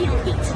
heel heat.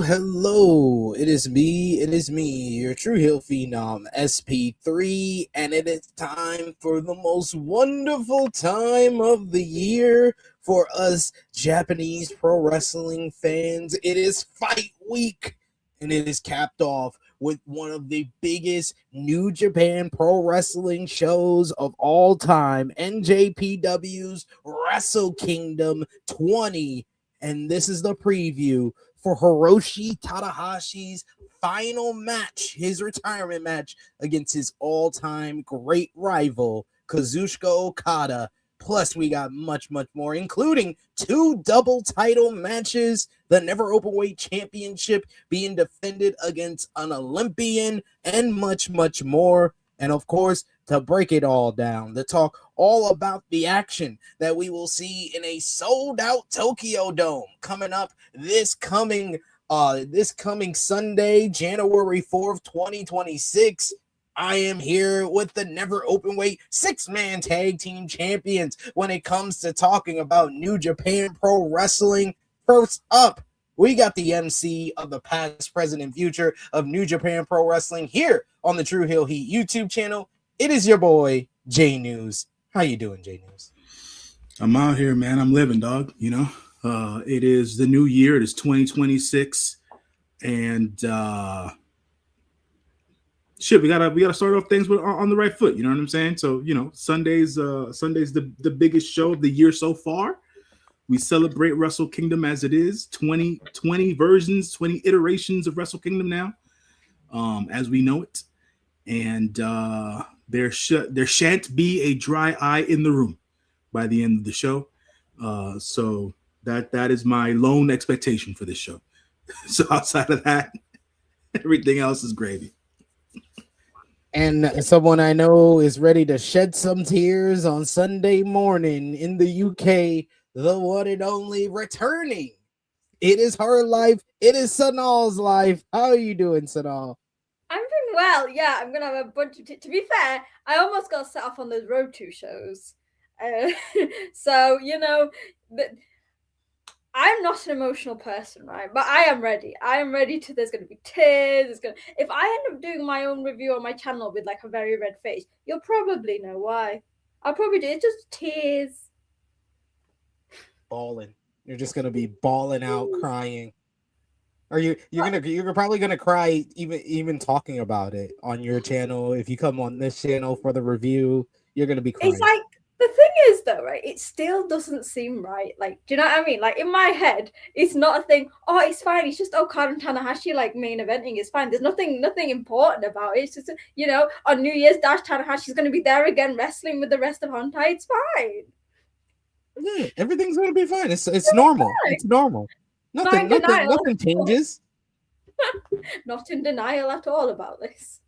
Hello. It is me, your true heel phenom, SP3, and it is time for the most wonderful time of the year for us Japanese pro wrestling fans. It is Fight Week, and it is capped off with one of the biggest New Japan pro wrestling shows of all time, NJPW's Wrestle Kingdom 20. And this is the preview for Hiroshi Tanahashi's final match, his retirement match against his all-time great rival, Kazuchika Okada. Plus, we got much more, including 2 double title matches, the Never Openweight Championship being defended against an Olympian, and much more. And of course, to break it all down, to talk all about the action that we will see in a sold-out Tokyo Dome coming up this coming Sunday, January 4th, 2026. I am here with the Never Openweight 6-man tag team champions when it comes to talking about New Japan Pro Wrestling. First up, we got the MC of the past, present, and future of New Japan Pro Wrestling here on the True Heel Heat YouTube channel. It is your boy, J News. How you doing, J News? I'm out here, man. I'm living, dog. You know, it is the new year. It is 2026, and shit, we gotta start off things on the right foot. You know what I'm saying? So, you know, Sunday's the biggest show of the year so far. We celebrate Wrestle Kingdom as it is. 20 versions, 20 iterations of Wrestle Kingdom now, as we know it. And there shan't be a dry eye in the room by the end of the show. So that is my lone expectation for this show. So outside of that, everything else is gravy. And someone I know is ready to shed some tears on Sunday morning in the UK, the one and only returning. It is her life. It is Sonal's life. How are you doing, Sonal? I'm doing well. Yeah, I'm gonna have a bunch of. To be fair, I almost got set off on those Road 2 shows. So you know, I'm not an emotional person, right? But I am ready. I am ready to. There's gonna be tears. If I end up doing my own review on my channel with like a very red face, you'll probably know why. I'll probably do it. It's just tears. bawling. You're just gonna be bawling out, crying. Or you're probably gonna cry even talking about it on your channel. If you come on this channel for the review, you're gonna be crying. It's like, the thing is though, right? It still doesn't seem right. Like, do you know what I mean? Like, in my head, it's not a thing. Oh, it's fine. It's just Okada and Tanahashi like main eventing. It's fine. There's nothing important about it. It's just, you know, on New Year's Dash, Tanahashi's gonna be there again wrestling with the rest of Hontai. It's fine. Yeah, everything's gonna be fine. It's normal. Fine. It's normal. Nothing changes. Not in denial at all about this.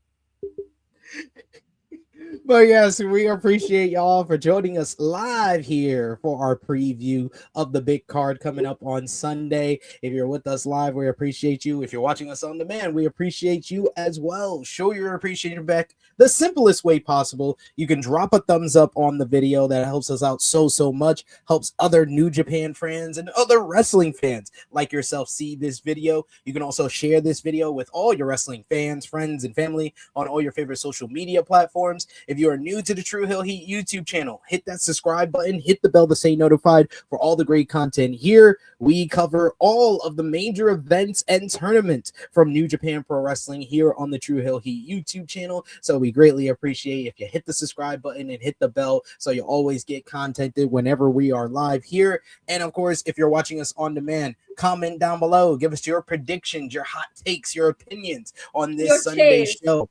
But yes, we appreciate y'all for joining us live here for our preview of the big card coming up on Sunday. If you're with us live, we appreciate you. If you're watching us on demand, we appreciate you as well. Show your appreciation back the simplest way possible. You can drop a thumbs up on the video. That helps us out so much. Helps other New Japan fans and other wrestling fans like yourself see this video. You can also share this video with all your wrestling fans, friends, and family on all your favorite social media platforms. If you are new to the True Hill Heat YouTube channel, hit that subscribe button, hit the bell to stay notified for all the great content here. We cover all of the major events and tournaments from New Japan Pro Wrestling here on the True Hill Heat YouTube channel. So we greatly appreciate if you hit the subscribe button and hit the bell so you always get contented whenever we are live here. And of course, if you're watching us on demand, comment down below. Give us your predictions, your hot takes, your opinions on this Sunday show.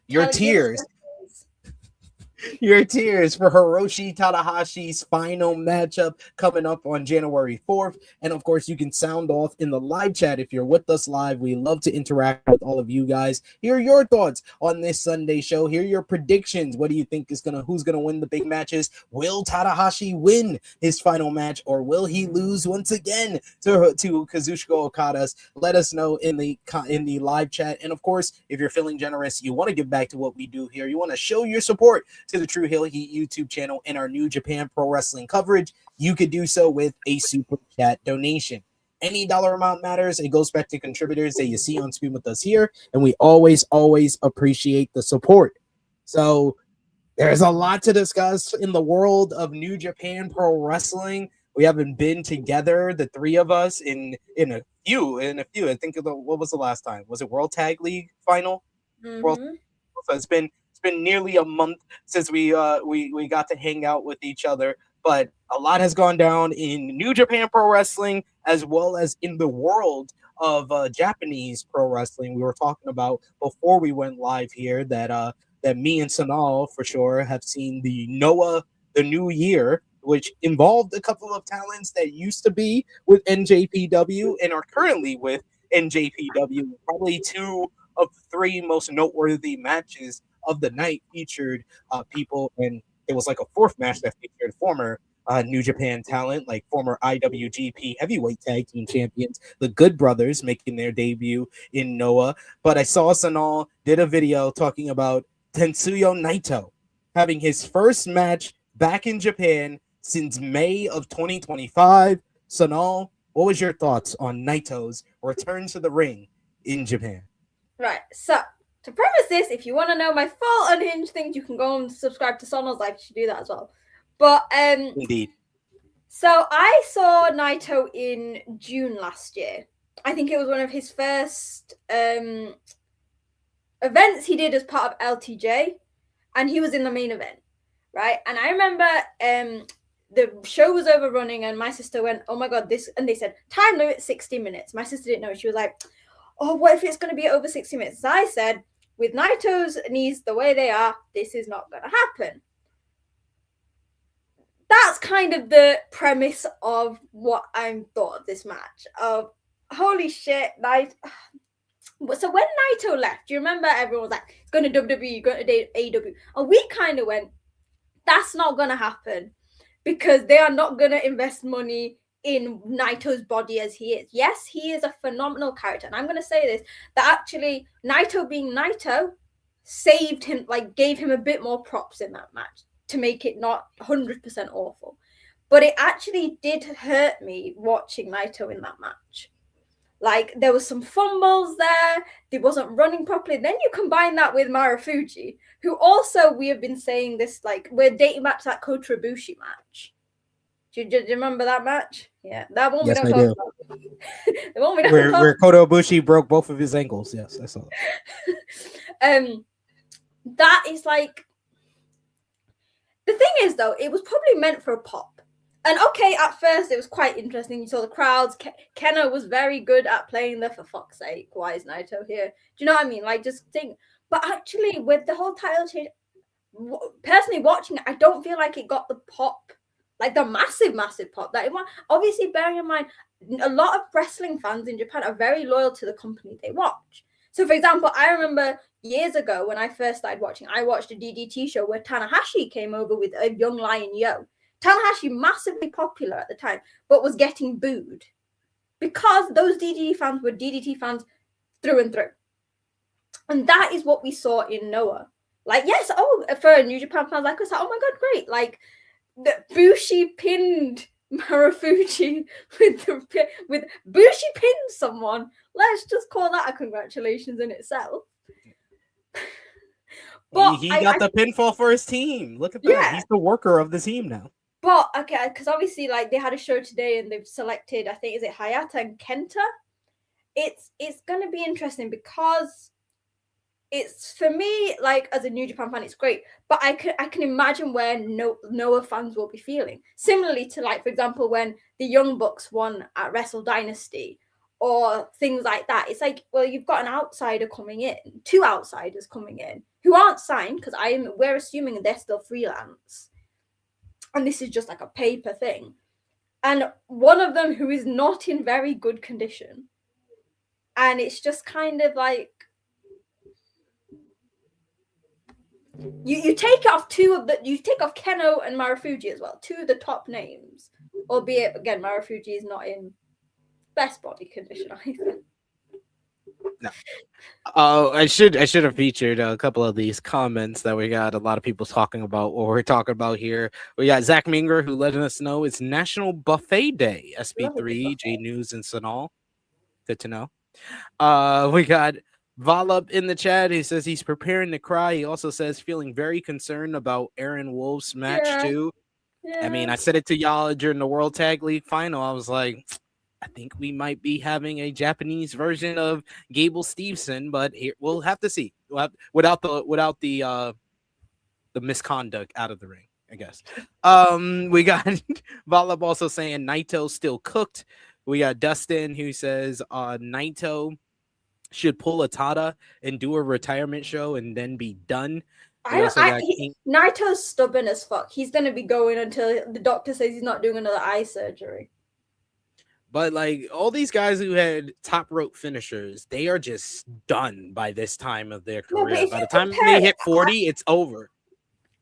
Your tears. Your tears for Hiroshi Tanahashi's final matchup coming up on January 4th. And of course, you can sound off in the live chat if you're with us live. We love to interact with all of you guys. Hear your thoughts on this Sunday show. Hear your predictions. What do you think who's gonna win the big matches? Will Tanahashi win his final match, or will he lose once again to Kazuchika Okada? Let us know in the live chat. And of course, if you're feeling generous, you want to give back to what we do here, you want to show your support to the True Hill Heat YouTube channel and our New Japan Pro Wrestling coverage, you could do so with a super chat donation. Any dollar amount matters. It goes back to contributors that you see on screen with us here, and we always appreciate the support. So there's a lot to discuss in the world of New Japan Pro Wrestling. We haven't been together, the three of us, in a few. I think what was the last time? Was it World Tag League final? Mm-hmm. So it's been nearly a month since we got to hang out with each other, but a lot has gone down in New Japan Pro Wrestling as well as in the world of Japanese pro wrestling. We were talking about before we went live here that me and Sonal for sure have seen the Noah the New Year, which involved a couple of talents that used to be with NJPW and are currently with NJPW. Probably two of the three most noteworthy matches of the night featured people, and it was like a fourth match that featured former New Japan talent, like former IWGP Heavyweight Tag Team champions, the Good Brothers, making their debut in Noah. But I saw Sonal did a video talking about Tetsuya Naito having his first match back in Japan since May of 2025. Sonal, what was your thoughts on Naito's return to the ring in Japan? Right, so to preface this, if you want to know my full unhinged things, you can go and subscribe to Sonal's live. You should do that as well. But indeed. So I saw Naito in June last year. I think it was one of his first events he did as part of LTJ, and he was in the main event, right? And I remember the show was overrunning, and my sister went, "Oh my god, this!" And they said time limit 60 minutes. My sister didn't know. She was like, "Oh, what if it's going to be over 60 minutes?" So I said, with Naito's knees the way they are, this is not going to happen. That's kind of the premise of what I thought of this match. Of holy shit, Naito. So when Naito left, do you remember everyone was like, "It's going to WWE, going to AEW," and we kind of went, "That's not going to happen because they are not going to invest money in Naito's body as he is." Yes, he is a phenomenal character, and I'm going to say this, that actually Naito being Naito saved him, like gave him a bit more props in that match to make it not 100% awful. But it actually did hurt me watching Naito in that match. Like, there was some fumbles there, he wasn't running properly. Then you combine that with Marufuji, who also, we have been saying this, like, we're dating back to that Kota Ibushi match. Do you remember that match? Yeah, that one Yes, we don't I talk do. about. The one we don't Where talk where Kota Ibushi broke both of his ankles. Yes, I saw that. That is like, the thing is though, it was probably meant for a pop. And okay, at first it was quite interesting. You saw the crowds. Keno was very good at playing there. For fuck's sake, why is Naito here? Do you know what I mean? Like, just think. But actually, with the whole title change, personally watching it, I don't feel like it got the pop, like the massive pop that it was. Obviously, bearing in mind, a lot of wrestling fans in Japan are very loyal to the company they watch. So, for example, I remember years ago when I first started watching, I watched a DDT show where Tanahashi came over with a young lion Yo. Tanahashi, massively popular at the time, but was getting booed because those DDT fans were DDT fans through and through. And that is what we saw in Noah. Like, yes, for New Japan fans like us, oh my god, great. Like, the Bushi pinned Marufuji with Bushi pinned someone. Let's just call that a congratulations in itself. But he got the pinfall for his team. Look at that. Yeah. He's the worker of the team now. But okay, because obviously, like, they had a show today and they've selected, I think, is it Hayata and Kenta? It's gonna be interesting because it's, for me, like, as a New Japan fan, it's great, but I can imagine where Noah fans will be feeling. Similarly to, like, for example, when the Young Bucks won at Wrestle Dynasty or things like that. It's like, well, you've got an outsider coming in, two outsiders coming in who aren't signed because we're assuming they're still freelance, and this is just like a paper thing. And one of them who is not in very good condition, and it's just kind of like, You take off you take off Keno and Marufuji as well, two of the top names, albeit again Marufuji is not in best body condition either. No. Oh, I should have featured a couple of these comments that we got a lot of people talking about what we're talking about here. We got Zach Minger who letting us know it's National Buffet Day. SB3, J News, and Sonal. Good to know. We got Volop in the chat. He says he's preparing to cry. He also says feeling very concerned about Aaron Wolf's match too. Yeah. I mean, I said it to y'all during the World Tag League final. I was like, I think we might be having a Japanese version of Gable Steveson, but here, we'll have to see. Without the misconduct out of the ring, I guess. We got Volop also saying Naito still cooked. We got Dustin who says Naito should pull a Tada and do a retirement show and then be done. Naito's stubborn as fuck. He's going to be going until the doctor says he's not doing another eye surgery. But like all these guys who had top rope finishers, they are just done by this time of their career. By the time they hit 40, it's over.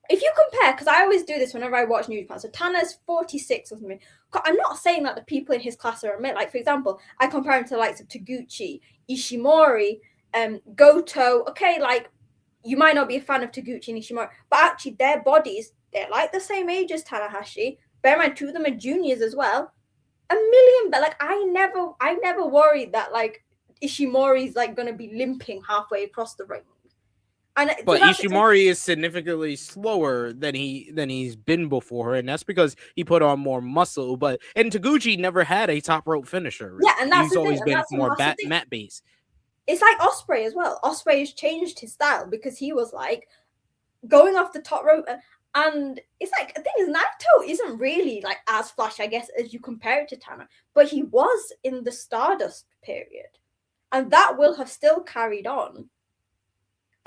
If you compare, because I always do this whenever I watch New Japan, so Tana's 46 or something. I'm not saying that the people in his class are mid. Like, for example, I compare him to the likes of Taguchi, Ishimori, Goto. Okay, like, you might not be a fan of Taguchi and Ishimori, but actually their bodies, they're like the same age as Tanahashi. Bear in mind, two of them are juniors as well. A million, but like, I never worried that like Ishimori's like going to be limping halfway across the ring. But Ishimori is significantly slower than he's been before, and that's because he put on more muscle. And Taguchi never had a top rope finisher. Yeah, and that's he's always been more mat based. It's like Ospreay as well. Ospreay has changed his style because he was like going off the top rope, and it's like the thing is Naito isn't really like as flash, I guess, as you compare it to Tana, but he was in the Stardust period, and that will have still carried on.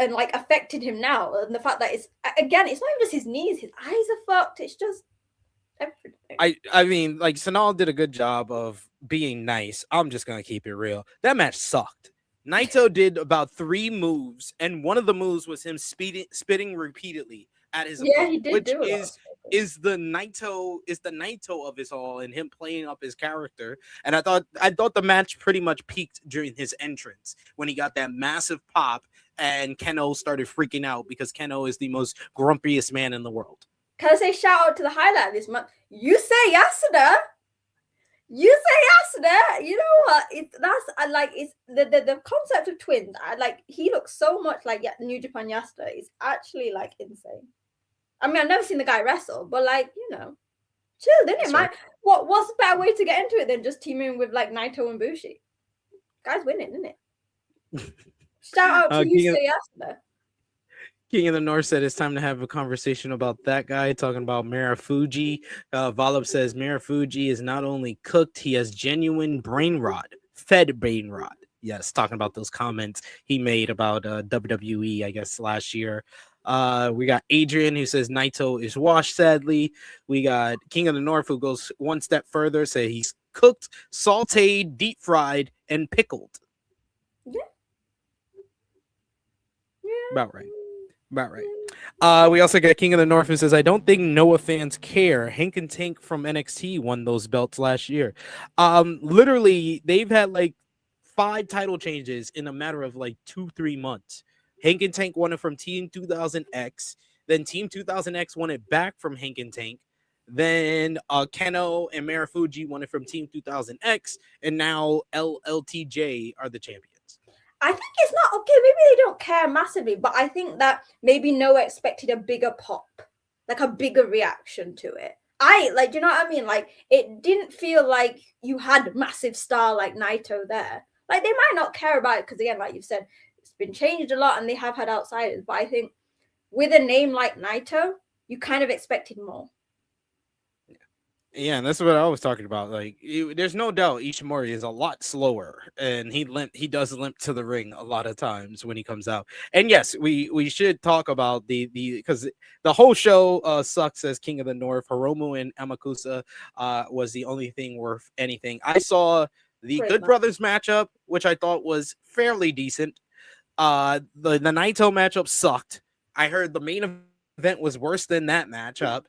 And like affected him now, and the fact that it's not even just his knees, his eyes are fucked. It's just everything. I mean, like Sonal did a good job of being nice. I'm just gonna keep it real. That match sucked. Naito did about 3 moves, and one of the moves was him spitting repeatedly at his opponent, he did, which is the Naito of it all, and him playing up his character. And I thought the match pretty much peaked during his entrance when he got that massive pop. And Keno started freaking out because Keno is the most grumpiest man in the world. Can I say shout out to the highlight of this month? You say Yasuda. You know what? It's the concept of twins. He looks so much like New Japan Yasuda. Is actually like insane. I mean, I've never seen the guy wrestle, but like, you know. Chill, didn't it? Right. What's a better way to get into it than just teaming with like Naito and Bushi? Guys winning, didn't it? Shout out to you, say yes there. King of the North said it's time to have a conversation about that guy, talking about Marufuji. Volop says Marufuji is not only cooked, he has genuine brain rot, fed brain rot. Yes, talking about those comments he made about WWE, I guess, last year. We got Adrian who says Naito is washed, sadly. We got King of the North who goes one step further, say he's cooked, sauteed, deep fried, and pickled. Yeah. About right. We also got King of the North who says, I don't think Noah fans care. Hank and Tank from NXT won those belts last year. Literally, they've had like 5 title changes in a matter of like 2-3 months. Hank and Tank won it from Team 2000X. Then Team 2000X won it back from Hank and Tank. Then Keno and Marufuji won it from Team 2000X. And now LLTJ are the champions. I think it's not okay. Maybe they don't care massively, but I think that maybe Noah expected a bigger pop, like a bigger reaction to it. Do you know what I mean? Like, it didn't feel like you had a massive star like Naito there. Like, they might not care about it because, again, like you've said, it's been changed a lot and they have had outsiders. But I think with a name like Naito, you kind of expected more. Yeah, and that's what I was talking about. Like, there's no doubt Ishmori is a lot slower, and he does limp to the ring a lot of times when he comes out. And yes, we should talk about the because the whole show sucks as King of the North. Hiromu and AMAKUSA was the only thing worth anything. I saw the Good Brothers matchup, which I thought was fairly decent. The Naito matchup sucked. I heard the main event was worse than that matchup.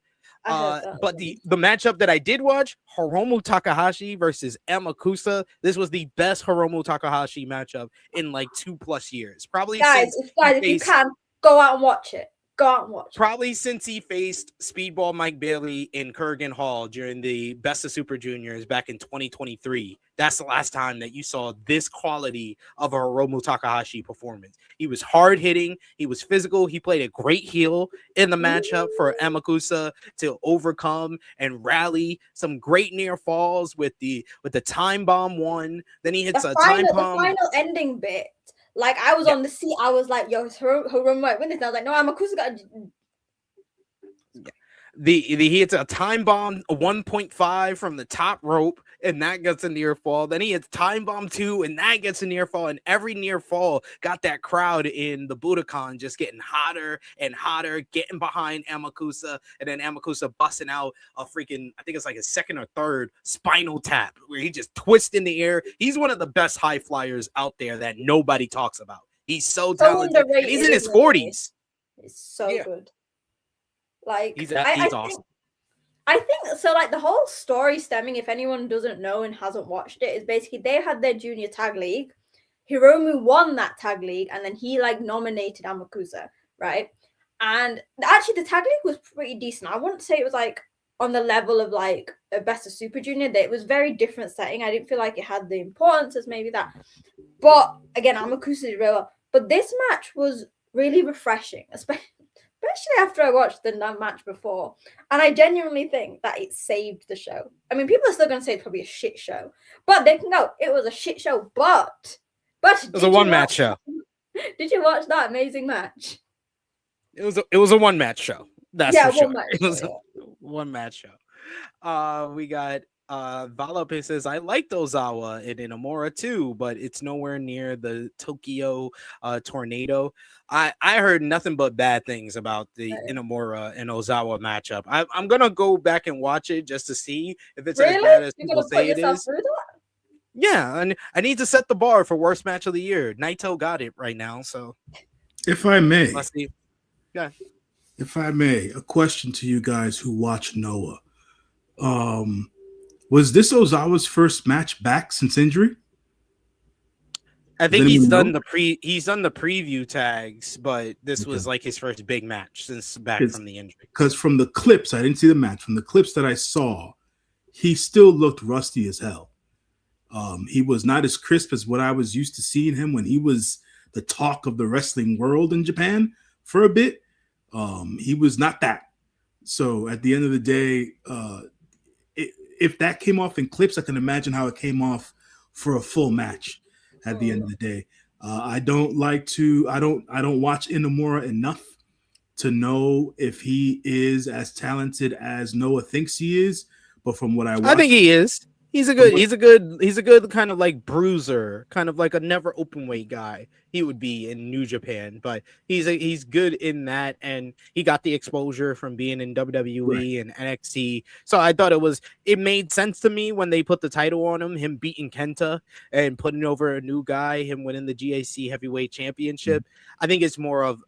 But the matchup that I did watch, Hiromu Takahashi versus AMAKUSA, this was the best Hiromu Takahashi matchup in like 2+ years. Probably guys, if you can, go out and watch it. Probably since he faced Speedball Mike Bailey in Kurgan Hall during the Best of Super Juniors back in 2023. That's the last time that you saw this quality of a Hiromu Takahashi performance. He was hard hitting. He was physical. He played a great heel in the matchup for AMAKUSA to overcome and rally some great near falls with the time bomb one. Then he hits time bomb. The final ending bit. Like, I was on the seat. I was like, yo, Hiromu might win this. And I was like, no, AMAKUSA got he hits a time bomb 1.5 from the top rope, and that gets a near fall. Then he hits time bomb 2, and that gets a near fall. And every near fall got that crowd in the Budokan just getting hotter and hotter, getting behind AMAKUSA, and then AMAKUSA busting out a freaking, I think it's like a second or third spinal tap where he just twists in the air. He's one of the best high flyers out there that nobody talks about. He's so talented. And he's in his 40s. It's so good. Like, he's awesome. I think so. Like, the whole story stemming, if anyone doesn't know and hasn't watched it, is basically they had their junior tag league. Hiromu won that tag league, and then he like nominated AMAKUSA, right? And actually, the tag league was pretty decent. I wouldn't say it was like on the level of like a Best of Super Junior. It was very different setting. I didn't feel like it had the importance as maybe that. But again, AMAKUSA did really well. But this match was really refreshing, especially after I watched the match before. And I genuinely think that it saved the show. I mean, people are still going to say it's probably a shit show. But they can go, it was a shit show. But it was a one-match show. Did you watch that amazing match? It was a one-match show. That's for sure. It was a one-match show. We got Valape says, I like Ozawa and Inamura too, but it's nowhere near the Tokyo Tornado. I heard nothing but bad things about the Inamura and Ozawa matchup. I'm gonna go back and watch it just to see if it's as bad as people say it is. Yeah, and I need to set the bar for worst match of the year. Naito got it right now, so if I may, yeah. If I may, a question to you guys who watch Noah. Was this Ozawa's first match back since injury? I think he's done the preview tags, but this was like his first big match since back from the injury. Because from the clips, I didn't see the match. From the clips that I saw, he still looked rusty as hell. He was not as crisp as what I was used to seeing him when he was the talk of the wrestling world in Japan for a bit. He was not that. So at the end of the day, if that came off in clips, I can imagine how it came off for a full match at the end of the day. I don't watch Inamura enough to know if he is as talented as Noah thinks he is, but from what I watch, I think he is. He's a good kind of like bruiser, kind of like a never open weight guy. He would be in New Japan, but he's good in that, and he got the exposure from being in WWE and NXT. So I thought it made sense to me when they put the title on him beating Kenta and putting over a new guy, him winning the GAC Heavyweight Championship. I think it's more of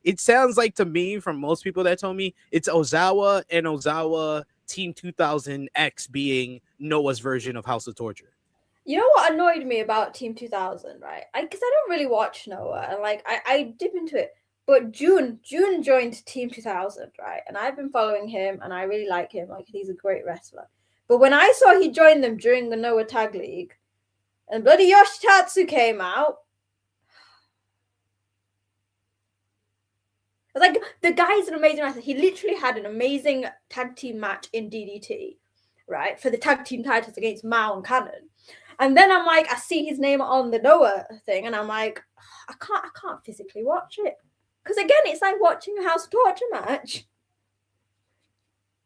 it sounds like to me from most people that told me it's Ozawa and Ozawa Team 2000X being Noah's version of House of Torture. You know what annoyed me about Team 2000, right? Because I don't really watch Noah, and like I dip into it. But June joined Team 2000, right? And I've been following him, and I really like him. Like, he's a great wrestler. But when I saw he joined them during the Noah Tag League, and bloody Yoshitatsu came out, like, the guy's an amazing wrestler. He literally had an amazing tag team match in DDT, right, for the tag team titles against Mao and Cannon. And then I'm like, I see his name on the Noah thing, and I'm like, I can't physically watch it. Because again, it's like watching a House of Torture match.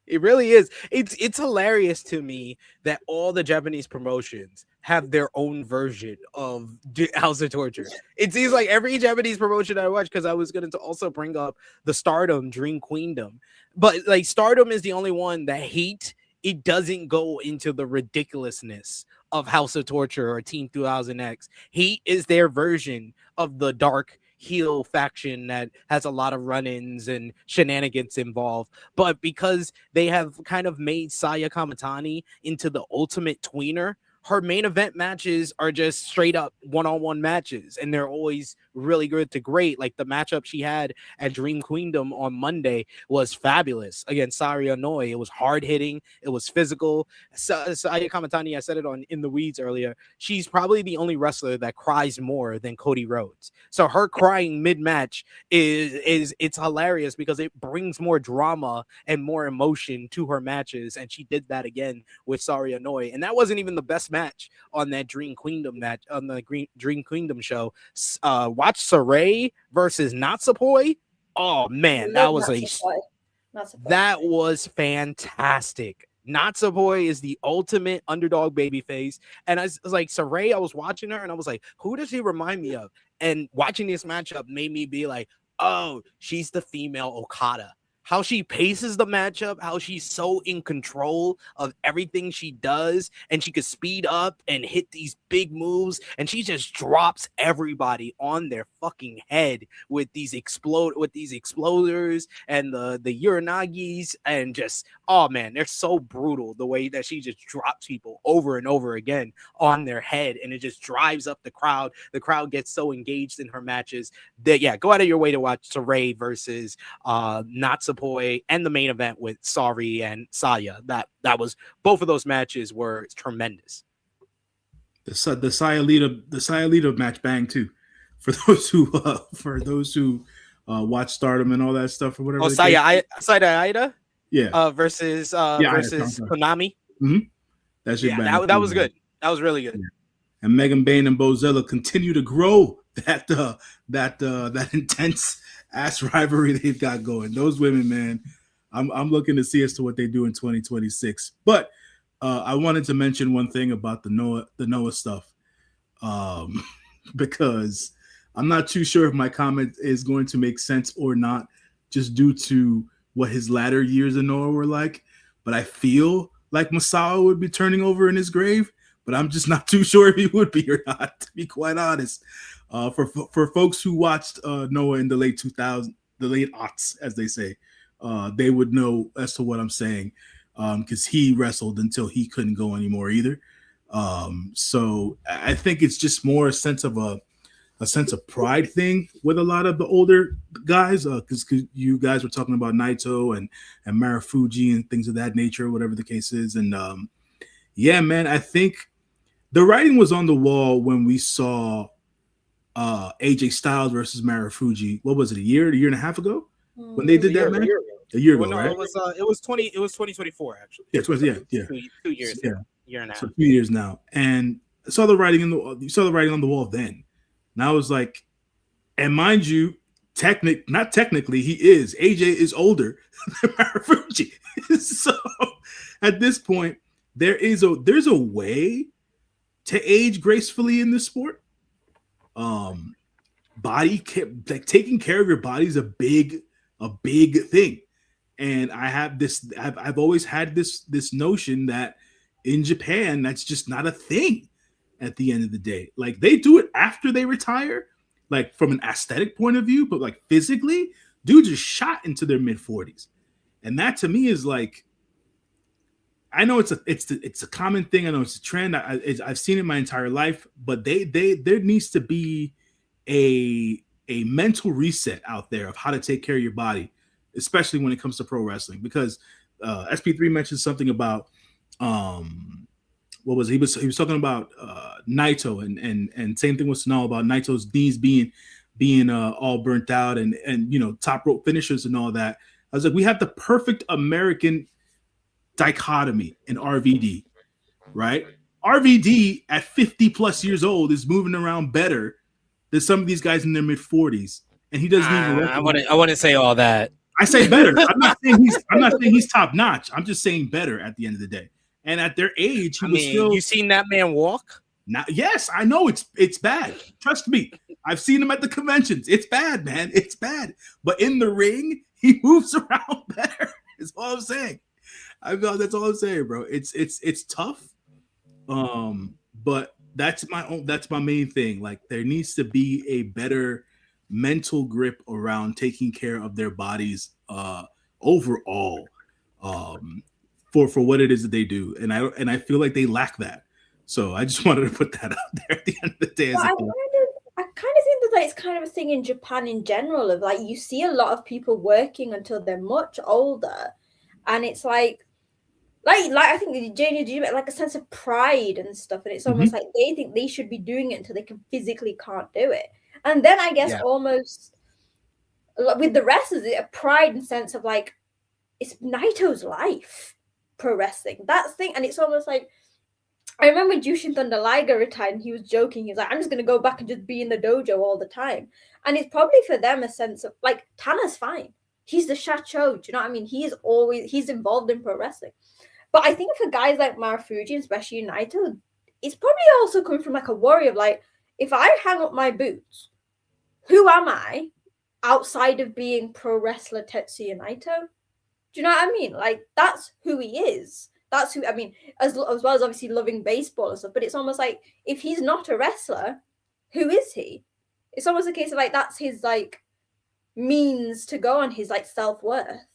It really is. It's hilarious to me that all the Japanese promotions have their own version of House of Torture. It seems like every Japanese promotion I watch, because I was going to also bring up the Stardom Dream Queendom, but like Stardom is the only one that it doesn't go into the ridiculousness of House of Torture or Team 2000X. Heat is their version of the dark heel faction that has a lot of run-ins and shenanigans involved. But because they have kind of made Saya Kamitani into the ultimate tweener, her main event matches are just straight up one-on-one matches, and they're always really good to great. Like the matchup she had at Dream Queendom on Monday was fabulous against Saori Anou. It was hard hitting, it was physical. Saya Kamitani, I said it on In the Weeds earlier, she's probably the only wrestler that cries more than Cody Rhodes. So her crying mid-match it's hilarious because it brings more drama and more emotion to her matches, and she did that again with Saori Anou. And that wasn't even the best match on that Dream Queendom match on the Dream Queendom show. Watch Sareee versus Natsupoi. Oh man, that was fantastic. Natsupoi is the ultimate underdog babyface, and I was like, Sareee, I was watching her and I was like, who does she remind me of? And watching this matchup made me be like, oh, she's the female Okada. How she paces the matchup, how she's so in control of everything she does, and she could speed up and hit these big moves, and she just drops everybody on their fucking head with these exploders and the uranagis, and just, oh man, they're so brutal the way that she just drops people over and over again on their head, and it just drives up the crowd. The crowd gets so engaged in her matches that, yeah, go out of your way to watch Sareee versus Natsupoi and the main event with Saori and Saya. That was, both of those matches were tremendous. The Sayalita match bang too, for those who watch Stardom and all that stuff or whatever. Oh, Saya Aida, yeah, versus Konami. Mm-hmm. That was good. That was really good. Yeah. And Megan Bain and Bozella continue to grow that intense ass rivalry they've got going. Those women, man, I'm looking to see as to what they do in 2026. But I wanted to mention one thing about the Noah stuff, because I'm not too sure if my comment is going to make sense or not, just due to what his latter years in Noah were like. But I feel like Masao would be turning over in his grave, but I'm just not too sure if he would be or not, to be quite honest. For folks who watched Noah in the late 2000s, the late aughts, as they say, they would know as to what I'm saying, because he wrestled until he couldn't go anymore either. So I think it's just more a sense of pride thing with a lot of the older guys, because you guys were talking about Naito and Marufuji and things of that nature, whatever the case is. And yeah, man, I think the writing was on the wall when we saw AJ Styles versus Marufuji. What was it, a year and a half ago when they did that match? a year ago, no, right? it was 2024 actually. Yeah, yeah. 2 years, Yeah, year and a half. so 2 years now, and I saw the writing on the wall then. And I was like, and mind you, not technically, AJ is older than Marufuji. So at this point, there's a way to age gracefully in this sport. Taking care of your body is a big thing. And I've always had this notion that in Japan, that's just not a thing at the end of the day. Like, they do it after they retire, like from an aesthetic point of view, but like physically, dudes are shot into their mid-40s. And that to me is like, I know it's a common thing. I know it's a trend. I've seen it my entire life, but there needs to be a mental reset out there of how to take care of your body, especially when it comes to pro wrestling. Because SP3 mentioned something about what was he was talking about Naito and same thing with Sonal about Naito's knees being all burnt out and top rope finishers and all that. I was like, we have the perfect American dichotomy in RVD, right? RVD at 50 plus years old is moving around better than some of these guys in their mid 40s, and he doesn't even. I wouldn't say all that. I say better. I'm not saying he's top notch. I'm just saying better at the end of the day. And at their age, you seen that man walk? Yes, I know it's bad. Trust me, I've seen him at the conventions. It's bad, man. It's bad. But in the ring, he moves around better. Is all I'm saying. That's all I'm saying, bro. It's tough. But that's my main thing. Like, there needs to be a better mental grip around taking care of their bodies overall for what it is that they do. And I feel like they lack that. So I just wanted to put that out there at the end of the day. I kind of think that it's kind of a thing in Japan in general of like, you see a lot of people working until they're much older, and it's like I think the JNG like a sense of pride and stuff, and it's almost like they think they should be doing it until they physically can't do it. And then I guess almost with the wrestlers, a pride and sense of like, it's Naito's life, pro wrestling. That's the thing. And it's almost like, I remember Jushin Thunder Liger retired and he was joking. He was like, I'm just going to go back and just be in the dojo all the time. And it's probably for them a sense of like, Tana's fine. He's the Shacho. Do you know what I mean? He's involved in pro wrestling. But I think for guys like Marufuji, especially Naito, it's probably also coming from like a worry of like, if I hang up my boots, who am I outside of being pro wrestler Tetsuya Naito? Do you know what I mean? Like, that's who he is. That's who, I mean, as well as obviously loving baseball and stuff, but it's almost like, if he's not a wrestler, who is he? It's almost a case of like, that's his like means to go on his like self-worth.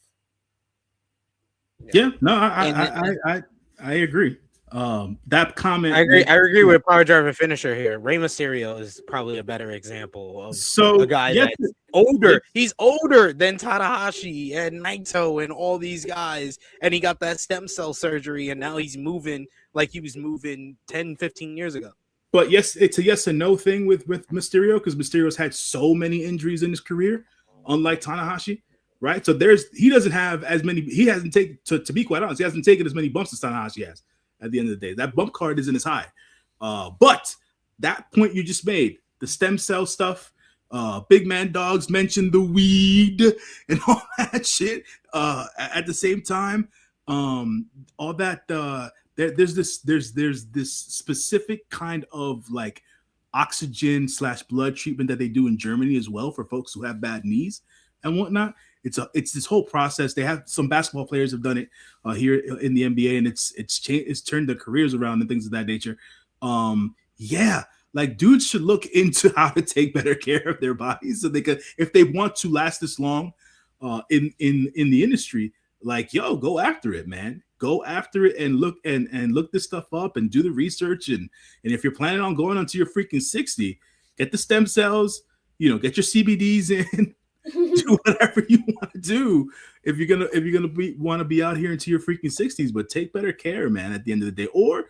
Yeah, no, I agree. That comment, I agree with Power Driver Finisher here. Rey Mysterio is probably a better example of a guy that's older. He's older than Tanahashi and Naito and all these guys, and he got that stem cell surgery, and now he's moving like he was moving 10, 15 years ago. But yes, it's a yes and no thing with Mysterio, because Mysterio's had so many injuries in his career, unlike Tanahashi. Right, so he doesn't have as many. He hasn't taken, to be quite honest, he hasn't taken as many bumps as Tanahashi has. At the end of the day, that bump card isn't as high. But that point you just made, the stem cell stuff, Big Man Dogs mentioned the weed and all that shit. At the same time, all that there's this specific kind of like oxygen / blood treatment that they do in Germany as well for folks who have bad knees and whatnot. It's this whole process. They have some basketball players have done it here in the NBA, and it's turned their careers around and things of that nature. Like, dudes should look into how to take better care of their bodies so they could, if they want to last this long in the industry. Like, yo, go after it, man. Go after it and look this stuff up and do the research. And if you're planning on going until you're freaking 60, get the stem cells. Get your CBDs in. Do whatever you want to do if you're gonna want to be out here into your freaking 60s, but take better care, man, at the end of the day. Or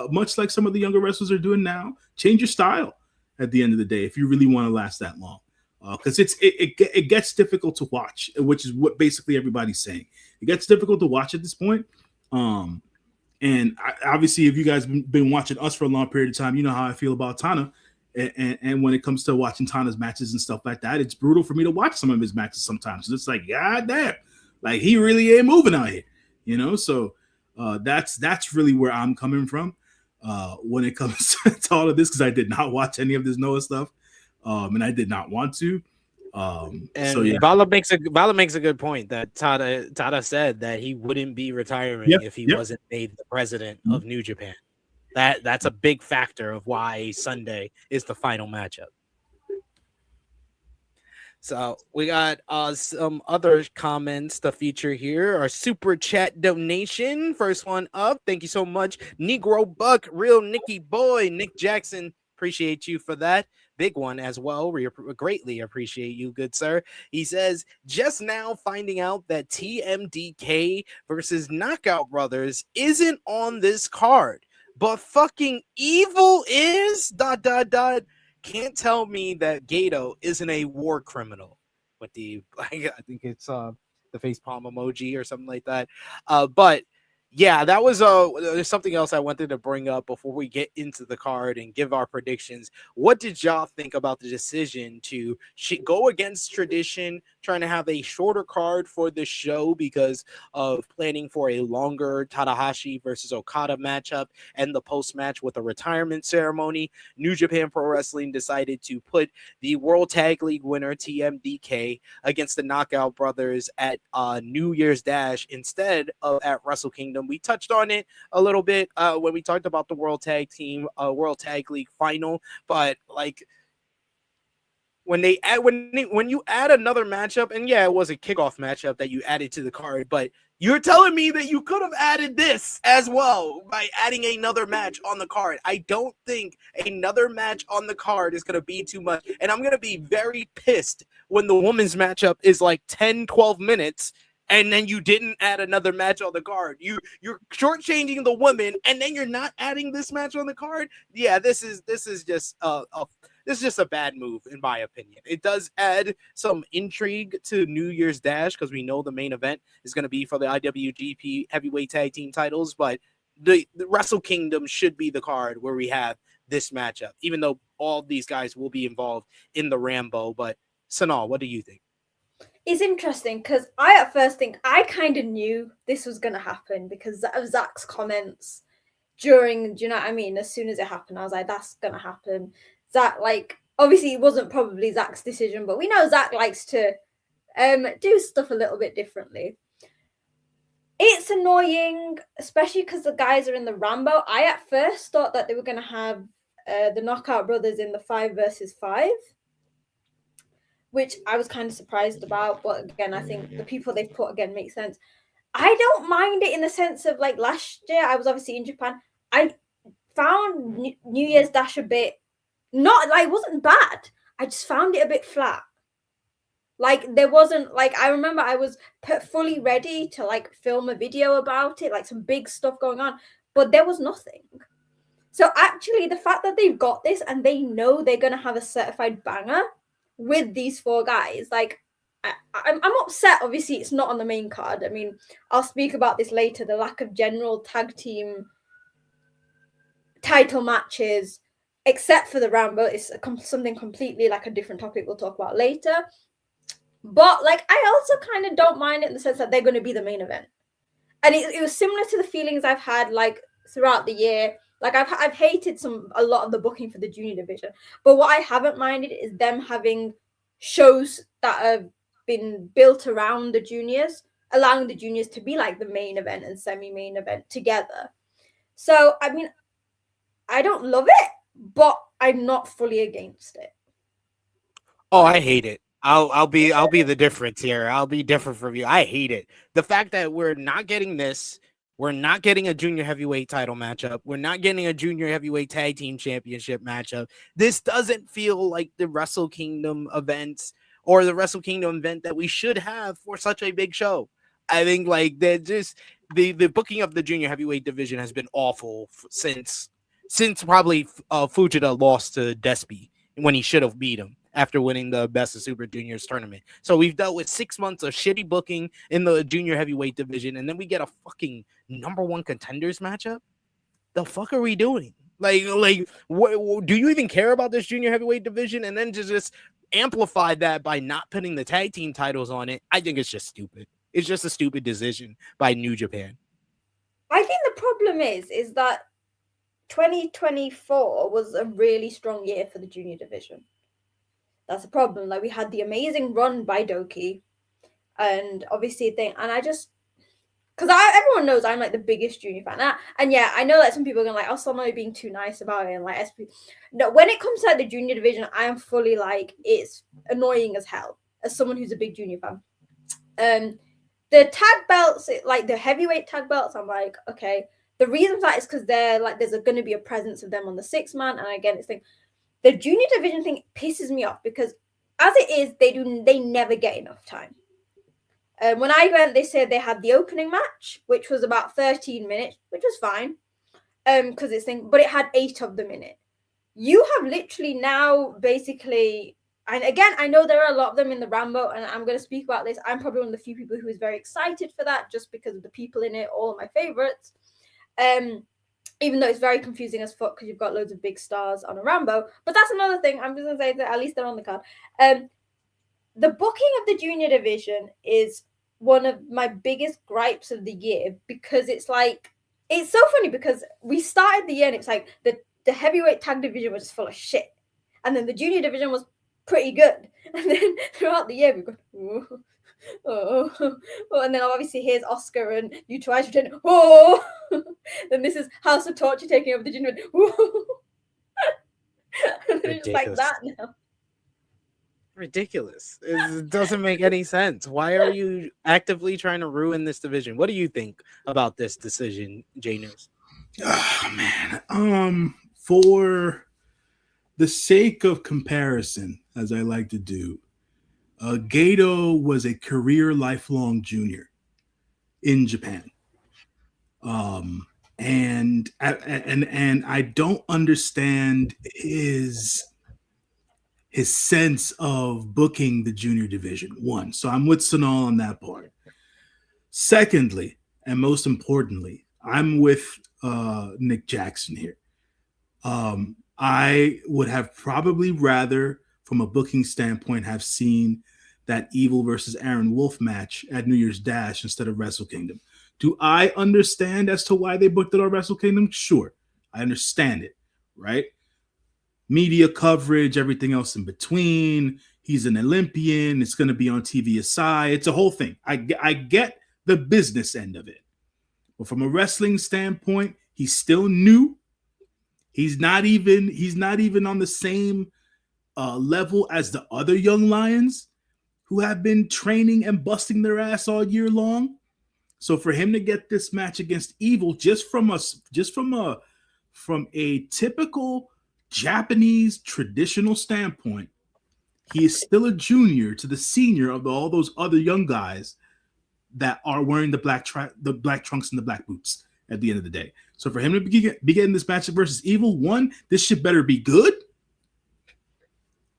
much like some of the younger wrestlers are doing now, change your style at the end of the day if you really want to last that long. because it gets difficult to watch, which is what basically everybody's saying. It gets difficult to watch at this point. And obviously, if you guys been watching us for a long period of time, you know how I feel about Tana. And when it comes to watching Tana's matches and stuff like that, it's brutal for me to watch some of his matches sometimes. It's like, God damn, like he really ain't moving out here, you know? So that's really where I'm coming from when it comes to all of this, because I did not watch any of this Noah stuff, and I did not want to. And so yeah, Vala makes a good point that Tada said that he wouldn't be retiring if he wasn't made the president of New Japan. That's a big factor of why Sunday is the final matchup. So we got some other comments to feature here. Our super chat donation, first one up. Thank you so much, Negro Buck, Real Nicky Boy, Nick Jackson. Appreciate you for that. Big one as well. We greatly appreciate you, good sir. He says, just now finding out that TMDK versus Knockout Brothers isn't on this card, but fucking Evil is ... Can't tell me that Gato isn't a war criminal with the, I think it's the face palm emoji or something like that. But yeah, that was there's something else I wanted to bring up before we get into the card and give our predictions. What did y'all think about the decision to go against tradition, trying to have a shorter card for the show because of planning for a longer Tanahashi versus Okada matchup and the post-match with a retirement ceremony? New Japan Pro Wrestling decided to put the World Tag League winner TMDK against the Knockout Brothers at New Year's Dash instead of at Wrestle Kingdom. We touched on it a little bit when we talked about the World Tag League final, but like when you add another matchup, and yeah, it was a kickoff matchup that you added to the card, but you're telling me that you could have added this as well by adding another match on the card. I don't think another match on the card is going to be too much, and I'm going to be very pissed when the women's matchup is like 10-12 minutes and then you didn't add another match on the card. You're shortchanging the women, and then you're not adding this match on the card. Yeah, this is just a bad move in my opinion. It does add some intrigue to New Year's Dash because we know the main event is going to be for the IWGP Heavyweight Tag Team titles, but the Wrestle Kingdom should be the card where we have this matchup, even though all these guys will be involved in the Ranbo. But Sonal, what do you think? It's interesting because I at first think I kind of knew this was going to happen because of Zach's comments during, do you know what I mean? As soon as it happened, I was like, that's going to happen. Zach, like, obviously it wasn't probably Zach's decision, but we know Zach likes to do stuff a little bit differently. It's annoying, especially because the guys are in the Ranbo. I at first thought that they were going to have the Knockout Brothers in the 5 versus 5. Which I was kind of surprised about. But again, I think the people they've put again make sense. I don't mind it in the sense of like last year, I was obviously in Japan. I found New Year's Dash a bit, not like it wasn't bad. I just found it a bit flat. Like there wasn't like, I remember I was fully ready to like film a video about it, like some big stuff going on, but there was nothing. So actually the fact that they've got this and they know they're going to have a certified banger with these 4 guys, like I'm upset. Obviously, it's not on the main card. I mean, I'll speak about this later. The lack of general tag team title matches, except for the Ranbo, is something completely like a different topic we'll talk about later. But like, I also kind of don't mind it in the sense that they're going to be the main event, and it was similar to the feelings I've had like throughout the year. Like I've hated a lot of the booking for the junior division, but what I haven't minded is them having shows that have been built around the juniors, allowing the juniors to be like the main event and semi-main event together. So I mean, I don't love it, but I'm not fully against it. Oh, I hate it. I'll be the difference here. I'll be different from you. I hate it. The fact that we're not getting this. We're not getting a junior heavyweight title matchup. We're not getting a junior heavyweight tag team championship matchup. This doesn't feel like the Wrestle Kingdom events or the Wrestle Kingdom event that we should have for such a big show. I think like they're just the booking of the junior heavyweight division has been awful since probably Fujita lost to Despy when he should have beat him. after winning the Best of Super Juniors tournament. So we've dealt with 6 months of shitty booking in the junior heavyweight division, and then we get a fucking #1 contenders matchup. The fuck are we doing? What do you even care about this junior heavyweight division? And then to just amplify that by not putting the tag team titles on it, I think it's just stupid. It's just a stupid decision by New Japan. I think the problem is that 2024 was a really strong year for the junior division. That's the problem. Like, we had the amazing run by Doki, and obviously and I just, because everyone knows I'm like the biggest junior fan, and yeah, I know that some people are gonna like, oh, Sonal being too nice about it, and like SP. No, when it comes to like the junior division, I am fully like, it's annoying as hell as someone who's a big junior fan. The tag belts, like the heavyweight tag belts, I'm like, okay. The reason for that is because they're like, there's going to be a presence of them on the 6-man, and again, it's like the junior division thing pisses me off because as it is, they never get enough time. When I went, they said they had the opening match, which was about 13 minutes, which was fine, because but it had 8 of them in it. You have literally now basically, and again, I know there are a lot of them in the Ranbo, and I'm going to speak about this. I'm probably one of the few people who is very excited for that, just because of the people in it, all of my favorites. Even though it's very confusing as fuck because you've got loads of big stars on a Ranbo, but that's another thing. I'm just going to say that at least they're on the card. The booking of the junior division is one of my biggest gripes of the year because it's so funny because we started the year and it's like the heavyweight tag division was full of shit, and then the junior division was pretty good, and then throughout the year we've gone, and then obviously here's Oscar and you twice return. Then this is House of Torture taking over the junior. It's just like that now. Ridiculous. It doesn't make any sense. Why are you actively trying to ruin this division? What do you think about this decision, J News? Oh man. For the sake of comparison, as I like to do, Gato was a career lifelong junior in Japan. And I don't understand his sense of booking the junior division. One, so I'm with Sonal on that part. Secondly, and most importantly, I'm with Nick Jackson here. I would have probably rather, from a booking standpoint, have seen that Evil versus Aaron Wolf match at New Year's Dash instead of Wrestle Kingdom. Do I understand as to why they booked it on Wrestle Kingdom? Sure, I understand it, right? Media coverage, everything else in between. He's an Olympian. It's going to be on TVSI. It's a whole thing. I get the business end of it. But from a wrestling standpoint, he's still new. He's not even on the same level as the other young lions who have been training and busting their ass all year long. So for him to get this match against Evil from a typical Japanese traditional standpoint, he is still a junior to the senior of all those other young guys that are wearing the black trunks and the black boots at the end of the day. So for him to be getting this matchup versus Evil, one, this shit better be good.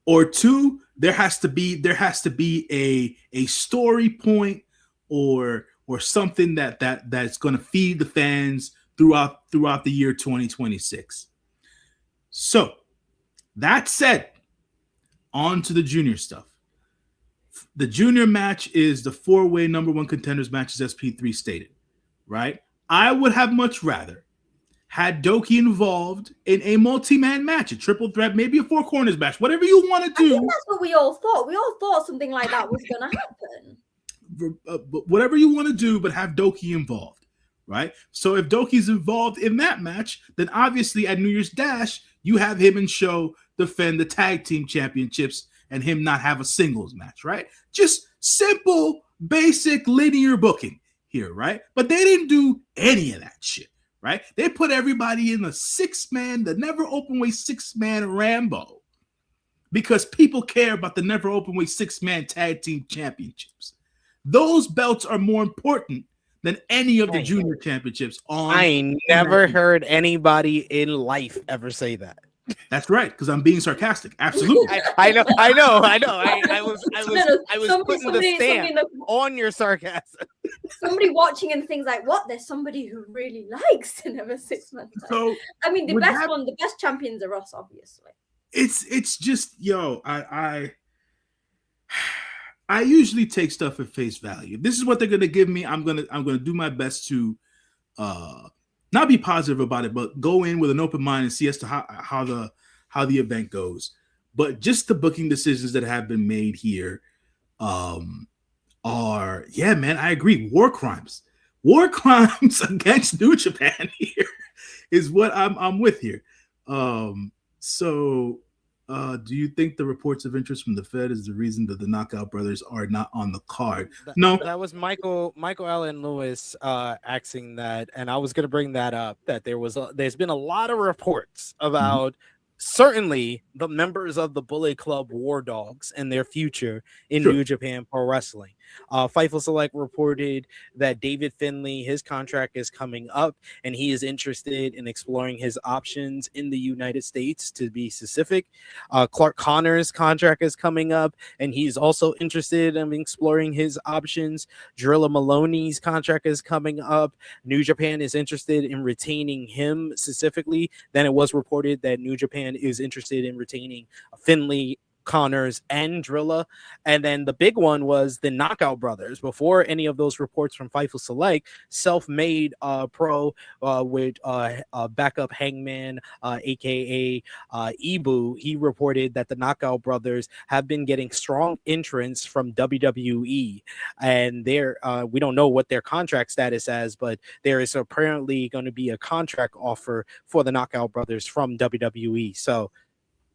Or two, there has to be a story point or something that's going to feed the fans throughout the year 2026. So that said, on to the junior stuff. The junior match is the 4-way #1 contenders match, as SP3 stated, right? I would have much rather had Doki involved in a multi-man match, a triple threat, maybe a 4 corners match, whatever you want to do. I think that's what we all thought. We all thought something like that was going to happen. Whatever you want to do, but have Doki involved, right? So if Doki's involved in that match, then obviously at New Year's Dash, you have him and Sho defend the tag team championships and him not have a singles match, right? Just simple, basic, linear booking here, right? But they didn't do any of that shit, right? They put everybody in the 6-man, the never openweight 6-man Ranbo because people care about the never openweight 6-man tag team championships. Those belts are more important than any of the junior championships. I never heard anybody in life ever say that. That's right, because I'm being sarcastic. Absolutely. I know. I was putting the stamp on your sarcasm. Somebody watching and things like, what? There's somebody who really likes to never 6 months. So I mean, the best champions are us, obviously. It's just, yo, I usually take stuff at face value. If this is what they're gonna give me, I'm gonna do my best to not be positive about it, but go in with an open mind and see as to how the event goes. But just the booking decisions that have been made here are, yeah, man, I agree. War crimes against New Japan here is what I'm with here. So do you think the reports of interest from the Fed is the reason that the Knockout Brothers are not on the card? No, that was Michael Allen Lewis asking that, and I was going to bring that up. That there's been a lot of reports about certainly the members of the Bullet Club War Dogs and their future in New Japan Pro Wrestling. Fightful Select reported that David Finlay, his contract is coming up, and he is interested in exploring his options in the United States, to be specific. Clark Connor's contract is coming up, and he's also interested in exploring his options. Drilla Maloney's contract is coming up. New Japan is interested in retaining him specifically. Then it was reported that New Japan is interested in retaining Finlay, Connors, and Drilla. And then the big one was the Knockout Brothers. Before any of those reports from Fightful Select, self-made pro with backup Hangman, aka Ibu, he reported that the Knockout Brothers have been getting strong entrants from WWE, and we don't know what their contract status is, but there is apparently going to be a contract offer for the Knockout Brothers from WWE. So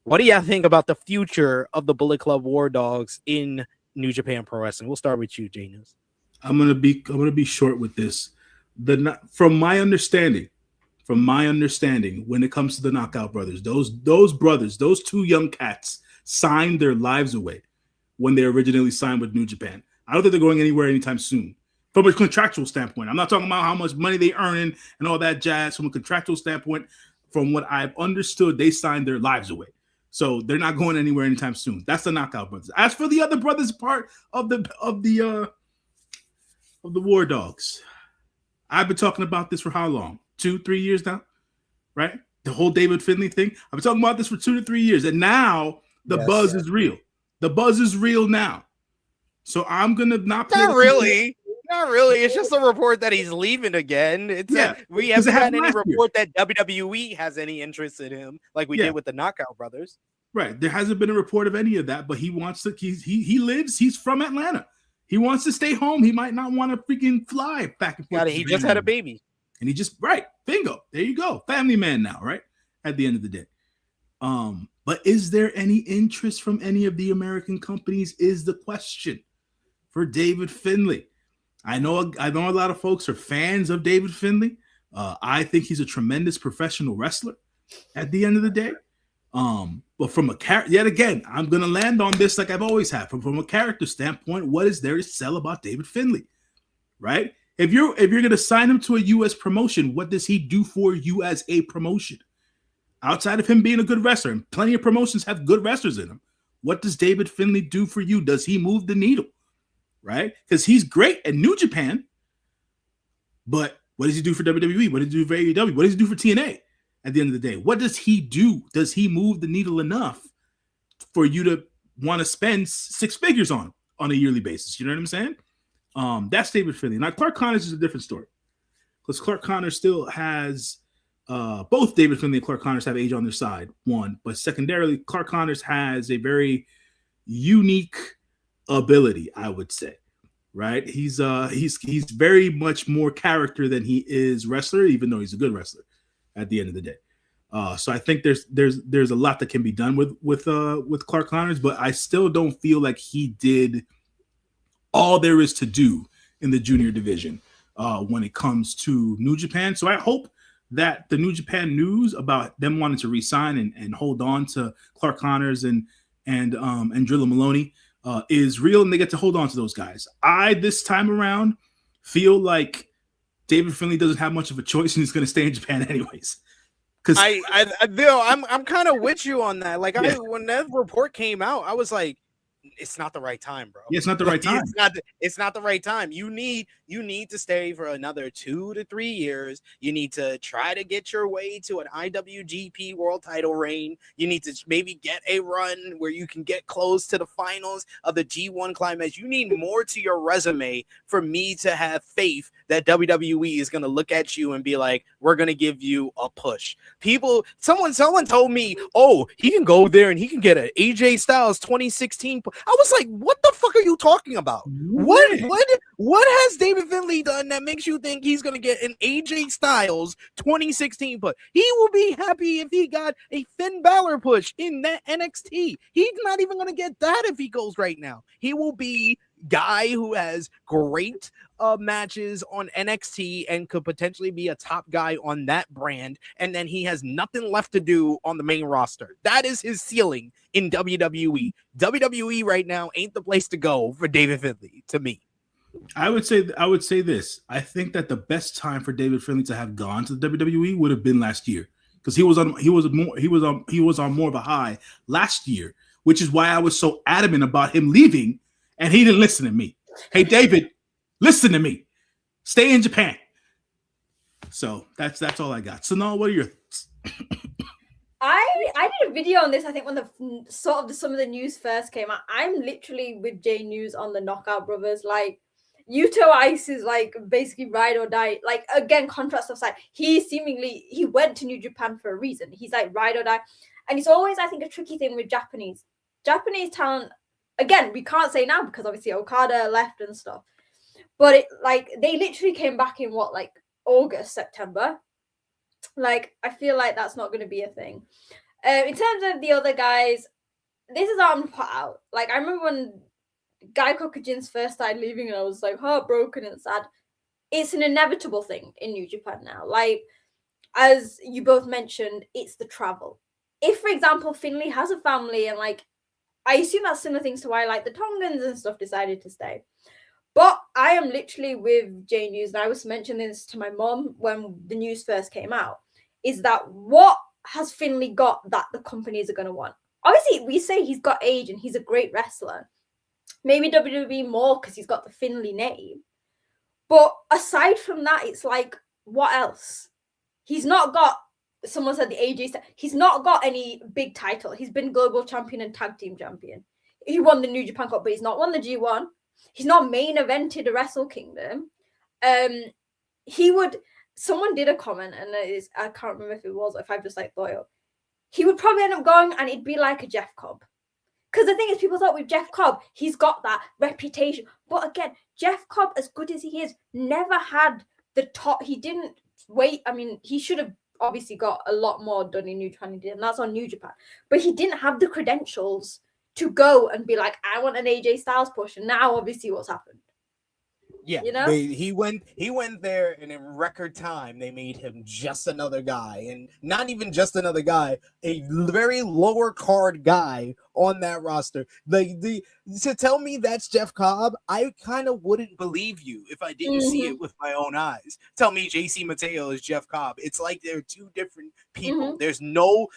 what do y'all think about the future of the Bullet Club War Dogs in New Japan Pro Wrestling? We'll start with you, J-News. I'm gonna be short with this. From my understanding, when it comes to the Knockout Brothers, those two young cats signed their lives away when they originally signed with New Japan. I don't think they're going anywhere anytime soon. From a contractual standpoint, I'm not talking about how much money they earning and all that jazz. From a contractual standpoint, from what I've understood, they signed their lives away. So they're not going anywhere anytime soon. That's the Knockout Brothers. As for the other brothers part of the War Dogs, I've been talking about this for how long? 2-3 years now, right? The whole David Finlay thing. I've been talking about this for 2 to 3 years, and now the buzz is real. The buzz is real now. So I'm gonna not. Not really. It's just a report that he's leaving again. We haven't had any report that WWE has any interest in him, like we did with the Knockout Brothers. Right. There hasn't been a report of any of that, but he wants to. He's from Atlanta. He wants to stay home. He might not want to freaking fly back and forth. He just had a baby, and bingo. There you go. Family man now, right? At the end of the day. But is there any interest from any of the American companies? Is the question for David Finlay. I know a lot of folks are fans of David Finlay. I think he's a tremendous professional wrestler at the end of the day. But from a character, yet again, I'm going to land on this like I've always had. From a character standpoint, what is there to sell about David Finlay, right? If you're going to sign him to a U.S. promotion, what does he do for you as a promotion? Outside of him being a good wrestler, and plenty of promotions have good wrestlers in them, what does David Finlay do for you? Does he move the needle? Right? Because he's great at New Japan, but what does he do for WWE? What does he do for AEW? What does he do for TNA at the end of the day? What does he do? Does he move the needle enough for you to want to spend 6 figures on a yearly basis? You know what I'm saying? That's David Finlay. Now, Clark Connors is a different story, because Clark Connors still has both David Finlay and Clark Connors have age on their side, one, but secondarily, Clark Connors has a very unique ability, I would say, right? He's very much more character than he is wrestler, even though he's a good wrestler at the end of the day. So I think there's a lot that can be done with Clark Connors, but I still don't feel like he did all there is to do in the junior division when it comes to New Japan. So I hope that the New Japan news about them wanting to re-sign and hold on to Clark Connors and Drilla Maloney is real, and they get to hold on to those guys. This time around, feel like David Finlay doesn't have much of a choice, and he's going to stay in Japan anyways. Because I'm kind of with you on that. Like, Yeah. when that report came out, I was like, it's not the right time, bro. Yeah, it's not the right time. It's not the right time. You need to stay for another 2 to 3 years. You need to try to get your way to an IWGP World Title reign. You need to maybe get a run where you can get close to the finals of the G1 Climax. You need more to your resume for me to have faith that WWE is going to look at you and be like, we're going to give you a push. Someone told me, oh, he can go there and he can get an AJ Styles 2016. I was like, what the fuck are you talking about? What has David Finlay done that makes you think he's going to get an AJ Styles 2016 push? He will be happy if he got a Finn Balor push in that NXT. He's not even going to get that if he goes right now. He will be guy who has great matches on NXT and could potentially be a top guy on that brand, and then he has nothing left to do on the main roster. That is his ceiling in WWE. WWE right now ain't the place to go for David Finlay, to me. I would say this. I think that the best time for David Finlay to have gone to the WWE would have been last year, because he was on more of a high last year, which is why I was so adamant about him leaving, and he didn't listen to me. Hey, David, listen to me. Stay in Japan. So that's all I got. So now, what are your thoughts? I did a video on this, I think, when some of the news first came out. I'm literally with J News on the Knockout Brothers. Like, Yuto Ice is like basically ride or die. Like, again, contrast of side. He went to New Japan for a reason. He's like ride or die. And it's always, I think, a tricky thing with Japanese talent. Again, we can't say now because obviously Okada left and stuff. But they literally came back in August, September. Like, I feel like that's not going to be a thing. In terms of the other guys, this is what I'm put out. Like, I remember when Guy Kokujin's first started leaving and I was like heartbroken and sad. It's an inevitable thing in New Japan now. Like, as you both mentioned, it's the travel. If, for example, Finlay has a family and I assume that's similar things to why the Tongans and stuff decided to stay. But I am literally with J News, and I was mentioning this to my mom when the news first came out, is that what has Finlay got that the companies are going to want? Obviously, we say he's got age and he's a great wrestler. Maybe WWE more because he's got the Finlay name. But aside from that, it's like, what else? He's not got, someone said the AJ, he's not got any big title. He's been global champion and tag team champion. He won the New Japan Cup, but he's not won the G1. He's not main evented a Wrestle Kingdom. Someone did a comment, and I can't remember if it was or if I've just thought it up. He would probably end up going and it'd be like a Jeff Cobb. Because the thing is, people thought with Jeff Cobb, he's got that reputation. But again, Jeff Cobb, as good as he is, never had the top. He didn't wait. I mean, he should have obviously got a lot more done in New Japan, and that's on New Japan. But he didn't have the credentials to go and be like, I want an AJ Styles push. And now, obviously, what's happened? Yeah, you know, he went there, and in record time, they made him just another guy, and not even just another guy, a very lower card guy on that roster. To tell me that's Jeff Cobb, I kind of wouldn't believe you if I didn't see it with my own eyes. Tell me JC Mateo is Jeff Cobb. It's like they're two different people. There is no.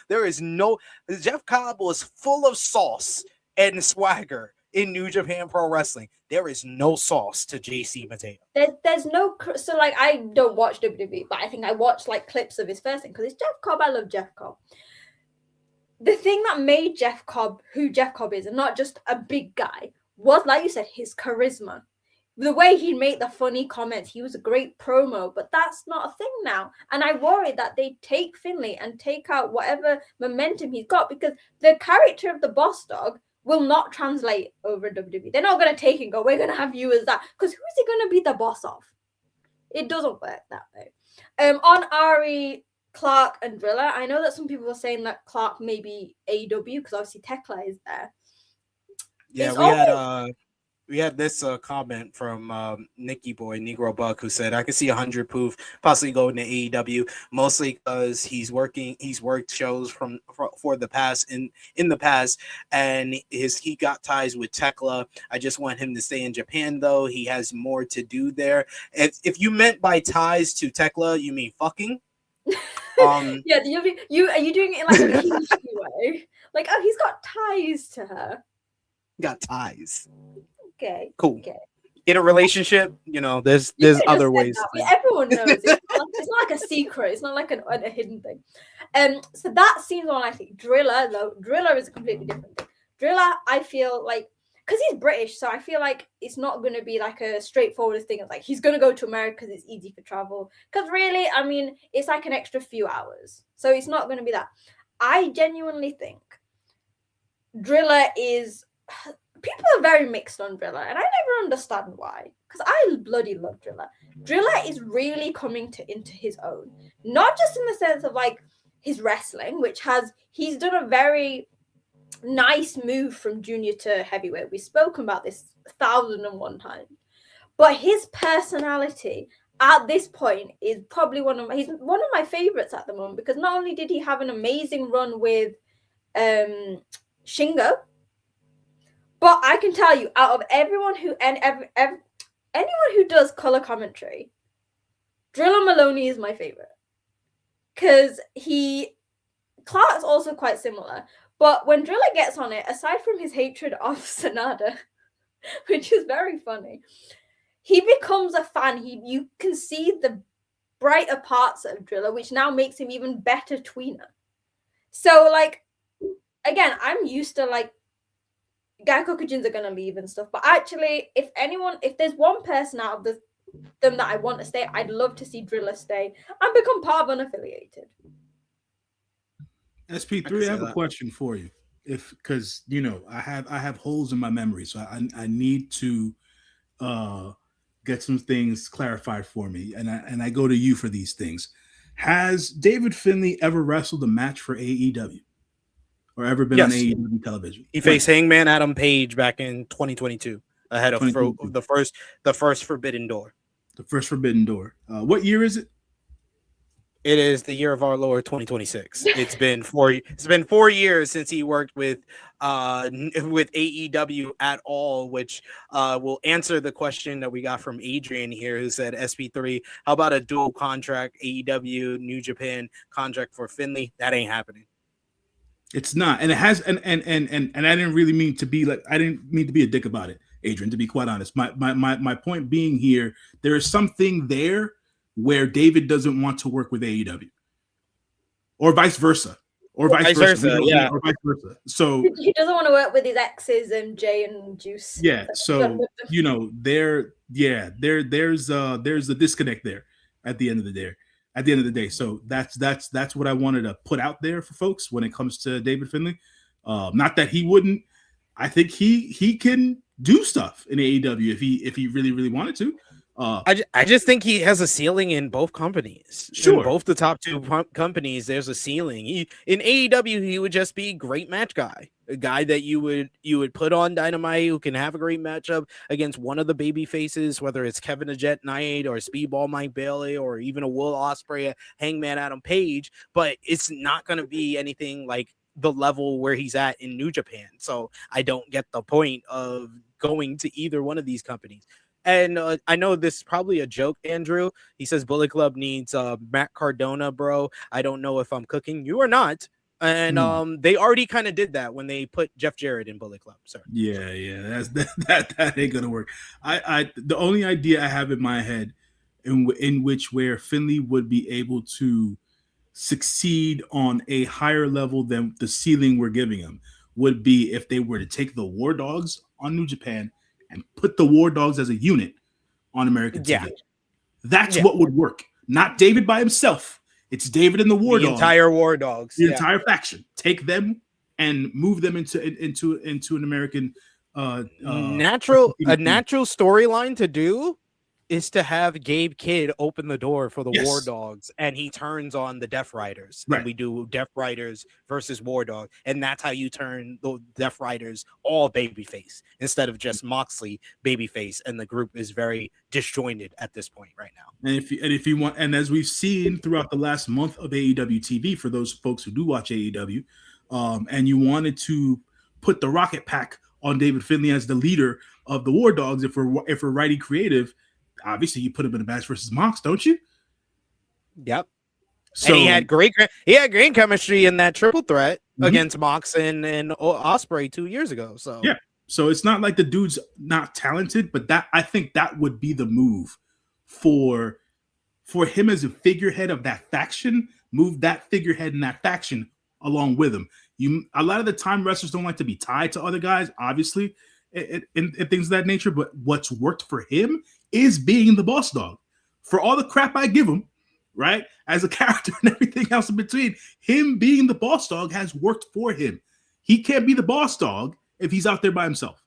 Jeff Cobb was full of sauce and swagger in New Japan Pro Wrestling. There is no sauce to JC Mateo. There's no, so I don't watch WWE, but I think I watched clips of his first thing because it's Jeff Cobb. I love Jeff Cobb. The thing that made Jeff Cobb who Jeff Cobb is, and not just a big guy, was, like you said, his charisma. The way he'd make the funny comments, he was a great promo, but that's not a thing now. And I worry that they take Finlay and take out whatever momentum he's got, because the character of the boss dog will not translate over WWE. They're not going to take and go, we're going to have you as that. Because who is he going to be the boss of? It doesn't work that way. On Ari, Clark, and Driller, I know that some people are saying that Clark may be AEW because obviously Tekla is there. Yeah, we had this comment from Nicky Boy, Negro Buck, who said, I can see 100 Proof possibly going to AEW, mostly because he's worked shows for the past in the past, and he got ties with Tekla. I just want him to stay in Japan, though. He has more to do there. If you meant by ties to Tekla, you mean fucking? Yeah, you are you doing it in like a kinky way? Like, oh, he's got ties to her. Got ties. Okay. Cool. Okay. In a relationship, you know, there's You could have other just said ways. that. I mean, everyone knows. It's not like a secret. It's not like a hidden thing. So that seems more likely. Driller, though, Driller is a completely different thing. Driller, I feel like, because he's British, so I feel like it's not going to be like a straightforward thing of like he's going to go to America because it's easy for travel. Because really, I mean, it's like an extra few hours, so it's not going to be that. I genuinely think Driller is. People are very mixed on Driller, and I never understand why. Because I bloody love Driller. Driller is really coming into his own, not just in the sense of like his wrestling, which he's done a very nice move from junior to heavyweight. We've spoken about this 1,001 times, but his personality at this point is probably he's one of my favorites at the moment, because not only did he have an amazing run with Shingo, but I can tell you, out of everyone anyone who does color commentary, Driller Maloney is my favorite, because Clark's also quite similar. But when Driller gets on it, aside from his hatred of Sanada, which is very funny, he becomes a fan. You can see the brighter parts of Driller, which now makes him even better tweener. So, like, again, I'm used to, like, Gaikokujins are gonna leave and stuff, but actually, if there's one person out of them that I want to stay, I'd love to see Driller stay and become part of unaffiliated. SP3, I have a question for you. Because you know, I have holes in my memory, so I need to get some things clarified for me, and I go to you for these things. Has David Finlay ever wrestled a match for AEW? Or ever been on AEW television? He faced Hangman Adam Page back in 2022 ahead of the first Forbidden Door. The first Forbidden Door. What year is it? It is the year of our Lord 2026. It's been 4 years since he worked with AEW at all, which will answer the question that we got from Adrian here, who said, SP3, how about a dual contract AEW New Japan contract for Finlay? That ain't happening. It's not, and it has, and I didn't really mean to be like, I didn't mean to be a dick about it, Adrian. To be quite honest, my point being here, there is something there where David doesn't want to work with AEW, or vice versa, or vice versa. Yeah, or vice versa. So he doesn't want to work with his exes and Jay and Juice. Yeah, so you know, there's a disconnect there at the end of the day. At the end of the day, so that's what I wanted to put out there for folks when it comes to David Finlay. Not that he wouldn't. I think he can do stuff in AEW if he really wanted to. I just think he has a ceiling in both companies. Sure, in both the top two companies, there's a ceiling. In AEW, he would just be a great match guy, a guy that you would put on Dynamite who can have a great matchup against one of the baby faces, whether it's Kevin the Jet Knight or Speedball Mike Bailey or even a Will Ospreay, Hangman Adam Page. But it's not going to be anything like the level where he's at in New Japan. So I don't get the point of going to either one of these companies. And I know this is probably a joke, Andrew. He says Bullet Club needs Matt Cardona, bro. I don't know if I'm cooking. You are not. And they already kind of did that when they put Jeff Jarrett in Bullet Club. Sorry. Yeah. That ain't gonna work. The only idea I have in my head in which where Finlay would be able to succeed on a higher level than the ceiling we're giving him would be if they were to take the War Dogs on New Japan and put the War Dogs as a unit on American TV. That's what would work. Not David by himself. It's David and the War Dogs. The entire War Dogs. The entire faction. Take them and move them into an American natural storyline to do is to have Gabe Kidd open the door for the War Dogs, and he turns on the Death Riders. Right. And we do Death Riders versus War Dog, and that's how you turn the Death Riders all babyface instead of just Moxley babyface. And the group is very disjointed at this point right now. And if you want, and as we've seen throughout the last month of AEW TV, for those folks who do watch AEW, and you wanted to put the Rocket Pack on David Finlay as the leader of the War Dogs, if we're righty creative. Obviously, you put him in a match versus Mox, don't you? Yep. So and he had great chemistry in that triple threat against Mox and Ospreay 2 years ago. So yeah, so it's not like the dude's not talented, but that I think that would be the move for him as a figurehead of that faction. Move that figurehead in that faction along with him. A lot of the time wrestlers don't like to be tied to other guys, obviously, and things of that nature. But what's worked for him is being the boss dog. For all the crap I give him, right, as a character and everything else in between, him being the boss dog has worked for him. He can't be the boss dog if he's out there by himself.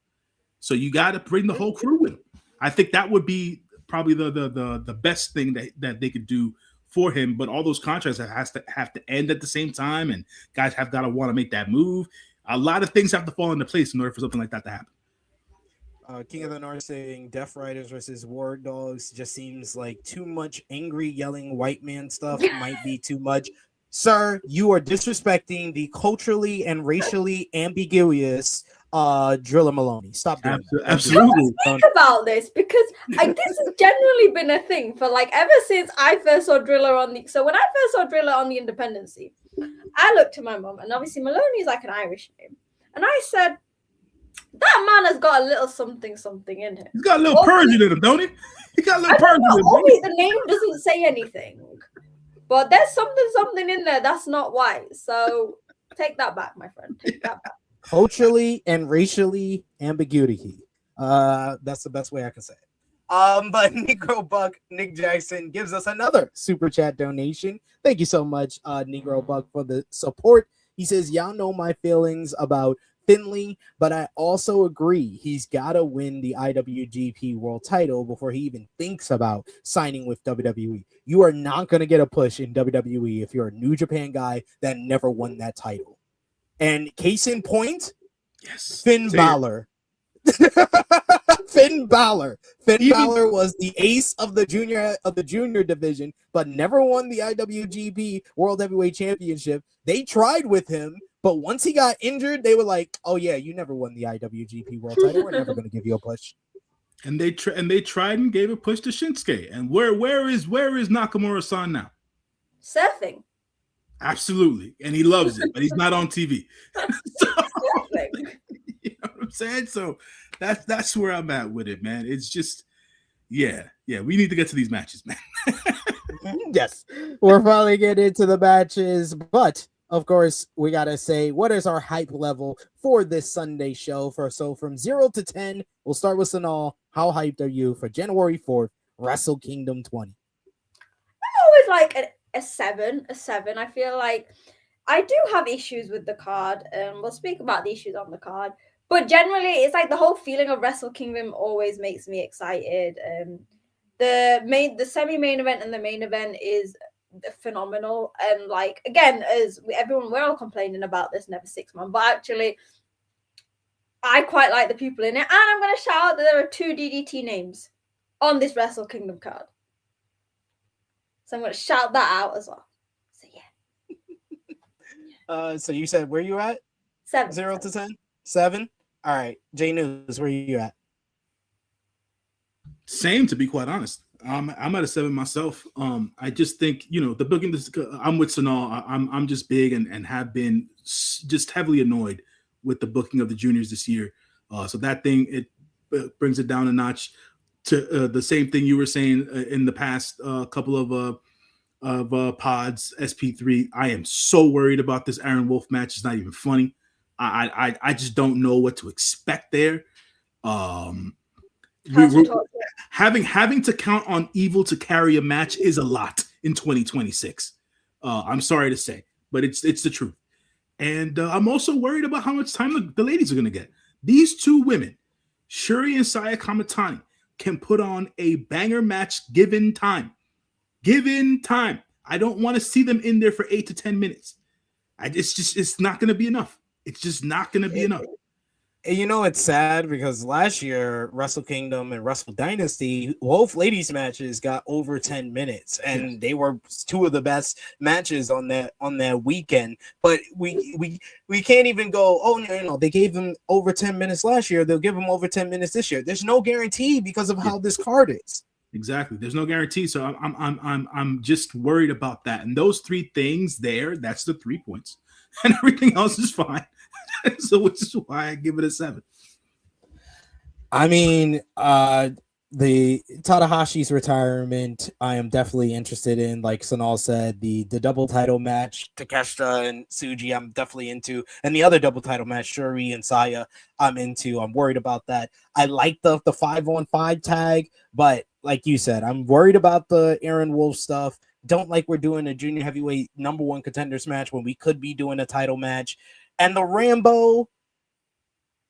So you got to bring the whole crew with him. I think that would be probably the best thing that they could do for him. But all those contracts have to end at the same time, and guys have got to want to make that move. A lot of things have to fall into place in order for something like that to happen. King of the North saying Death Riders versus War Dogs just seems like too much angry yelling white man stuff. Might be too much. Sir, you are disrespecting the culturally and racially ambiguous Driller Maloney. Stop doing that. Absolutely. Think about this, because this has generally been a thing for like ever since I first saw Driller on the. So when I first saw Driller on the Independence scene, I looked to my mom, and obviously Maloney is like an Irish name, and I said, that man has got a little something in him. He's got a little Persian in him, don't he? He got a little Persian in him. The name doesn't say anything, but there's something in there that's not white. So take that back, my friend. Take that back. Culturally and racially ambiguity. That's the best way I can say it. But Negro Buck Nick Jackson gives us another super chat donation. Thank you so much, Negro Buck, for the support. He says, y'all know my feelings about Finley, but I also agree he's got to win the IWGP World title before he even thinks about signing with WWE. You are not going to get a push in WWE if you're a New Japan guy that never won that title. And case in point, yes, Finn Balor. Finn Balor. Balor was the ace of the junior division, but never won the IWGP World Heavyweight Championship. They tried with him, but once he got injured, they were like, "Oh yeah, you never won the IWGP World title. We're never going to give you a push." And they tried and gave a push to Shinsuke. And where is Nakamura-san now? Surfing. Absolutely, and he loves it, but he's not on TV. So, you know what I'm saying? So that's where I'm at with it, man. It's just, yeah. We need to get to these matches, man. Yes, we're finally getting into the matches, but of course we gotta say, what is our hype level for this Sunday show? So from 0 to 10, we'll start with Sonal. How hyped are you for January 4th, Wrestle Kingdom 20? I'm always like a 7. I feel like I do have issues with the card, and we'll speak about the issues on the card. But generally, it's like the whole feeling of Wrestle Kingdom always makes me excited. The semi-main event and the main event is phenomenal, and like again, as we're all complaining about this never 6 months, but actually, I quite like the people in it, and I'm going to shout out that there are 2 DDT names on this Wrestle Kingdom card. So I'm going to shout that out as well. So yeah. So you said where you at? 7. 0 to 10? 7? All right. J News, where you at? Same, to be quite honest. I'm at a 7 myself. I just think, the booking. I'm with Sonal. I'm just big and have been just heavily annoyed with the booking of the juniors this year. So that thing, it brings it down a notch. To the same thing you were saying in the past couple of pods, SP3. I am so worried about this Aaron Wolf match. It's not even funny. I just don't know what to expect there. Having to count on Evil to carry a match is a lot in 2026. I'm sorry to say, but it's the truth. And I'm also worried about how much time the ladies are going to get. These 2 women, Syuri and Saya Kamitani, can put on a banger match given time. I don't want to see them in there for 8 to 10 minutes. It's not going to be enough. It's just not going to be enough. It's sad because last year, Wrestle Kingdom and Wrestle Dynasty, both ladies matches got over 10 minutes, and they were 2 of the best matches on that weekend. But we can't even go, oh no, they gave them over 10 minutes last year. They'll give them over 10 minutes this year. There's no guarantee because of how this card is. Exactly. There's no guarantee. So I'm just worried about that. And those 3 things there, that's the 3 points. And everything else is fine. So which is why I give it a 7. I mean, the Tanahashi's retirement, I am definitely interested in. Like Sonal said, the double title match, Takeshita and Tsuji, I'm definitely into. And the other double title match, Syuri and Saya, I'm into. I'm worried about that. I like the 5-on-5 tag, but like you said, I'm worried about the Aaron Wolf stuff. Don't like we're doing a junior heavyweight number 1 contenders match when we could be doing a title match. And the Ranbo,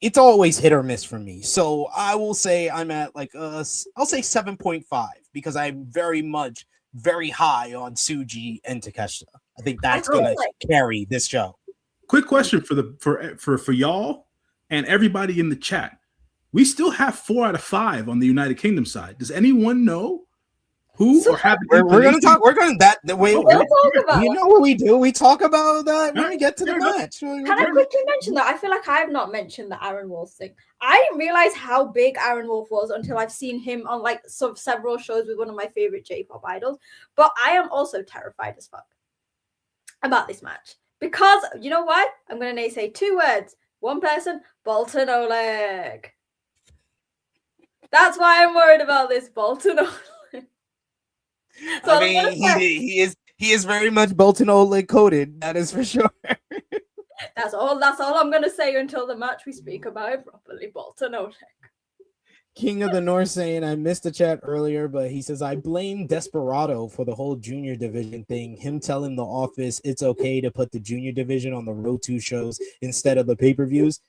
it's always hit or miss for me. So I will say I'm at like I'll say 7.5 because I'm very high on Tsuji and Takeshita. I think that's gonna carry this show. Quick question for y'all and everybody in the chat. We still have 4 out of 5 on the United Kingdom side. Does anyone know who or have? We're gonna talk. We're gonna that the way. We'll talk about. You know what we do? We talk about that when we get to the match. Can I quickly mention that? I feel like I have not mentioned the Aaron Wolf thing. I didn't realize how big Aaron Wolf was until I've seen him on like several shows with one of my favorite J-pop idols. But I am also terrified as fuck about this match because you know what? I'm gonna say 2 words. One person, Bolton Oleg. That's why I'm worried about this Bolton Oleg. So I mean, he is very much Bolton Oleg coded. That is for sure. That's all I'm gonna say until the match we speak about it properly. Bolton Oleg. King of the North saying I missed the chat earlier, but he says I blame Desperado for the whole junior division thing. Him telling the office it's okay to put the junior division on the Road 2 shows instead of the pay-per-views.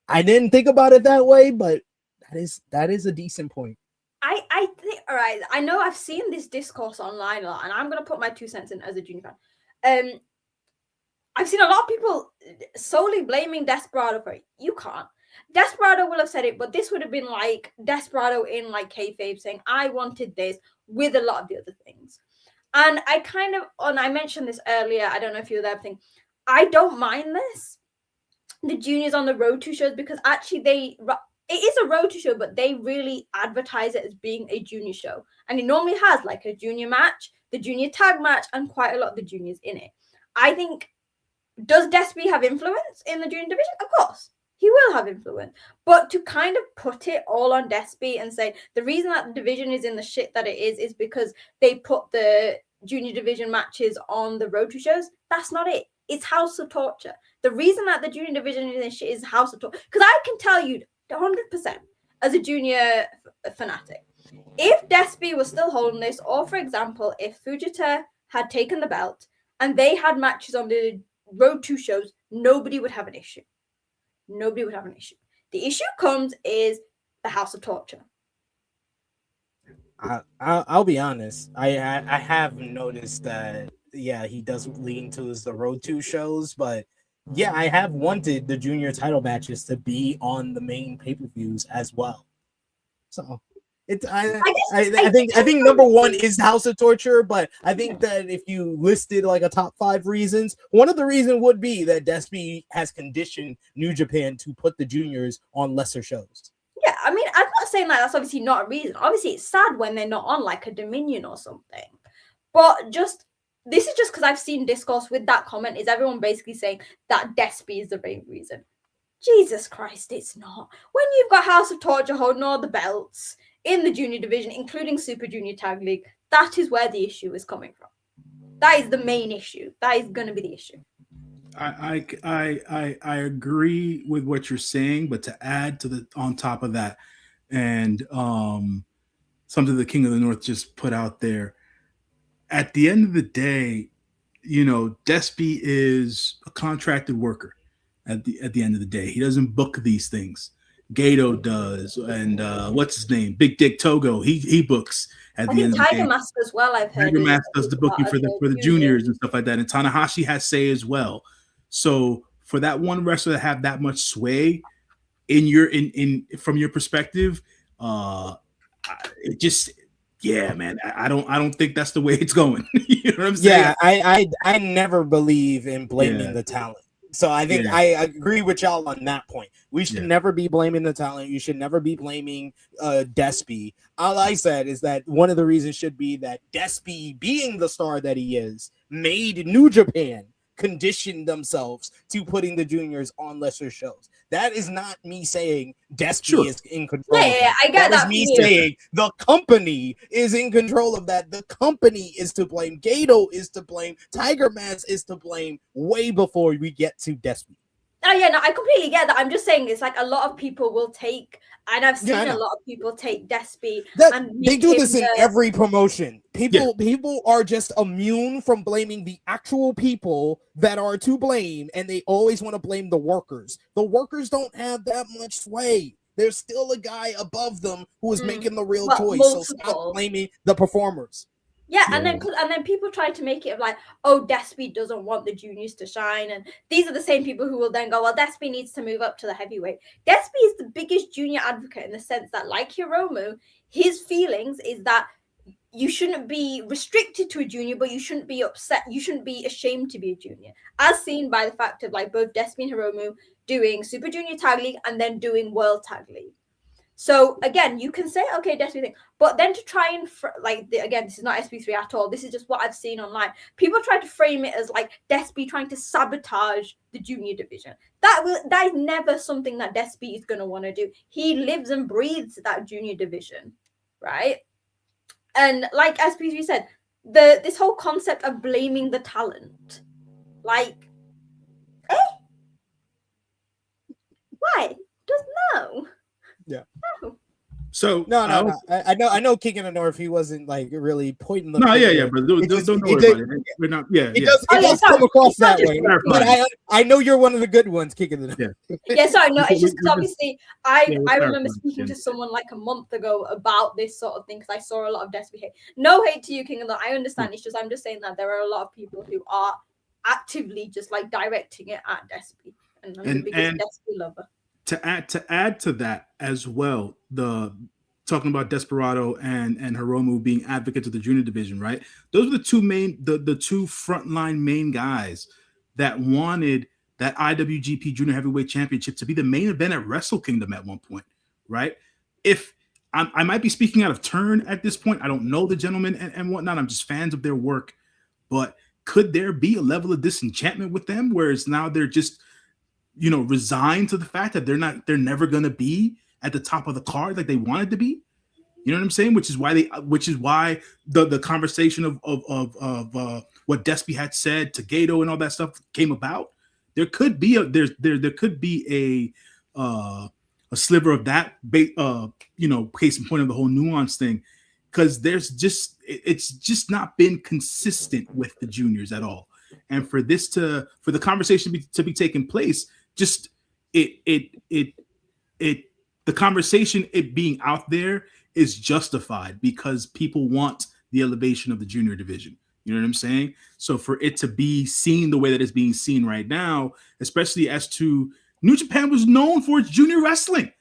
I didn't think about it that way, but that is a decent point. I think, all right, I know I've seen this discourse online a lot, and I'm going to put my 2 cents in as a junior fan. I've seen a lot of people solely blaming Desperado for it. You can't. Desperado will have said it, but this would have been like Desperado in like kayfabe saying, I wanted this with a lot of the other things. And I mentioned this earlier, I don't know if you were there, thing. I don't mind this, the juniors on the Road 2 shows, because actually it is a Road 2 show, but they really advertise it as being a junior show. And it normally has like a junior match, the junior tag match, and quite a lot of the juniors in it. I think, does Despy have influence in the junior division? Of course, he will have influence. But to kind of put it all on Despy and say the reason that the division is in the shit that it is because they put the junior division matches on the Road 2 shows, that's not it. It's House of Torture. The reason that the junior division is in the shit is House of Torture. Because I can tell you 100% as a junior fanatic, if Despy was still holding this, or for example, if Fujita had taken the belt and they had matches on the Road 2 shows, nobody would have an issue. Nobody would have an issue. The issue comes is the House of Torture. I'll be honest. I have noticed that, yeah, he does lean towards the Road 2 shows, but yeah, I have wanted the junior title matches to be on the main pay-per-views as well. So I think number 1 is House of Torture, but I think that if you listed like a top 5 reasons, one of the reasons would be that Despy has conditioned New Japan to put the juniors on lesser shows. Yeah, I mean, I'm not saying that's obviously not a reason. Obviously, it's sad when they're not on like a Dominion or something. But this is just because I've seen discourse with that comment, is everyone basically saying that Despy is the main reason. Jesus Christ, it's not. When you've got House of Torture holding all the belts in the junior division, including Super Junior Tag League, that is where the issue is coming from. That is the main issue. That is going to be the issue. I agree with what you're saying, but to add to on top of that, and something the King of the North just put out there, at the end of the day, you know, Despy is a contracted worker. At the end of the day, he doesn't book these things. Gato does, and what's his name? Big Dick Togo. He books at the end of the day. Tiger Mask as well. I've heard. Tiger Mask does the booking for the juniors and stuff like that, and Tanahashi has say as well. So for that one wrestler to have that much sway in from your perspective, it just, yeah, man, I don't think that's the way it's going. You know what I'm saying? Yeah, I never believe in blaming the talent. So I think Yeah. I agree with y'all on that point. We should never be blaming the talent. You should never be blaming Despy. All I said is that one of the reasons should be that Despy, being the star that he is, made New Japan condition themselves to putting the juniors on lesser shows. That is not me saying Despy is in control. Yeah, I get that. Is me saying the company is in control of that. The company is to blame. Gato is to blame. Tiger Mask is to blame way before we get to Despy. Oh yeah, no, I completely get that. I'm just saying it's like a lot of people will take, and I've seen a lot of people take Despy and they do this in every promotion. People are just immune from blaming the actual people that are to blame, and they always want to blame the workers. The workers don't have that much sway. There's still a guy above them who is making the real choice. Multiple. So stop blaming the performers. Yeah, and then people try to make it like, oh, Despy doesn't want the juniors to shine, and these are the same people who will then go, well, Despy needs to move up to the heavyweight. Despy is the biggest junior advocate in the sense that, like Hiromu, his feelings is that you shouldn't be restricted to a junior, but you shouldn't be upset. You shouldn't be ashamed to be a junior, as seen by the fact of like both Despy and Hiromu doing Super Junior Tag League and then doing World Tag League. So again, you can say, okay, Despy thing, but then to try and again, this is not SP3 at all. This is just what I've seen online. People try to frame it as like Despy trying to sabotage the junior division. That is never something that Despy is going to want to do. He lives and breathes that junior division, right? And like SP3 said, this whole concept of blaming the talent, like, why? Just no. Yeah. No. So no. I know King of the North. He wasn't like really pointing the. No, yeah, but don't worry about it. We're not. Yeah, it does come across that way. But I know you're one of the good ones, King of the North. Yeah, sorry, no, it's just because obviously I remember speaking to someone like a month ago about this sort of thing because I saw a lot of Despy hate. No hate to you, King of the North. I understand. It's just I'm just saying that there are a lot of people who are actively just like directing it at Despy, and I'm the biggest Despy lover. To add to that as well, talking about Desperado and Hiromu being advocates of the junior division, right? Those are the two frontline main guys that wanted that IWGP Junior Heavyweight Championship to be the main event at Wrestle Kingdom at one point, right? If I might be speaking out of turn at this point, I don't know the gentleman and whatnot. I'm just fans of their work, but could there be a level of disenchantment with them, whereas now they're just resigned to the fact that they're never going to be at the top of the card like they wanted to be? You know what I'm saying? Which is why the conversation of what Despy had said to Gato and all that stuff came about. There could be a sliver of that, case in point of the whole nuance thing, because it's just not been consistent with the juniors at all. And for the conversation to be taking place, the conversation, it being out there, is justified because people want the elevation of the junior division. You know what I'm saying? So for it to be seen the way that it's being seen right now, especially as to New Japan was known for its junior wrestling.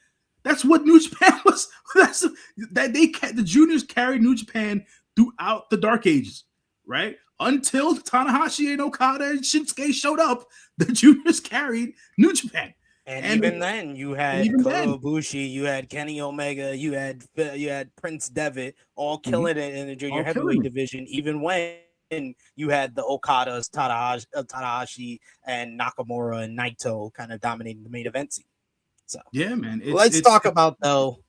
That's what New Japan was. The juniors carried New Japan throughout the Dark Ages, right? Until Tanahashi and Okada and Shinsuke showed up, the juniors carried New Japan. And even then, you had Kota Ibushi, you had Kenny Omega, you had Prince Devitt, all killing it in the junior heavyweight division. Even when you had the Okadas, Tanahashi, and Nakamura and Naito kind of dominating the main event scene. So yeah, man. Let's talk about though.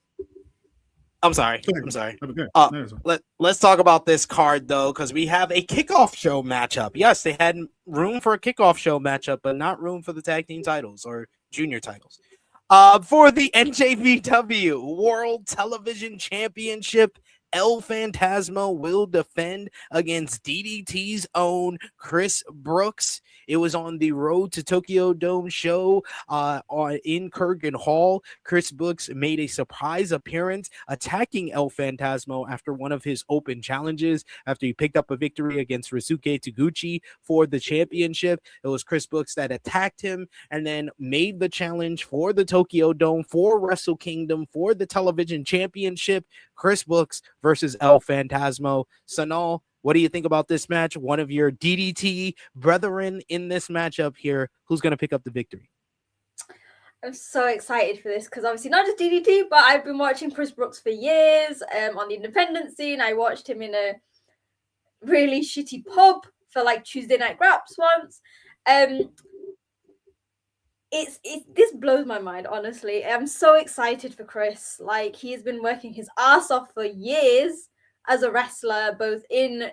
I'm sorry. Let's talk about this card though, because we have a kickoff show matchup. Yes, they had room for a kickoff show matchup, but not room for the tag team titles or junior titles. For the NJPW World Television Championship, El Phantasmo will defend against DDT's own Chris Brookes. It was on the Road to Tokyo Dome show in Kurgan Hall. Chris Brookes made a surprise appearance attacking El Phantasmo after one of his open challenges after he picked up a victory against Ryusuke Taguchi for the championship. It was Chris Brookes that attacked him and then made the challenge for the Tokyo Dome, for Wrestle Kingdom, for the television championship. Chris Brookes versus El Phantasmo. Sonal, What do you think about this match? One of your DDT brethren in this matchup here. Who's going to pick up the victory? I'm so excited for this because obviously not just DDT, but I've been watching Chris Brookes for years on the independent scene. I watched him in a really shitty pub for like Tuesday Night Graps once. This blows my mind, honestly. I'm so excited for Chris. Like, he's been working his ass off for years as a wrestler, both in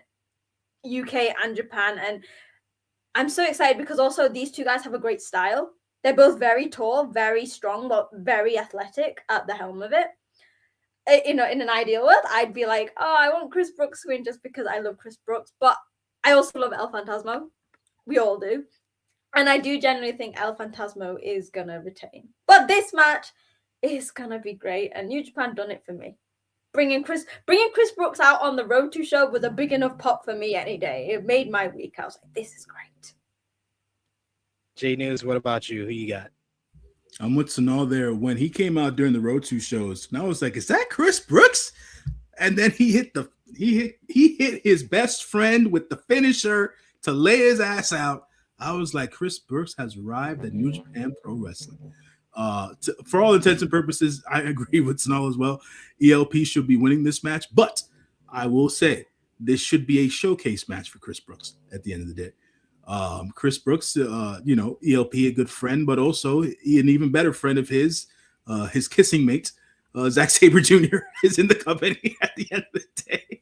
UK and Japan, and I'm so excited because also these two guys have a great style. They're both very tall, very strong, but very athletic at the helm of it. In an ideal world, I'd be like, oh, I want Chris Brookes to win just because I love Chris Brookes, but I also love El Phantasmo. We all do. And I do generally think El Phantasmo is going to retain. But this match is going to be great, and New Japan done it for me. Bringing Chris Brookes out on the Road to show was a big enough pop for me any day. It made my week. I was like, this is great. J News, what about you? Who you got? I'm with Sonal there. When he came out during the Road 2 shows, and I was like, is that Chris Brookes? And then he hit his best friend with the finisher to lay his ass out. I was like, Chris Brookes has arrived at New Japan Pro Wrestling. For all intents and purposes, I agree with Sonal as well. ELP should be winning this match, but I will say this should be a showcase match for Chris Brookes at the end of the day. Chris Brookes, ELP, a good friend, but also an even better friend of his kissing mate, Zack Sabre Jr. is in the company at the end of the day.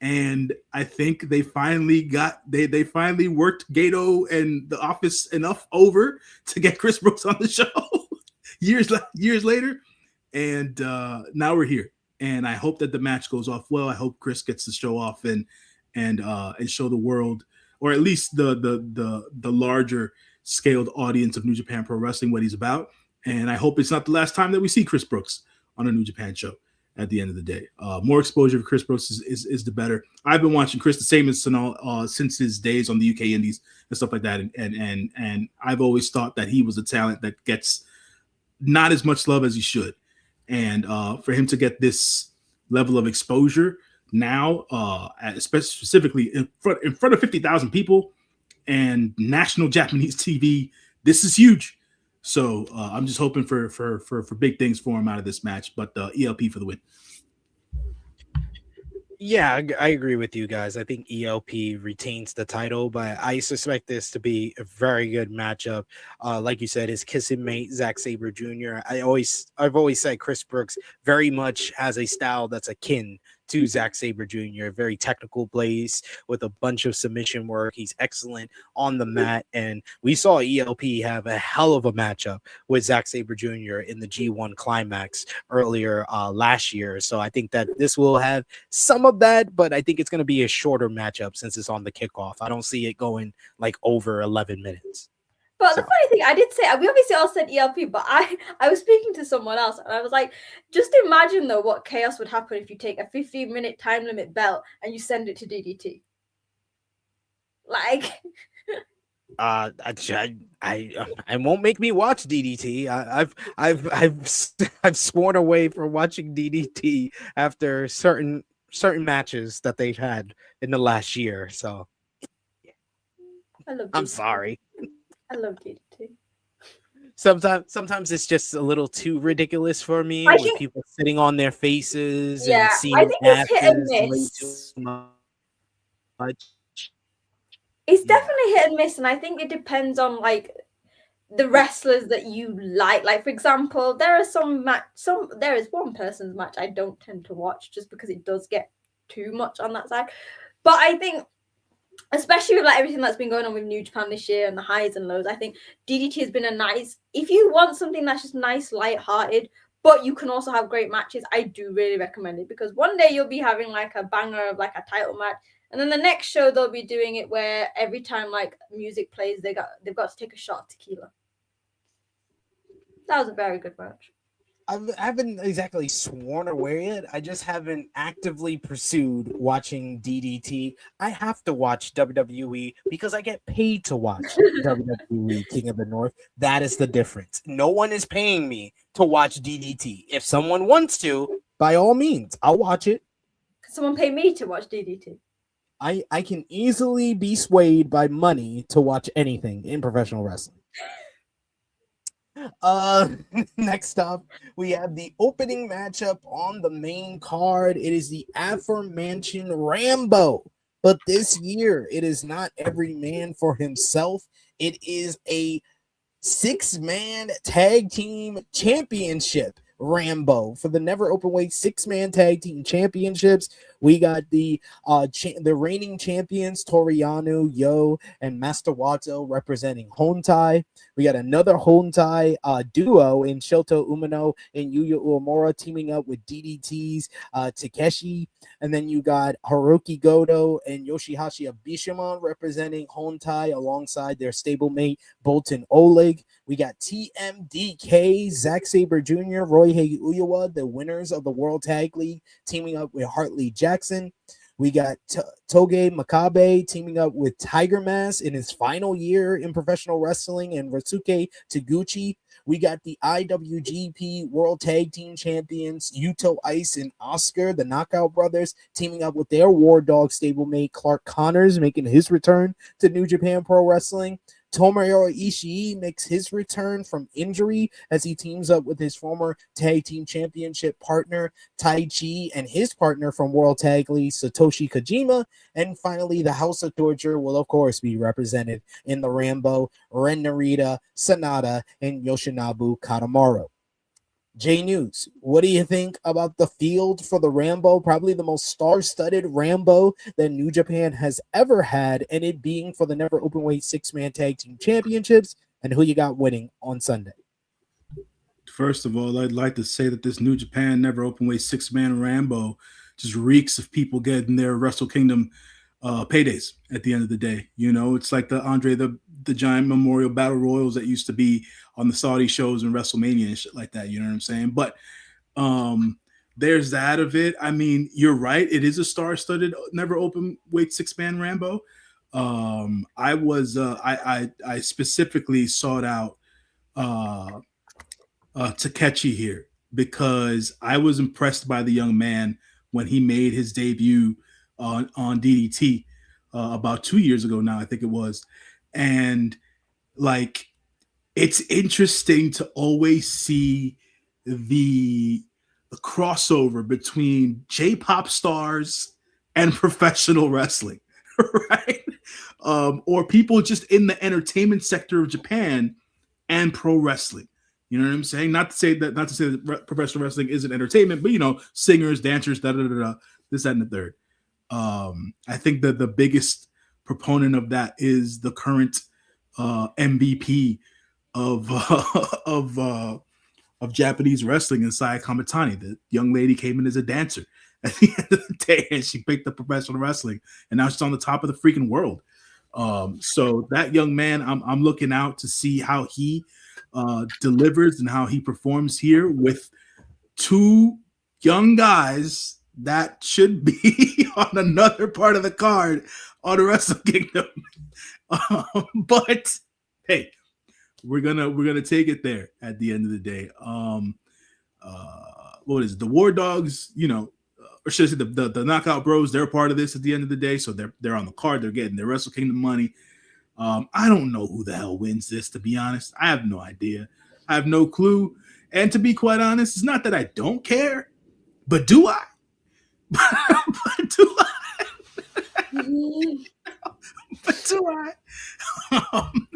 And I think they finally worked Gato and the office enough over to get Chris Brookes on the show years later. And now we're here. And I hope that the match goes off well. I hope Chris gets to show off and show the world, or at least the larger scaled audience of New Japan Pro Wrestling, what he's about. And I hope it's not the last time that we see Chris Brookes on a New Japan show at the end of the day. More exposure for Chris Brookes is the better. I've been watching Chris the same as Sonal since his days on the UK Indies and stuff like that. And I've always thought that he was a talent that gets not as much love as he should. And for him to get this level of exposure now, specifically in front of 50,000 people and national Japanese TV, this is huge. So I'm just hoping for big things for him out of this match. But ELP for the win. Yeah, I agree with you guys. I think ELP retains the title, but I suspect this to be a very good matchup. Like you said, his kissing mate, Zack Sabre Jr. I've always said Chris Brookes very much has a style that's akin to Zack Sabre Jr. Very technical plays with a bunch of submission work. He's excellent on the mat, and we saw ELP have a hell of a matchup with Zack Sabre Jr. in the G1 Climax earlier last year. So I think that this will have some of that, but I think it's going to be a shorter matchup since it's on the kickoff. I don't see it going like over 11 minutes. But the funny thing, I did say, we obviously all said ELP, but I was speaking to someone else, and I was like, just imagine, though, what chaos would happen if you take a 15-minute time limit belt and you send it to DDT. Like... I won't make me watch DDT. I've sworn away from watching DDT after certain matches that they've had in the last year. So I'm sorry. I love DDT. Sometimes it's just a little too ridiculous for me with people sitting on their faces and seeing I think it's hit and miss. It's definitely hit and miss, and I think it depends on like the wrestlers that you like. Like, for example, there is one person's match I don't tend to watch just because it does get too much on that side. But I think, especially with like everything that's been going on with New Japan this year and the highs and lows, I think DDT has been a nice, if you want something that's just nice, light-hearted, but you can also have great matches, I do really recommend it, because one day you'll be having like a banger of like a title match, and then the next show they'll be doing it where every time like music plays, they've got to take a shot of tequila. That was a very good match. I haven't exactly sworn away yet. I just haven't actively pursued watching DDT. I have to watch WWE because I get paid to watch WWE King of the North. That is the difference. No one is paying me to watch DDT. If someone wants to, by all means, I'll watch it. someone pay me to watch DDT. I can easily be swayed by money to watch anything in professional wrestling. Next up, we have the opening matchup on the main card. It is the aforementioned Ranbo. But this year, it is not every man for himself. It is a 6-man tag team championship. Ranbo for the never openweight 6-man tag team championships. We got the reigning champions Toriano, Yo, and Master Wato representing Hontai. We got another Hontai duo in Shoto Umino and Yuya Uemura teaming up with DDT's Takeshi. And then you got Hiroki Goto and Yoshihashi Abishamon representing Hontai alongside their stablemate Bolton Oleg. We got TMDK, Zack Sabre Jr., Roihei Uyawa, the winners of the World Tag League, teaming up with Hartley Jackson. We got Toge Makabe teaming up with Tiger Mask in his final year in professional wrestling, and Ryosuke Taguchi. We got the IWGP World Tag Team Champions, Yuto Ice and Oscar, the Knockout Brothers, teaming up with their War Dog stablemate, Clark Connors, making his return to New Japan Pro Wrestling. Tomohiro Ishii makes his return from injury as he teams up with his former tag team championship partner Taiji and his partner from World Tag League Satoshi Kojima. And finally, the House of Torture will of course be represented in the Ranbo, Ren Narita, Sanada, and Yoshinobu Kanemaru. J News, what do you think about the field for the Ranbo? Probably the most star-studded Ranbo that New Japan has ever had, and it being for the never openweight 6-man tag team championships. And who you got winning on Sunday? First of all, I'd like to say that this New Japan never openweight 6-man Ranbo just reeks of people getting their Wrestle Kingdom paydays at the end of the day. You know, it's like the Andre the Giant Memorial Battle Royals that used to be on the Saudi shows and WrestleMania and shit like that. You know what I'm saying? But there's that of it. I mean, you're right. It is a star-studded, never open weight 6-man Ranbo. I specifically sought out Takeshi here because I was impressed by the young man when he made his debut on DDT about 2 years ago now, I think it was. And like, it's interesting to always see the crossover between J-pop stars and professional wrestling, right? Or people just in the entertainment sector of Japan and pro wrestling. You know what I'm saying? Not to say that professional wrestling isn't entertainment, but you know, singers, dancers, this, that, and the third. I think that the biggest proponent of that is the current MVP of Japanese wrestling, Saya Kamitani. The young lady came in as a dancer at the end of the day, and she picked up professional wrestling, and now she's on the top of the freaking world. So that young man, I'm looking out to see how he delivers and how he performs here with two young guys that should be on another part of the card on the Wrestle Kingdom. But hey, we're gonna take it there at the end of the day. What is it? The War Dogs, you know, or should I say the Knockout Bros, they're a part of this at the end of the day, so they're on the card, they're getting their Wrestle Kingdom money. I don't know who the hell wins this, to be honest. I have no idea. I have no clue. And to be quite honest, it's not that I don't care, but do I? But do I? But do I?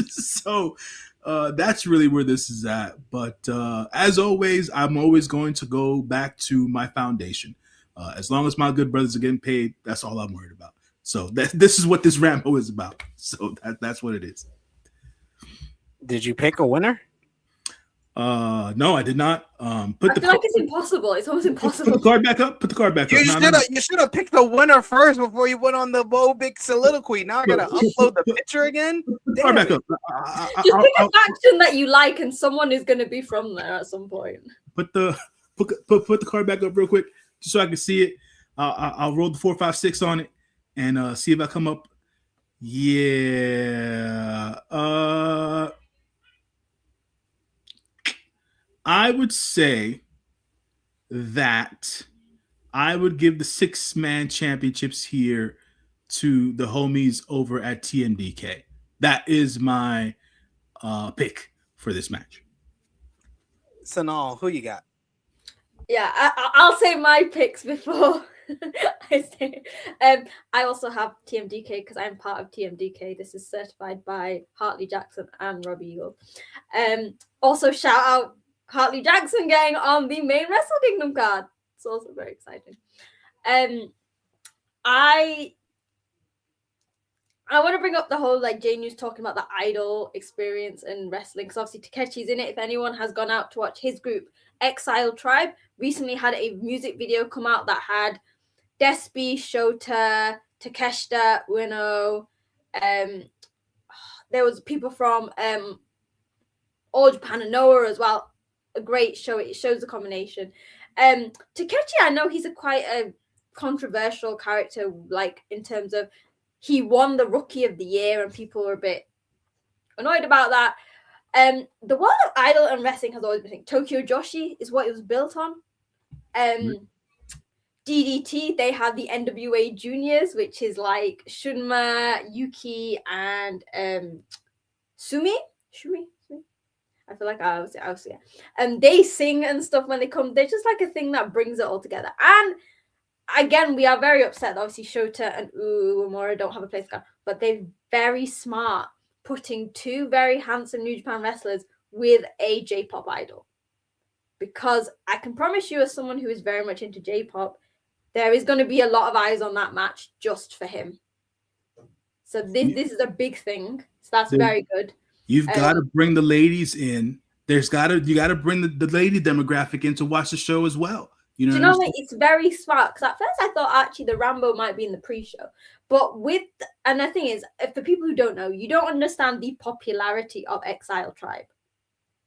So that's really where this is at. But as always, I'm always going to go back to my foundation. As long as my good brothers are getting paid, that's all I'm worried about. So this is what this Ranbo is about. So that's what it is. Did you pick a winner? No, I did not. I feel like it's impossible. It's almost impossible. Put the card back up. Put the card back up. You should have picked the winner first before you went on the Bo Big soliloquy. Now I gotta upload the picture again. Put the card back up. Just pick a faction that you like, and someone is gonna be from there at some point. Put the card back up real quick, just so I can see it. I'll roll the 4, 5, 6 on it and see if I come up. Yeah. I would say that I would give the 6-man championships here to the homies over at TMDK. That is my pick for this match. Sonal, who you got? Yeah, I'll say my picks before I say. I also have TMDK because I'm part of TMDK. This is certified by Hartley Jackson and Robbie Eagle. Also, shout out Hartley Jackson getting on the main Wrestle Kingdom card. It's also very exciting. I want to bring up the whole like Jay News talking about the idol experience in wrestling because obviously Takeshi's in it. If anyone has gone out to watch his group, Exile Tribe, recently had a music video come out that had Despi, Shota, Takeshita, Ueno. There was people from All Japan and Noah as well. A great show. It shows the combination. Takeshi, I know he's quite a controversial character, like in terms of he won the Rookie of the Year and people were a bit annoyed about that. The world of idol and wrestling has always been Tokyo Joshi is what it was built on. DDT, they have the NWA Juniors, which is like Shunma, Yuki, and Shumi. I feel like I was yeah. And they sing and stuff when they come. They're just like a thing that brings it all together. And again, we are very upset that obviously Shota and Uemura don't have a place to go, but they're very smart putting two very handsome New Japan wrestlers with a J-pop idol. Because I can promise you, as someone who is very much into J-pop, there is going to be a lot of eyes on that match just for him. So this is a big thing. So that's very good. You've got to bring the ladies in. You got to bring the lady demographic in to watch the show as well. You know, it's very smart because at first I thought actually the Ranbo might be in the pre-show, but and the thing is, for people who don't know, you don't understand the popularity of Exile Tribe.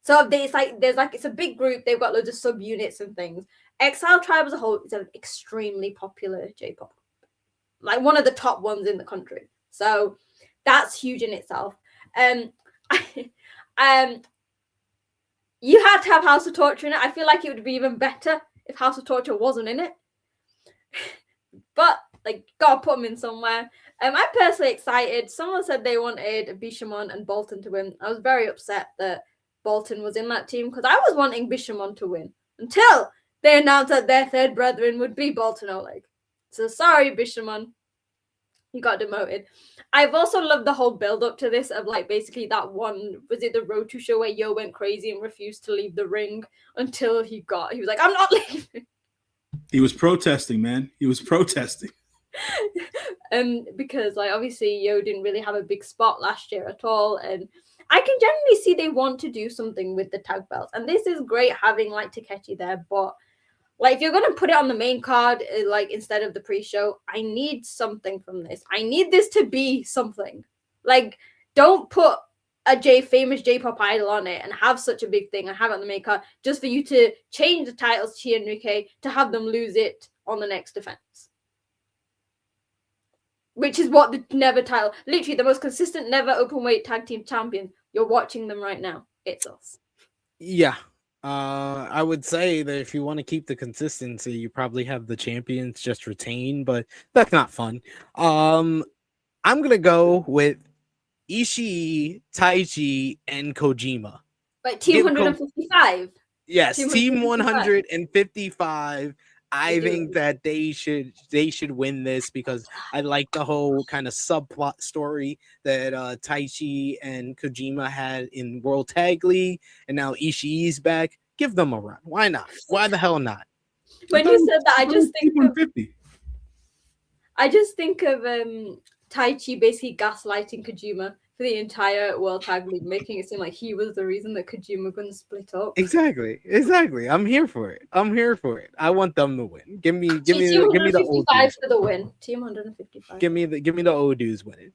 So it's a big group. They've got loads of subunits and things. Exile Tribe as a whole is an extremely popular J-pop, like one of the top ones in the country. So that's huge in itself. You had to have House of Torture in it. I feel like it would be even better if House of Torture wasn't in it. But like, gotta put them in somewhere. I'm personally excited. Someone said they wanted Bishamon and Bolton to win. I was very upset that Bolton was in that team because I was wanting Bishamon to win until they announced that their third brethren would be Bolton Oleg. So sorry, Bishamon. You got demoted. I've also loved the whole build up to this of like basically that one, was it the Road to show where Yo went crazy and refused to leave the ring until he was like, I'm not leaving. He was protesting, man. He was protesting. Because like obviously Yo didn't really have a big spot last year at all. And I can generally see they want to do something with the tag belts. And this is great having like Takeshi there, but like, if you're going to put it on the main card, like, instead of the pre-show, I need something from this. I need this to be something. Like, don't put a famous J-pop idol on it and have such a big thing and have it on the main card just for you to change the titles to TNUK to have them lose it on the next defense. Which is what the Never title, literally the most consistent Never Openweight Tag Team champion. You're watching them right now. It's us. Yeah. I would say that if you want to keep the consistency, you probably have the champions just retain, but that's not fun. I'm gonna go with Ishii, Taiji, and Kojima. Like Team 155. Yes, Team 155. I think that they should win this because I like the whole kind of subplot story that Taichi and Kojima had in World Tag League, and now Ishii's back. Give them a run. Why not? Why the hell not? When you said that, I just think of Taichi basically gaslighting Kojima for the entire World Tag League, making it seem like he was the reason that Kojima couldn't split up. Exactly. I'm here for it. I want them to win. Give me the old dudes for the win. Team 155. Give me the old dudes winning.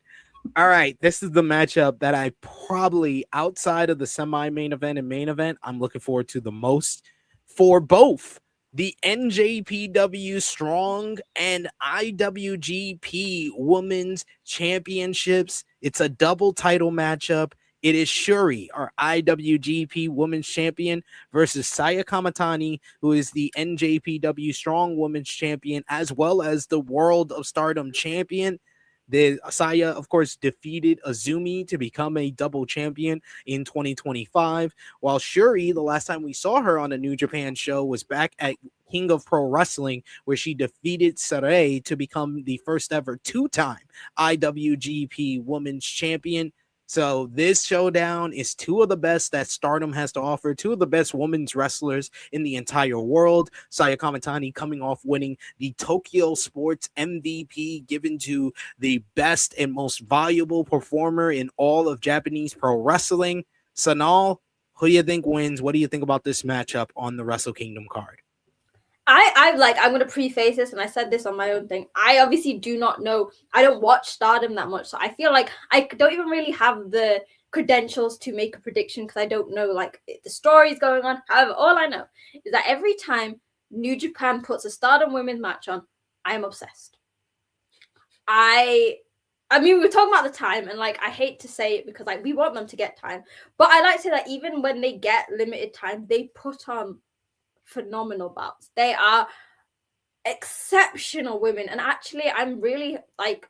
All right, this is the matchup that I probably, outside of the semi-main event and main event, I'm looking forward to the most for both the NJPW Strong and IWGP Women's Championships. It's a double title matchup. It is Syuri, our IWGP Women's Champion, versus Saya Kamitani, who is the NJPW Strong Women's Champion, as well as the World of Stardom Champion. The Saya, of course, defeated Azumi to become a double champion in 2025, while Syuri, the last time we saw her on a New Japan show, was back at King of Pro Wrestling, where she defeated Sareee to become the first ever two-time IWGP Women's Champion. So this showdown is two of the best that Stardom has to offer, two of the best women's wrestlers in the entire world. Saya Kamitani coming off winning the Tokyo Sports MVP, given to the best and most valuable performer in all of Japanese pro wrestling. Sonal, who do you think wins? What do you think about this matchup on the Wrestle Kingdom card? I'm going to preface this, and I said this on my own thing. I obviously do not know. I don't watch Stardom that much, so I feel like I don't even really have the credentials to make a prediction because I don't know like the stories going on. However, all I know is that every time New Japan puts a Stardom women's match on, I am obsessed. I mean, we were talking about the time, and like I hate to say it because like we want them to get time, but I like to say that even when they get limited time, they put on phenomenal bouts. They are exceptional women, and actually I'm really like,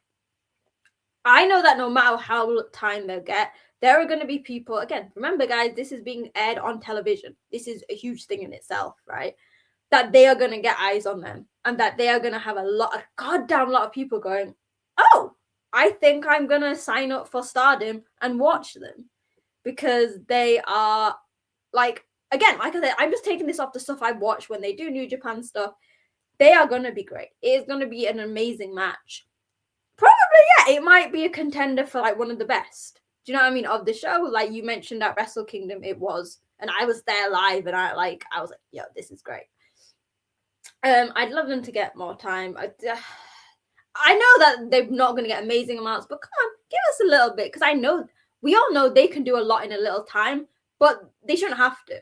I know that no matter how time they'll get, there are going to be people, again, remember guys, this is being aired on television, this is a huge thing in itself, right? That they are going to get eyes on them, and that they are going to have a goddamn lot of people going, oh, I think I'm going to sign up for Stardom and watch them, because they are like, again, like I said, I'm just taking this off the stuff I watch when they do New Japan stuff. They are going to be great. It is going to be an amazing match. Probably, yeah, it might be a contender for like one of the best. Do you know what I mean? Of the show, like you mentioned at Wrestle Kingdom, it was, and I was there live, and I was like, yo, this is great. I'd love them to get more time. I know that they're not going to get amazing amounts, but come on, give us a little bit, because I know we all know they can do a lot in a little time, but they shouldn't have to.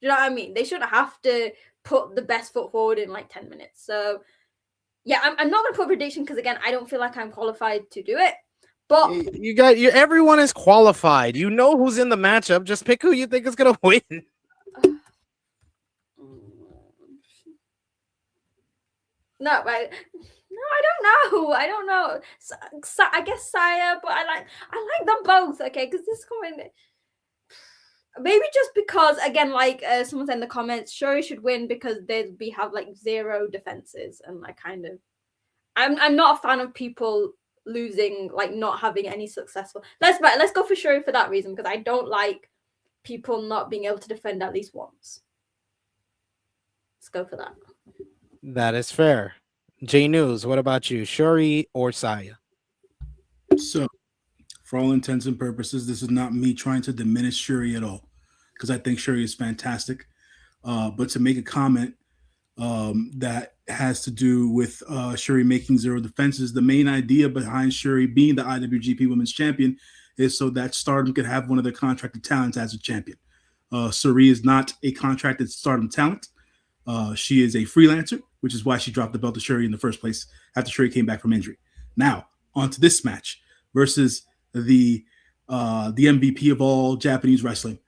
You know what I mean? They shouldn't have to put the best foot forward in like 10 minutes. So, yeah, I'm not going to put a prediction because, again, I don't feel like I'm qualified to do it. But everyone is qualified. You know who's in the matchup. Just pick who you think is going to win. No, right? No, I don't know. So, I guess Saya, but I like them both. Okay, because this comment. Maybe just because, again, like someone said in the comments, Syuri should win because they'd have like zero defenses, and I kind of, I'm not a fan of people losing, like not having any successful. Let's go for Syuri for that reason, because I don't like people not being able to defend at least once. Let's go for that. That is fair. J News, what about you, Syuri or Saya? So, for all intents and purposes, this is not me trying to diminish Syuri at all, because I think Syuri is fantastic. But to make a comment that has to do with Syuri making zero defenses, the main idea behind Syuri being the IWGP Women's Champion is so that Stardom could have one of their contracted talents as a champion. Sareee is not a contracted Stardom talent. She is a freelancer, which is why she dropped the belt to Syuri in the first place after Syuri came back from injury. Now, on to this match versus the MVP of all Japanese wrestling,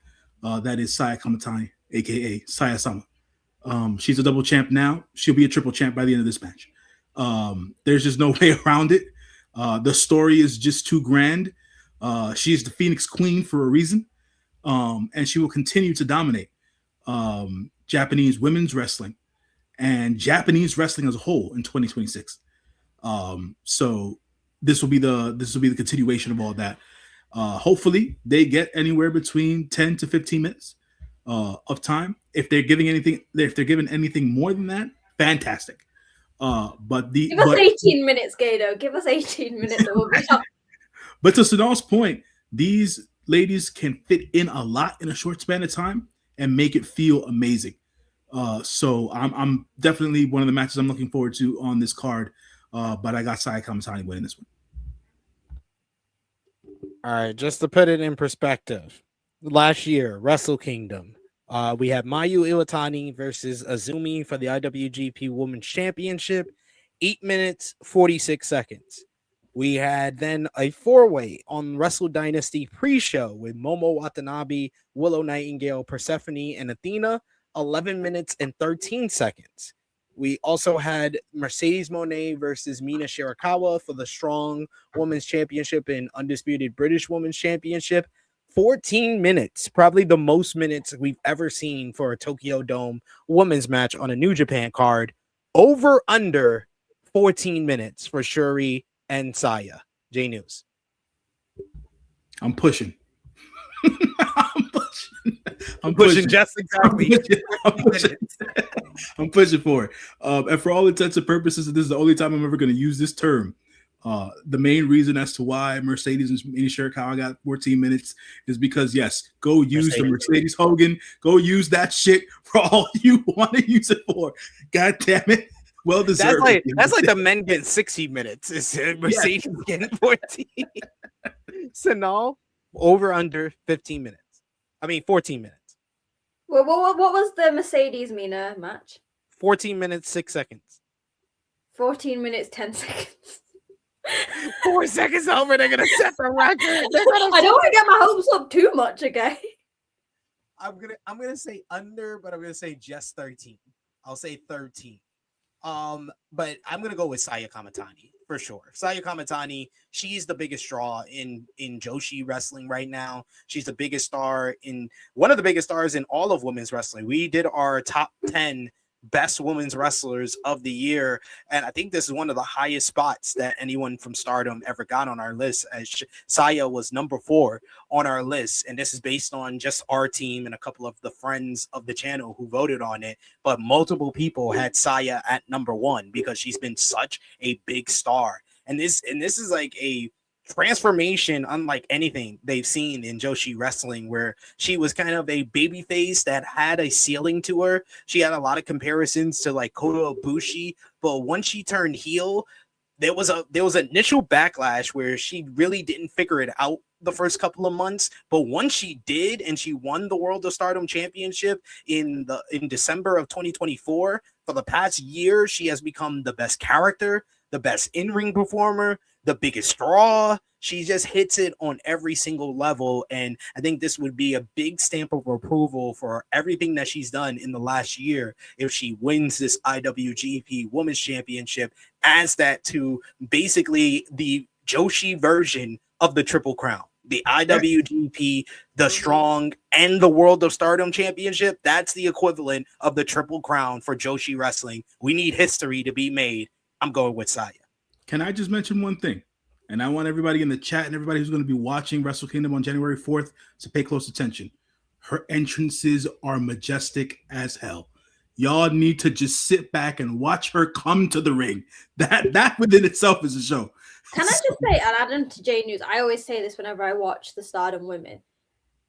that is Saya Kamitani, aka Saya-sama. She's a double champ now. She'll be a triple champ by the end of this match. There's just no way around it. The story is just too grand. She's the Phoenix Queen for a reason, and she will continue to dominate Japanese women's wrestling and Japanese wrestling as a whole in 2026. So this will be the continuation of all that. Hopefully they get anywhere between 10 to 15 minutes of time. If they're given anything more than that, fantastic. Give us 18 minutes, Gato. Give us 18 minutes. But to Sonal's point, these ladies can fit in a lot in a short span of time and make it feel amazing. So I'm definitely one of the matches I'm looking forward to on this card. But I got Saya Kamitani winning this one. All right, just to put it in perspective, last year, Wrestle Kingdom, we had Mayu Iwatani versus Azumi for the IWGP Women's Championship, 8 minutes, 46 seconds. We had then a 4-way on Wrestle Dynasty pre-show with Momo Watanabe, Willow Nightingale, Persephone, and Athena, 11 minutes and 13 seconds. We also had Mercedes Moné versus Mina Shirakawa for the Strong Women's Championship and Undisputed British Women's Championship. 14 minutes, probably the most minutes we've ever seen for a Tokyo Dome women's match on a New Japan card. Over under 14 minutes for Syuri and Saya. J News. I'm pushing. I'm pushing just exactly. I'm pushing for it. And for all intents and purposes, this is the only time I'm ever going to use this term. The main reason as to why Mercedes and Mina Shirakawa got 14 minutes is because, yes, go use the Mercedes Hogan. Go use that shit for all you want to use it for. God damn it. Well deserved. That's like the men getting 60 minutes. Is Mercedes getting 14? Sonal, over under 15 minutes. I mean, 14 minutes. Well, what was the Mercedes Mina match? 14 minutes, 6 seconds. 14 minutes, 10 seconds. 4 seconds over, they're going to set the record. I don't want to get my hopes up too much, okay? I'm gonna say under, but I'm going to say just 13. I'll say 13. But I'm going to go with Saya Kamitani for sure. Saya Kamitani, she's the biggest draw in Joshi wrestling right now. She's the biggest star one of the biggest stars in all of women's wrestling. We did our top 10 best women's wrestlers of the year, and I think this is one of the highest spots that anyone from Stardom ever got on our list, as Saya was number 4 on our list, and this is based on just our team and a couple of the friends of the channel who voted on it, but multiple people had Saya at number 1 because she's been such a big star, and this is like a transformation unlike anything they've seen in Joshi wrestling, where she was kind of a baby face that had a ceiling to her. She had a lot of comparisons to like Kota Ibushi, but once she turned heel, there was an initial backlash where she really didn't figure it out the first couple of months, but once she did and she won the World of Stardom Championship in December of 2024, for the past year she has become the best character, the best in-ring performer, the biggest draw. She just hits it on every single level, and I think this would be a big stamp of approval for everything that she's done in the last year if she wins this IWGP Women's Championship, adds that to basically the Joshi version of the Triple Crown. The IWGP, the Strong, and the World of Stardom Championship, that's the equivalent of the Triple Crown for Joshi wrestling. We need history to be made. I'm going with Saya. Can I just mention one thing? And I want everybody in the chat and everybody who's going to be watching Wrestle Kingdom on January 4th to pay close attention. Her entrances are majestic as hell. Y'all need to just sit back and watch her come to the ring. That within itself is a show. Can I just say, and add into J News, I always say this whenever I watch the Stardom women.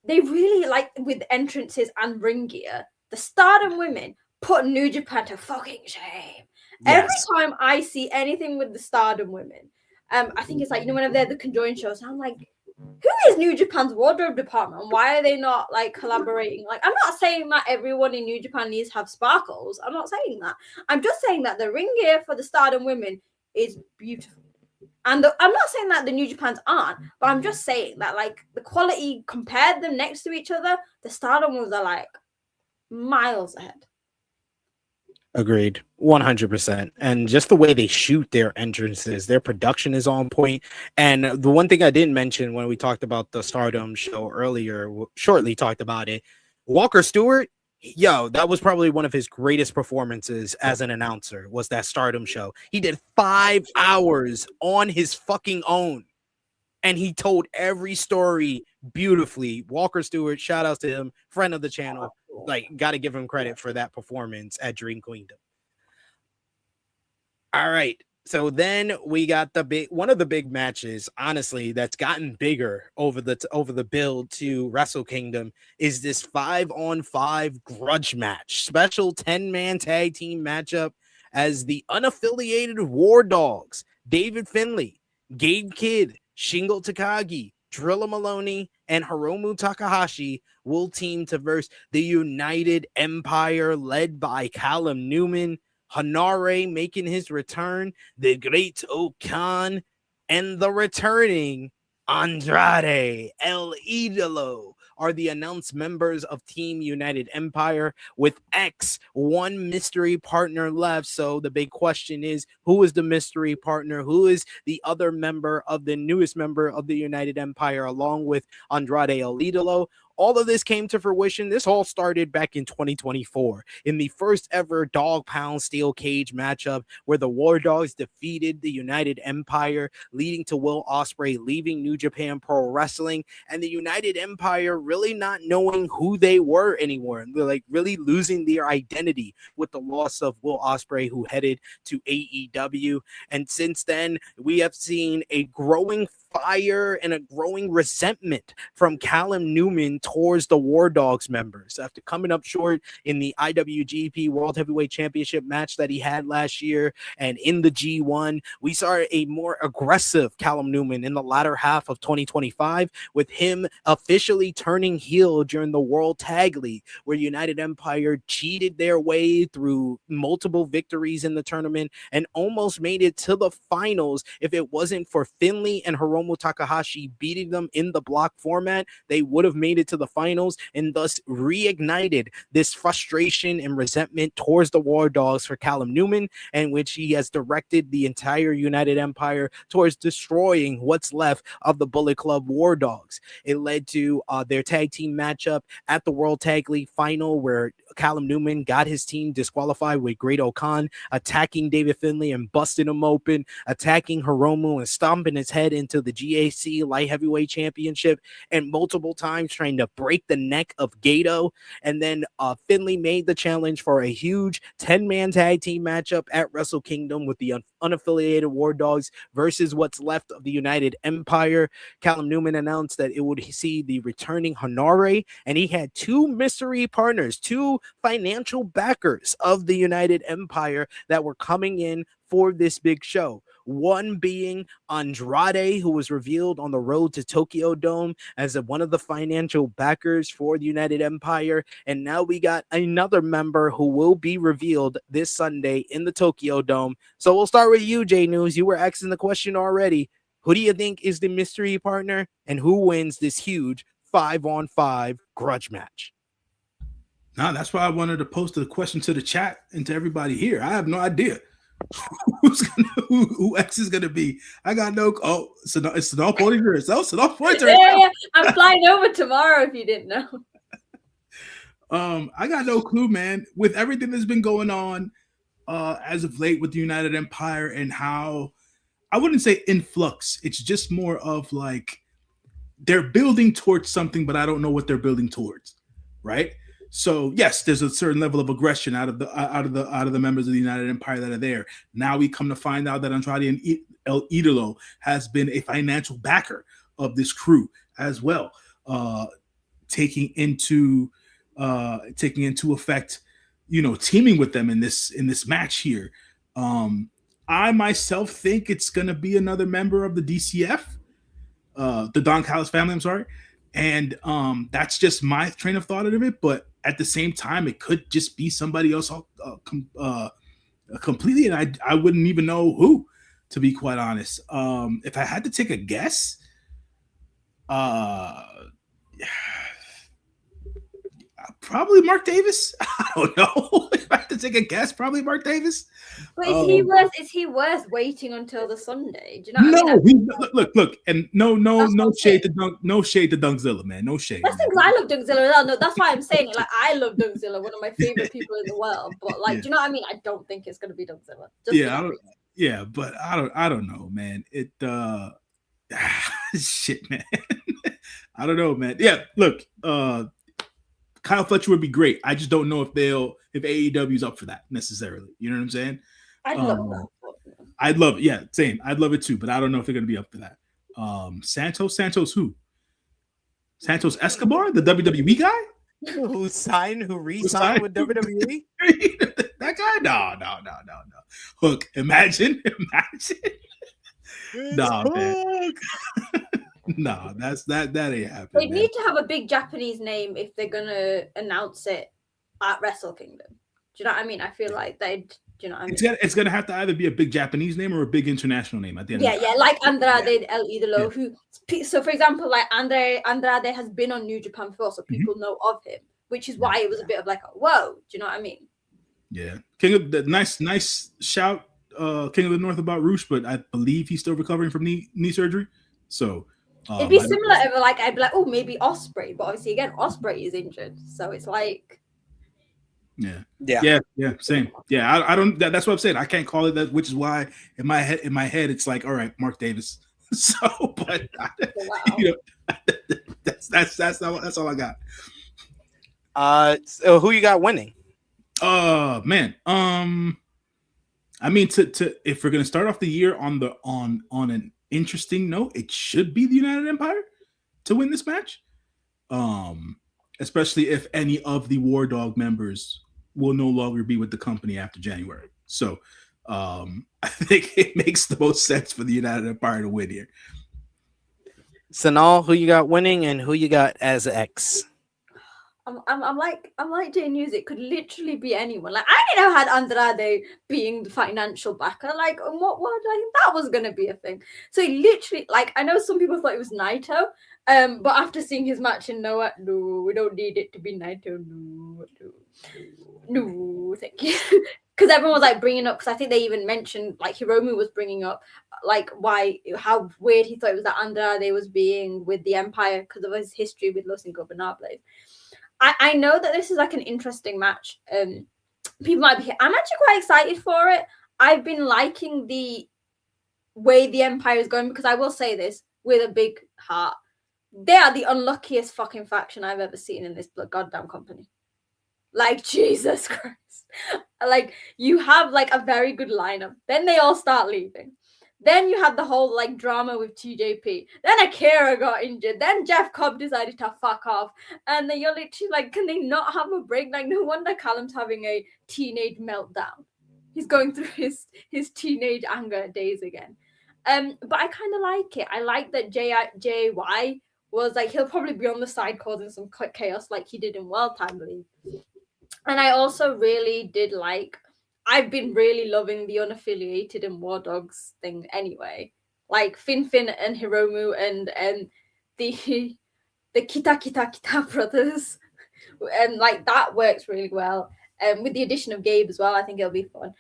They really, like, with entrances and ring gear, the Stardom women put New Japan to fucking shame. Yes. Every time I see anything with the Stardom women, I think it's like, you know, whenever they're the conjoined shows, I'm like, who is New Japan's wardrobe department? Why are they not like collaborating? Like, I'm not saying that everyone in New Japan needs to have sparkles. I'm not saying that. I'm just saying that the ring gear for the Stardom women is beautiful. And I'm not saying that the New Japans aren't, but I'm just saying that, like, the quality, compared them next to each other, the Stardom ones are like miles ahead. Agreed, 100%. And just the way they shoot their entrances, their production is on point. And the one thing I didn't mention when we talked about the Stardom show earlier, shortly talked about it, Walker Stewart, that was probably one of his greatest performances as an announcer, was that Stardom show. He did 5 hours on his fucking own, and he told every story beautifully. Walker Stewart, shout outs to him, friend of the channel. Like, got to give him credit for that performance at Dream Queendom. All right. So then we got one of the big matches, honestly, that's gotten bigger over the build to Wrestle Kingdom, is this 5-on-5 grudge match, special 10-man tag team matchup as the unaffiliated War Dogs, David Finlay, Gabe Kidd, Shingo Takagi, Drilla Maloney, and Hiromu Takahashi will team to verse the United Empire led by Callum Newman, Hanare making his return, the Great Okan, and the returning Andrade El Idolo are the announced members of Team United Empire, with X, one mystery partner left. So the big question is, who is the mystery partner? Who is the other member of the newest member of the United Empire, along with Andrade El Idolo? All of this came to fruition. This all started back in 2024 in the first ever dog pound steel cage matchup, where the War Dogs defeated the United Empire, leading to Will Ospreay leaving New Japan Pro Wrestling, and the United Empire really not knowing who they were anymore. They're like really losing their identity with the loss of Will Ospreay, who headed to AEW. And since then, we have seen a growing fire and a growing resentment from Callum Newman towards the War Dogs members after coming up short in the IWGP World Heavyweight Championship match that he had last year. And in the G1, we saw a more aggressive Callum Newman in the latter half of 2025, with him officially turning heel during the World Tag League, where United Empire cheated their way through multiple victories in the tournament and almost made it to the finals. If it wasn't for Finlay and Hiromu Takahashi beating them in the block format, they would have made it to the finals, and thus reignited this frustration and resentment towards the War Dogs for Callum Newman, and which he has directed the entire United Empire towards destroying what's left of the Bullet Club War Dogs. It led to their tag team matchup at the World Tag League final, where Callum Newman got his team disqualified with Great O'Khan attacking David Finlay and busting him open, attacking Hiromu and stomping his head into the GAC Light Heavyweight Championship, and multiple times trying to break the neck of Gato. And then Finlay made the challenge for a huge 10-man tag team matchup at Wrestle Kingdom with the unaffiliated War Dogs versus what's left of the United Empire. Callum Newman announced that it would see the returning Honore, and he had two mystery partners, two financial backers of the United Empire that were coming in for this big show. One being Andrade, who was revealed on the road to Tokyo Dome as one of the financial backers for the United Empire. And now we got another member who will be revealed this Sunday in the Tokyo Dome. So we'll start with you, J News. You were asking the question already. Who do you think is the mystery partner, and who wins this huge 5-on-5 grudge match? No, that's why I wanted to post the question to the chat and to everybody here. I have no idea who X is gonna be. I got no. Oh, so it's Sonal pointing to herself. Sonal pointing to herself. Yeah, I'm flying over tomorrow. If you didn't know. I got no clue, man. With everything that's been going on as of late with the United Empire, and how I wouldn't say influx. It's just more of like they're building towards something, but I don't know what they're building towards. Right. So yes, there's a certain level of aggression out of the members of the United Empire that are there. Now we come to find out that Andrade and El Idolo has been a financial backer of this crew as well, taking into effect, teaming with them in this match here. I myself think it's gonna be another member of the DCF, the Don Callis family. I'm sorry. And that's just my train of thought of it. But at the same time, it could just be somebody else completely. And I wouldn't even know who, to be quite honest. If I had to take a guess, probably Mark Davis. I don't know. If I had to take a guess, probably Mark Davis. But is he worth waiting until the Sunday? Do you know what I mean? Look, and no shade to Dunkzilla, man. No shade. That's because I love Dunkzilla. No, that's why I'm saying it. Like, I love Dunkzilla, one of my favorite people in the world. But like, do you know what I mean? I don't think it's gonna be Dunkzilla. But I don't know, man. It shit, man. I don't know, man. Yeah, look, Kyle Fletcher would be great. I just don't know if AEW's up for that necessarily. You know what I'm saying? I'd love that. I'd love it. Yeah, same. I'd love it too, but I don't know if they're going to be up for that. Santos who? Santos Escobar, the WWE guy? Who re-signed with WWE? That guy? No. Hook. Imagine. No, man. No, that ain't happening. They need to have a big Japanese name if they're gonna announce it at Wrestle Kingdom. Do you know what I mean? I feel like Do you know what I mean? It's gonna have to either be a big Japanese name or a big international name at the end. Yeah, of the yeah, like Andrade El Idolo, Yeah. who, so for example, like Andrade has been on New Japan before, so people know of him, which is why it was a bit of like, whoa, do you know what I mean? Yeah, King of the nice shout, King of the North about Roosh, but I believe he's still recovering from knee surgery. So it'd be similar if like I'd be like, oh, maybe Osprey, but obviously again, Osprey is injured, so it's like. Yeah, same. Yeah, I don't. That's what I'm saying. I can't call it that, which is why in my head, it's like, all right, Mark Davis. So, but you know, that's all I got. So who you got winning? Man. I mean, to if we're gonna start off the year on an interesting note, it should be the United Empire to win this match. Especially if any of the War Dog members will no longer be with the company after January. So I think it makes the most sense for the United Empire to win here. Sonal, who you got winning and who you got as X? I'm like Jay News. It could literally be anyone. Like I didn't know had Andrade being the financial backer. Like what I think that was gonna be a thing. So he literally, like, I know some people thought it was Naito. But after seeing his match in Noah, no, we don't need it to be Naito. No, thank you. Because everyone was like bringing up, because I think they even mentioned, like, Hiromu was bringing up like how weird he thought it was that Andrade was being with the Empire because of his history with Los Ingobernables. I know that this is like an interesting match. People might be. I'm actually quite excited for it. I've been liking the way the Empire is going, because I will say this with a big heart. They are the unluckiest fucking faction I've ever seen in this goddamn company. Like, Jesus Christ. Like, you have like a very good lineup. Then they all start leaving. Then you had the whole like drama with TJP. Then Akira got injured. Then Jeff Cobb decided to fuck off. And then you're literally like, can they not have a break? Like, no wonder Callum's having a teenage meltdown. He's going through his teenage anger days again. But I kind of like it. I like that JY was like, he'll probably be on the side causing some chaos like he did in World Time, I believe. And I also really did like, I've been really loving the unaffiliated and War Dogs thing anyway. Like Fin and Hiromu and the Kita brothers. And like that works really well. And with the addition of Gabe as well, I think it'll be fun.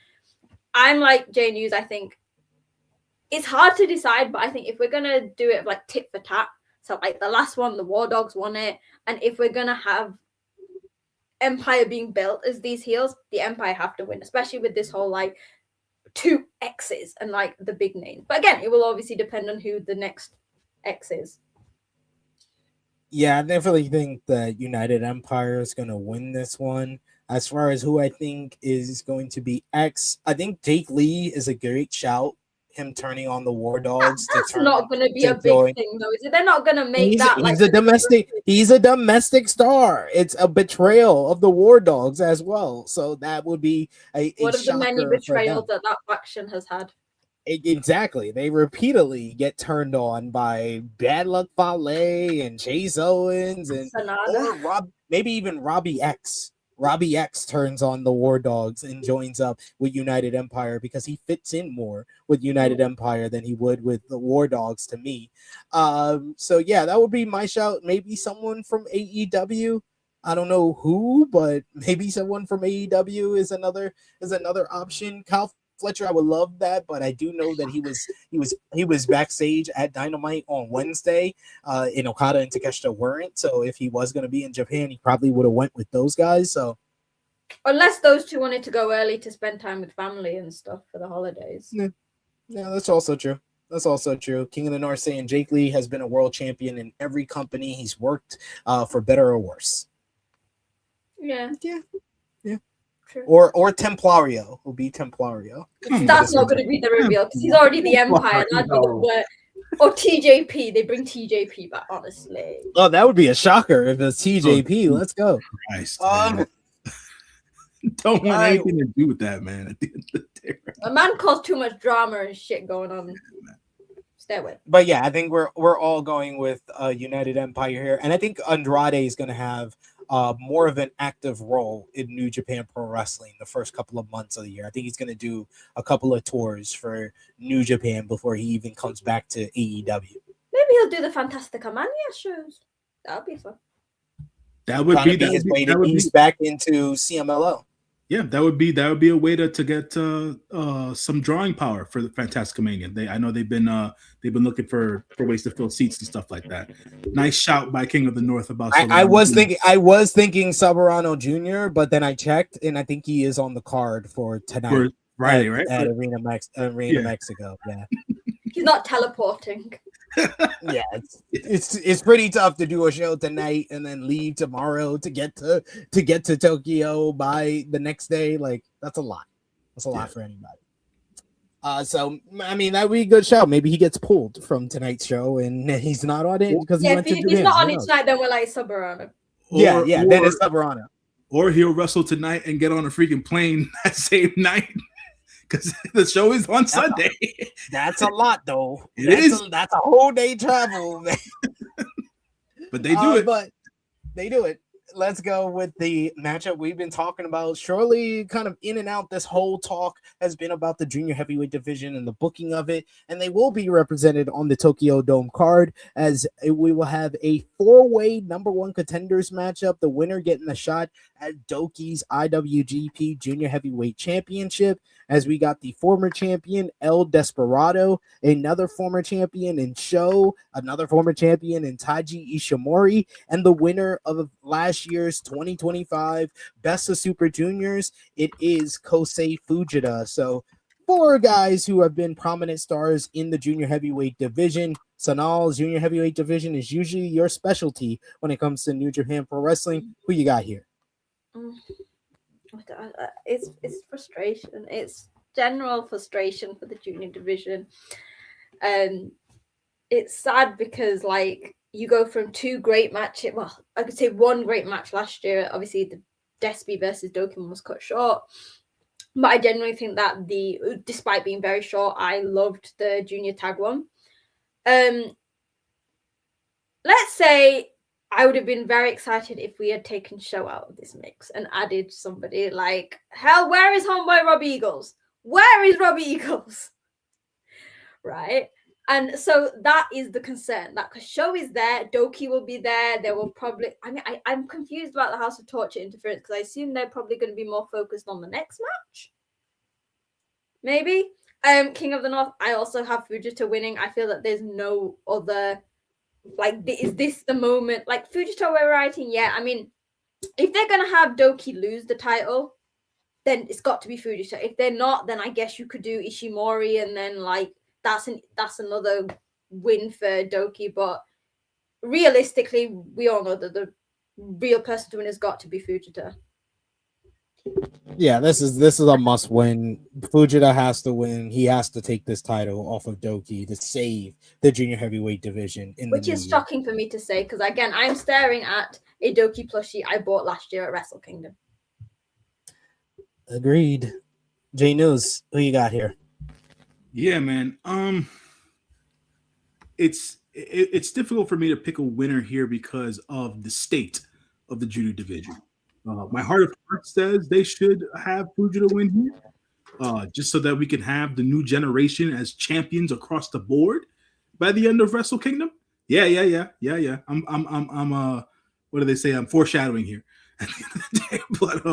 I'm like Jay News, I think it's hard to decide, but I think if we're gonna do it like tit for tat, so like the last one, the War Dogs won it, and if we're gonna have Empire being built as these heels, the Empire have to win, especially with this whole like 2 X's and like the big name. But again, it will obviously depend on who the next X is. Yeah, I definitely think that United Empire is going to win this one. As far as who I think is going to be X, I think Jake Lee is a great shout. Him turning on the War Dogs. That's not going to be a big thing, though, is it? They're not going to make that. He's a domestic star. It's a betrayal of the War Dogs as well. So that would be one of the many betrayals that faction has had. Exactly. They repeatedly get turned on by Bad Luck Fale and Chase Owens and maybe even Robbie X. Robbie X turns on the War Dogs and joins up with United Empire because he fits in more with United Empire than he would with the War Dogs to me. So yeah, that would be my shout. Maybe someone from AEW. I don't know who, but maybe someone from AEW is another option. Kyle Fletcher, I would love that, but I do know that he was backstage at Dynamite on Wednesday, and Okada and Takeshita weren't. So if he was going to be in Japan, he probably would have went with those guys. So unless those two wanted to go early to spend time with family and stuff for the holidays. Yeah, that's also true. That's also true. King of the North saying Jake Lee has been a world champion in every company he's worked, for better or worse. Yeah. True. Or Templario will be Templario. That's not going to be the reveal because he's already the Empire. That'd be the word. Or TJP. They bring TJP back, honestly. Oh, that would be a shocker if it's TJP. Let's go. Christ, don't want anything to do with that, man. A man caused too much drama and shit going on. Stay away. But yeah, I think we're all going with United Empire here, and I think Andrade is going to have more of an active role in New Japan Pro Wrestling the first couple of months of the year. I think he's going to do a couple of tours for New Japan before he even comes back to AEW. Maybe he'll do the Fantastica Mania shows. That'll be fun. That would be his way to ease back into CMLL. Yeah, that would be a way to get some drawing power for the Fantastica Mania. I know they've been looking for ways to fill seats and stuff like that. Nice shout by King of the North about. I was thinking Sabarano Jr., but then I checked and I think he is on the card for tonight. For Friday, right? At Arena Mexico. Yeah. He's not teleporting. Yeah, it's pretty tough to do a show tonight and then leave tomorrow to get to Tokyo by the next day. Like that's a lot. That's a lot for anybody. So I mean that would be a good show. Maybe he gets pulled from tonight's show and he's not on it because if he's not on it tonight, then we're like Sabarano. Then it's Sabarano. Or he'll wrestle tonight and get on a freaking plane that same night. Because the show is on Sunday. That's a lot, though. That's a whole day travel, man. But they do it. But they do it. Let's go with the matchup we've been talking about. Surely, kind of in and out, this whole talk has been about the junior heavyweight division and the booking of it. And they will be represented on the Tokyo Dome card as we will have a 4-way number 1 contenders matchup. The winner getting a shot at Doki's IWGP Junior Heavyweight Championship, as we got the former champion El Desperado, another former champion in Sho, another former champion in Taiji Ishimori, and the winner of last year's 2025 Best of Super Juniors, it is Kosei Fujita. So 4 guys who have been prominent stars in the junior heavyweight division. Sonal's junior heavyweight division is usually your specialty when it comes to New Japan Pro Wrestling. Who you got here? It's frustration. It's general frustration for the junior division. It's sad because like you go from 2 great matches. Well, I could say 1 great match last year. Obviously, the Despy versus Doki was cut short. But I genuinely think that despite being very short, I loved the junior tag one. Let's say I would have been very excited if we had taken Sho out of this mix and added somebody like, hell, where is homeboy Robbie Eagles? Where is Robbie Eagles? Right? And so that is the concern. That because Sho is there, Doki will be there. There will probably, I'm confused about the House of Torture interference because I assume they're probably going to be more focused on the next match. Maybe. King of the North, I also have Fujita winning. I feel that there's no other, like, is this the moment? Like, Fujita we're writing, yeah. I mean, if they're going to have Doki lose the title, then it's got to be Fujita. If they're not, then I guess you could do Ishimori and then, like, that's another win for Doki. But realistically, we all know that the real person to win has got to be Fujita. Yeah, this is a must win. Fujita has to win. He has to take this title off of Doki to save the junior heavyweight division. Which is shocking for me to say because, again, I'm staring at a Doki plushie I bought last year at Wrestle Kingdom. Agreed. J News, who you got here? Yeah, man. It's difficult for me to pick a winner here because of the state of the junior division. My heart of hearts says they should have Fujita win here, just so that we can have the new generation as champions across the board by the end of Wrestle Kingdom. Yeah. I'm what do they say? I'm foreshadowing here. But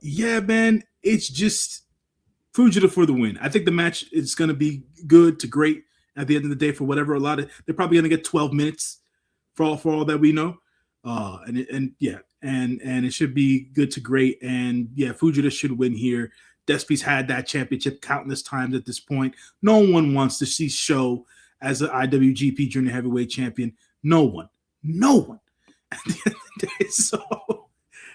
yeah, man, it's just Fujita for the win. I think the match is going to be good to great at the end of the day for whatever they're probably going to get 12 minutes for all that we know. And it should be good to great. And yeah, Fujita should win here. Despy's had that championship countless times at this point. No one wants to see Sho as an IWGP Junior Heavyweight Champion. No one. At the end of the day, so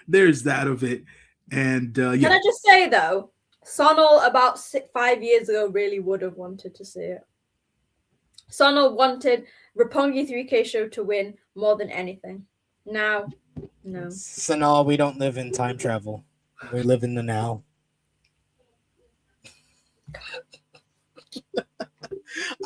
there's that of it. And yeah. Can I just say though, Sonal about 5 years ago really would have wanted to see it. Sonal wanted Roppongi 3K Show to win more than anything. Now, no. Sonal, we don't live in time travel. We live in the now.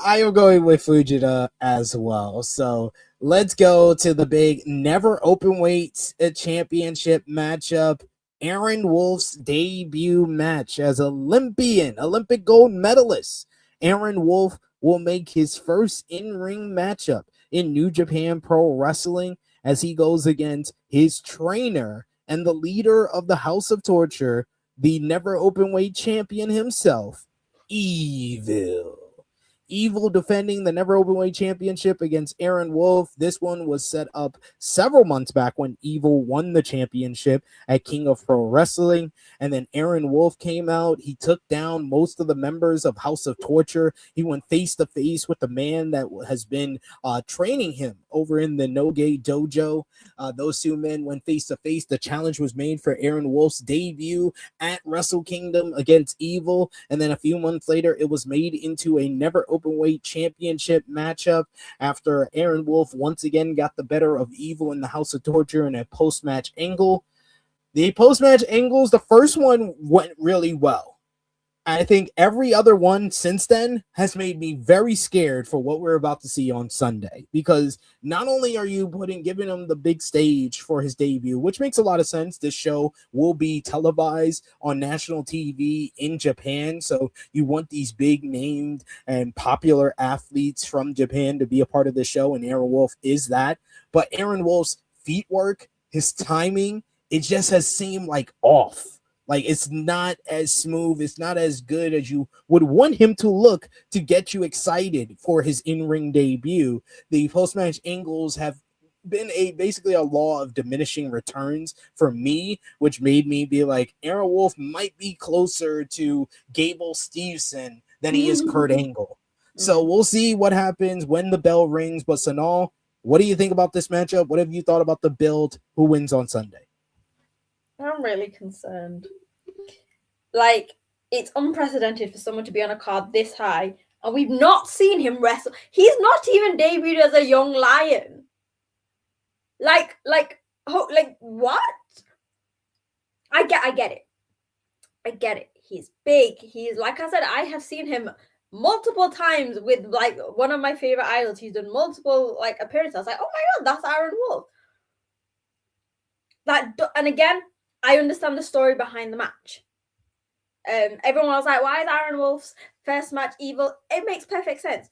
I am going with Fujita as well. So let's go to the big never open weight championship matchup. Aaron Wolf's debut match as Olympic gold medalist. Aaron Wolf will make his first in-ring matchup in New Japan Pro Wrestling as he goes against his trainer and the leader of the House of Torture, the never open weight champion himself, Evil. Evil defending the never openweight championship against Aaron Wolf. This one was set up several months back when Evil won the championship at King of Pro Wrestling. And then Aaron Wolf came out. He took down most of the members of House of Torture. He went face to face with the man that has been training him over in the No Gate Dojo. Those two men went face to face. The challenge was made for Aaron Wolf's debut at Wrestle Kingdom against Evil. And then a few months later, it was made into a never openweight championship matchup after Aaron Wolf once again got the better of Evil in the House of Torture in a post-match angle. The post-match angles, the first one went really well. I think every other one since then has made me very scared for what we're about to see on Sunday, because not only are you giving him the big stage for his debut, which makes a lot of sense. This show will be televised on national TV in Japan, so you want these big named and popular athletes from Japan to be a part of the show, and Aaron Wolf is that. But Aaron Wolf's feet work, his timing, it just has seemed like off. Like, it's not as smooth, it's not as good as you would want him to look to get you excited for his in-ring debut. The post-match angles have been basically a law of diminishing returns for me, which made me be like, Aaron Wolf might be closer to Gable Steveson than he is Kurt Angle. So we'll see what happens when the bell rings. But Sonal, what do you think about this matchup? What have you thought about the build? Who wins on Sunday? I'm really concerned. Like, it's unprecedented for someone to be on a card this high, and we've not seen him wrestle. He's not even debuted as a young lion. Like what? I get it. I get it. He's big. He's, like I said, I have seen him multiple times with like one of my favorite idols. He's done multiple like appearances. I was like, oh my god, that's Aaron Wolf. And again, I understand the story behind the match. Everyone was like, why is Aaron Wolf's first match Evil? It makes perfect sense.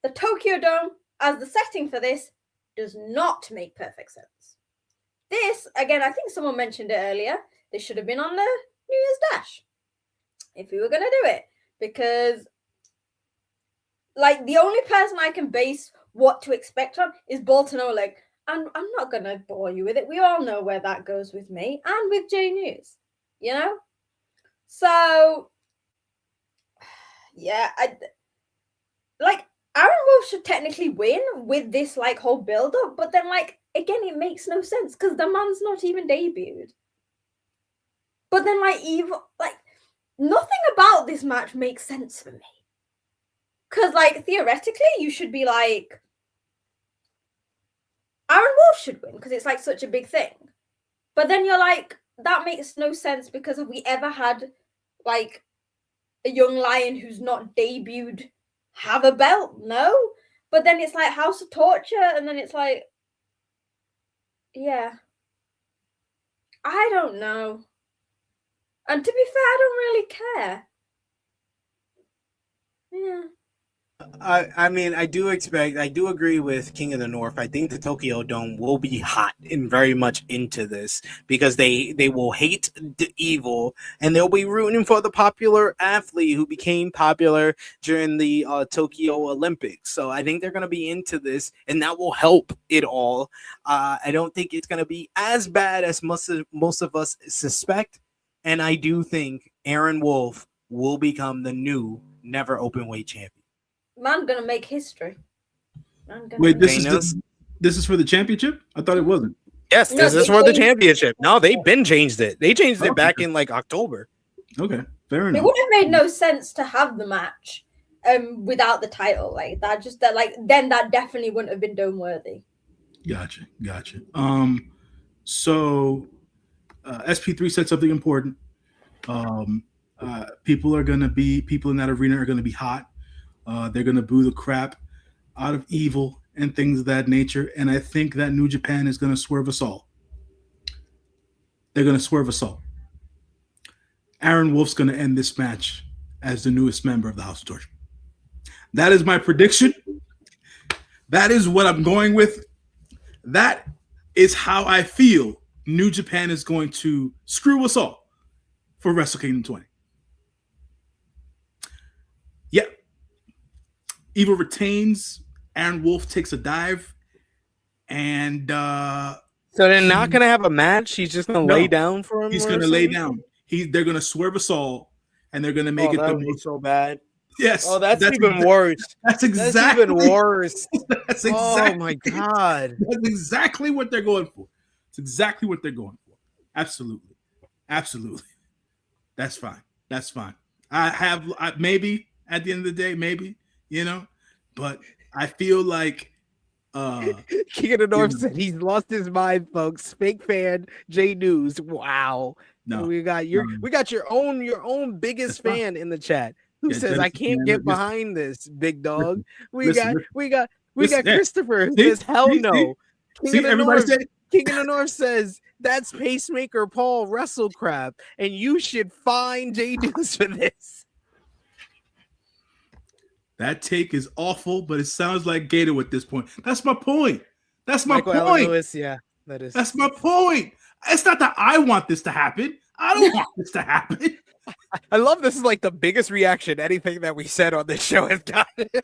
The Tokyo Dome as the setting for this does not make perfect sense. This, again, I think someone mentioned it earlier, this should have been on the New Year's Dash if we were going to do it. Because, like, the only person I can base what to expect on is Bolton Oleg. And I'm not going to bore you with it. We all know where that goes with me and with J News, you know? So, yeah, Aaron Wolf should technically win with this, like, whole build-up. But then, like, again, it makes no sense because the man's not even debuted. But then, like, nothing about this match makes sense for me. Because, like, theoretically, you should be like, Aaron Wolf should win because it's like such a big thing. But then you're like, that makes no sense because have we ever had like a young lion who's not debuted have a belt? No. But then it's like House of Torture, and then it's like, yeah. I don't know. And to be fair, I don't really care. Yeah. I mean, I do agree with King of the North. I think the Tokyo Dome will be hot and very much into this because they will hate the Evil and they'll be rooting for the popular athlete who became popular during the Tokyo Olympics. So I think they're going to be into this and that will help it all. I don't think it's going to be as bad as most of us suspect. And I do think Aaron Wolf will become the new never openweight champion. Man gonna make history. Wait, this is for the championship? I thought it wasn't. Yes, this is for the championship. No, they've been changed it. They changed it back in like October. Okay, fair enough. It would have made no sense to have the match without the title like that. Just that, like, then that definitely wouldn't have been dome worthy. Gotcha. So SP3 said something important. People in that arena are gonna be hot. They're gonna boo the crap out of Evil and things of that nature. And I think that New Japan is gonna swerve us all. They're gonna swerve us all. Aaron Wolf's gonna end this match as the newest member of the House of Torture. That is my prediction. That is what I'm going with. That is how I feel New Japan is going to screw us all for Wrestle Kingdom 20. Yeah. Evil retains. Aaron Wolf takes a dive. And so they're not going to have a match? He's just going to lay down for him? He's going to lay down. They're going to swerve us all, and they're going to make it the most so bad. Yes. Oh, that's even worse. That's exactly even worse. That's exactly. Oh my God. That's exactly what they're going for. It's exactly what they're going for. Absolutely. Absolutely. That's fine. That's fine. I maybe at the end of the day, maybe, but I feel like King of the North said he's lost his mind, folks. Fake fan, J News. Wow. No, we got your own biggest fan in the chat. Who says I can't get behind this, big dog? We got Christopher who says hell no. King of the North says that's Pacemaker Paul wrestle crap, and you should fine J News for this. That take is awful, but it sounds like Gator at this point. That's my point. That's my Michael point. Lewis, yeah, that is. That's my point. It's not that I want this to happen. I don't want this to happen. I love this is like the biggest reaction anything that we said on this show has gotten. I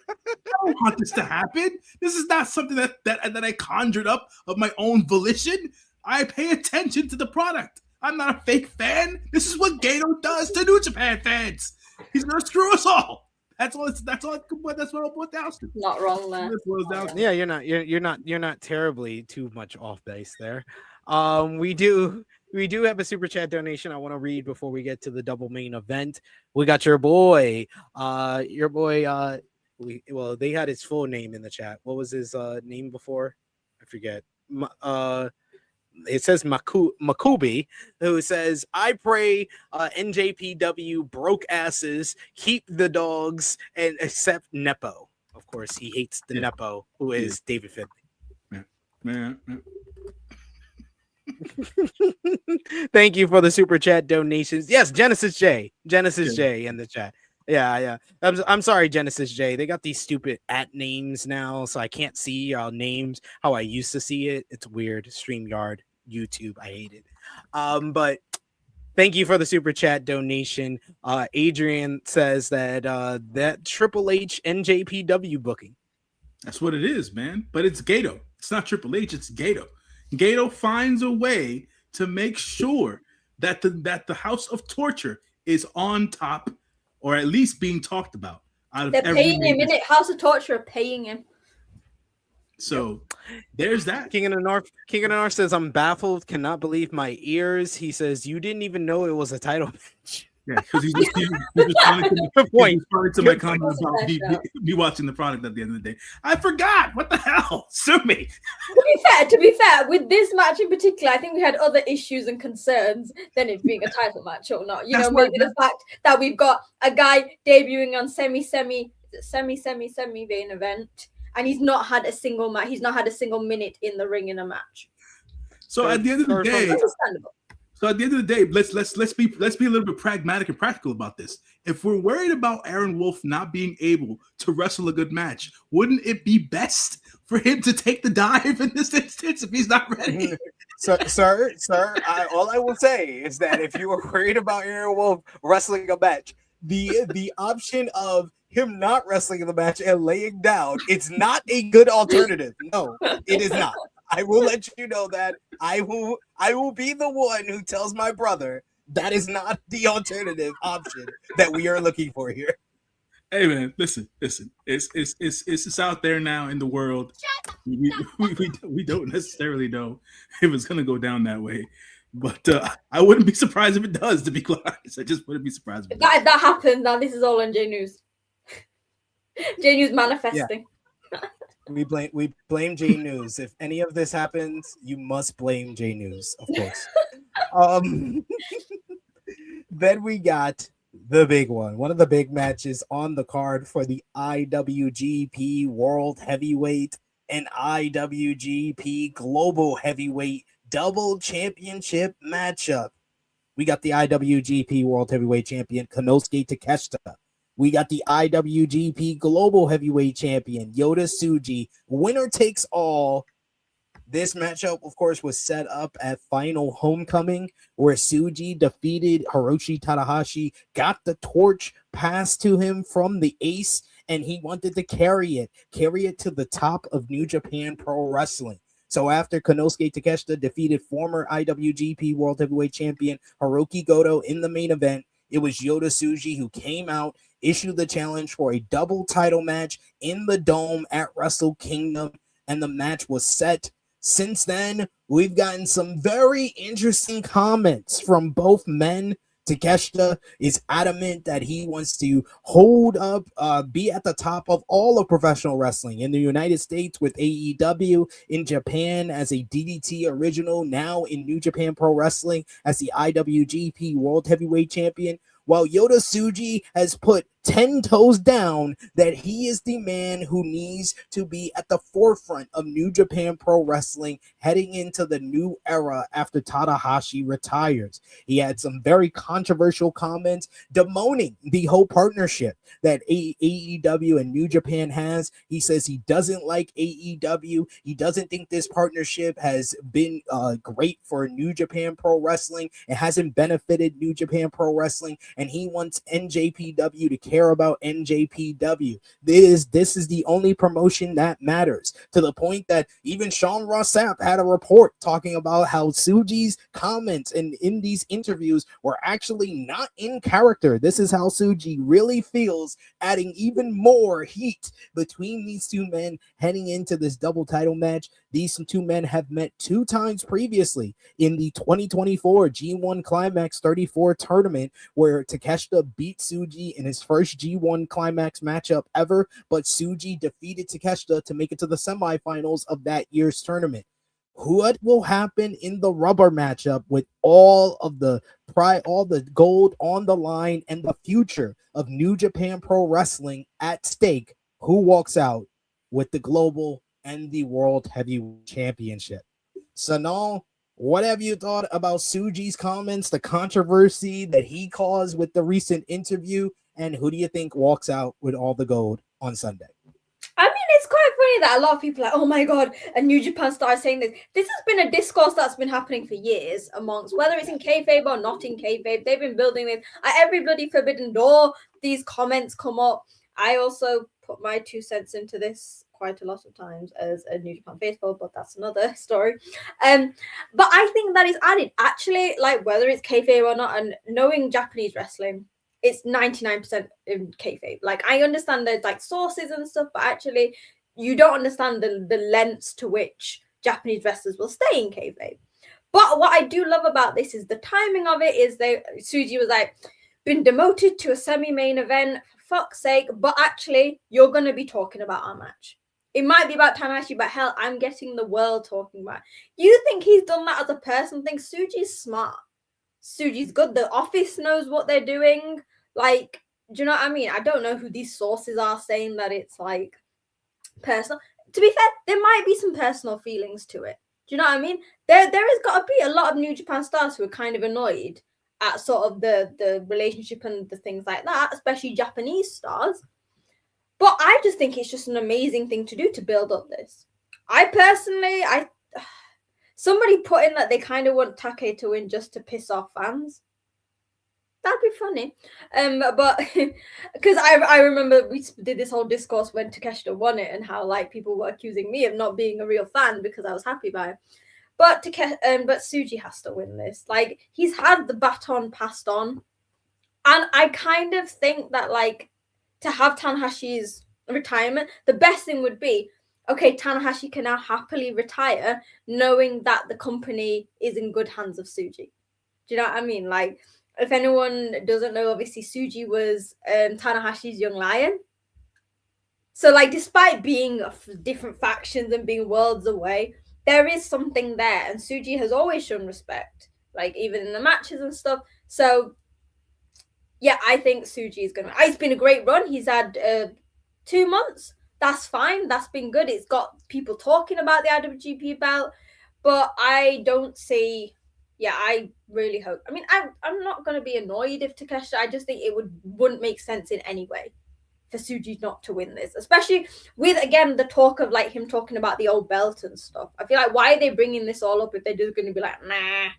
don't want this to happen. This is not something that I conjured up of my own volition. I pay attention to the product. I'm not a fake fan. This is what Gato does to New Japan fans. He's gonna screw us all. That's what I'll put down to. Not wrong there. Yeah, you're not terribly too much off base there. We do have a super chat donation I want to read before we get to the double main event. We got your boy. They had his full name in the chat. What was his name before? I forget. It says Makubi, who says, I pray NJPW broke asses, keep the dogs, and accept Nepo. Of course, he hates the Nepo, who is David Finlay. Man. Thank you for the super chat donations. Yes, Genesis J in the chat. Yeah. I'm sorry, Genesis J. They got these stupid @ names now, so I can't see y'all names how I used to see it. It's weird. StreamYard, YouTube, I hate it. But thank you for the super chat donation. Adrian says that Triple H NJPW booking. That's what it is, man. But it's Gato. It's not Triple H. It's Gato. Gato finds a way to make sure that the House of Torture is on top, or at least being talked about. They're paying him, innit? House of Torture are paying him. So there's that. King of the North says, I'm baffled, cannot believe my ears. He says, you didn't even know it was a title match. Yeah, because he's responding to my comment about me watching the product at the end of the day. I forgot. What the hell? Sue me. To be fair, with this match in particular, I think we had other issues and concerns than it being a title match or not. Maybe the fact that we've got a guy debuting on semi main event, and he's not had a single match. He's not had a single minute in the ring in a match. So at the end of the day, understandable. So at the end of the day, let's be a little bit pragmatic and practical about this. If we're worried about Aaron Wolf not being able to wrestle a good match, wouldn't it be best for him to take the dive in this instance if he's not ready? Sir, all I will say is that if you are worried about Aaron Wolf wrestling a match, the option of him not wrestling the match and laying down, it's not a good alternative. No, it is not. I will let you know that I will be the one who tells my brother that is not the alternative option that we are looking for here. Hey man, listen. It's out there now in the world. We don't necessarily know if it's gonna go down that way, but I wouldn't be surprised if it does. To be quite honest, I just wouldn't be surprised if that happens. Now this is all on J News. J News manifesting. Yeah. We blame J News. If any of this happens, you must blame J News, of course. Then we got the big one of the big matches on the card for the IWGP World Heavyweight and IWGP Global Heavyweight Double Championship matchup. We got the IWGP World Heavyweight Champion Konosuke Takeshita. We got the IWGP Global Heavyweight Champion Yota Tsuji. Winner takes all. This matchup, of course, was set up at Final Homecoming, where Tsuji defeated Hiroshi Tanahashi, got the torch passed to him from the ace, and he wanted to carry it to the top of New Japan Pro Wrestling. So after Konosuke Takeshita defeated former IWGP World Heavyweight Champion Hiroki Goto in the main event, it was Yota Tsuji who came out, issued the challenge for a double title match in the Dome at Wrestle Kingdom, and the match was set. Since then, we've gotten some very interesting comments from both men. Takeshita is adamant that he wants to hold up, be at the top of all of professional wrestling in the United States with AEW, in Japan as a DDT original, now in New Japan Pro Wrestling as the IWGP World Heavyweight Champion, while Yota Tsuji has put 10 toes down that he is the man who needs to be at the forefront of New Japan Pro Wrestling heading into the new era after Tanahashi retires. He had some very controversial comments bemoaning the whole partnership that AEW and New Japan has. He says he doesn't like AEW. He doesn't think this partnership has been great for New Japan Pro Wrestling. It hasn't benefited New Japan Pro Wrestling, and he wants NJPW to care about NJPW. This is the only promotion that matters, to the point that even Sean Ross Sapp had a report talking about how Tsuji's comments in these interviews were actually not in character. This is how Tsuji really feels, adding even more heat between these two men heading into this double title match. These two men have met 2 times previously in the 2024 G1 Climax 34 tournament, where Takeshita beat Tsuji in his first G1 Climax matchup ever, but Tsuji defeated Takeshita to make it to the semifinals of that year's tournament. What will happen in the rubber matchup with all the gold on the line and the future of New Japan Pro Wrestling at stake? Who walks out with the global and the world heavyweight championship? Sonal, what have you thought about Tsuji's comments, the controversy that he caused with the recent interview, and who do you think walks out with all the gold on Sunday? I mean, it's quite funny that a lot of people are like, oh my God, a New Japan star is saying this. This has been a discourse that's been happening for years amongst, whether it's in kayfabe or not in kayfabe. They've been building this. At every bloody Forbidden Door, these comments come up. I also put my 2 cents into this quite a lot of times as a New Japan faithful, but that's another story. But I think that is added. Actually, like, whether it's kayfabe or not, and knowing Japanese wrestling, it's 99% in kayfabe. Like, I understand there's like sources and stuff, but actually you don't understand the lengths to which Japanese wrestlers will stay in kayfabe. But what I do love about this is the timing of it. Is Tsuji was like, been demoted to a semi-main event, for fuck's sake, but actually you're going to be talking about our match. It might be about Tanahashi, but hell, I'm getting the world talking about it. You think he's done that as a person thing? Tsuji's smart. Tsuji's good. The office knows what they're doing. Like, do you know what I mean? I don't know who these sources are saying that it's like personal. To be fair, there might be some personal feelings to it. Do you know what I mean? There has got to be a lot of New Japan stars who are kind of annoyed at sort of the relationship and the things like that, especially Japanese stars. But I just think it's just an amazing thing to do to build up this. I personally, somebody put in that they kind of want Take to win just to piss off fans. That'd be funny. But because I remember we did this whole discourse when Takeshita won it and how like people were accusing me of not being a real fan because I was happy by it. But Tsuji has to win this. Like, he's had the baton passed on. And I kind of think that, like, to have Tanahashi's retirement, the best thing would be, okay, Tanahashi can now happily retire knowing that the company is in good hands of Tsuji. Do you know what I mean? Like, if anyone doesn't know, obviously Tsuji was Tanahashi's young lion. So, like, despite being different factions and being worlds away, there is something there. And Tsuji has always shown respect, like, even in the matches and stuff. So, yeah, I think Tsuji is going to... It's been a great run. He's had 2 months. That's fine. That's been good. It's got people talking about the IWGP belt. But I don't see... Yeah, I really hope... I mean, I'm not going to be annoyed if Takeshita... I just think it wouldn't make sense in any way for Tsuji not to win this. Especially with, again, the talk of like him talking about the old belt and stuff. I feel like, why are they bringing this all up if they're just going to be like, nah.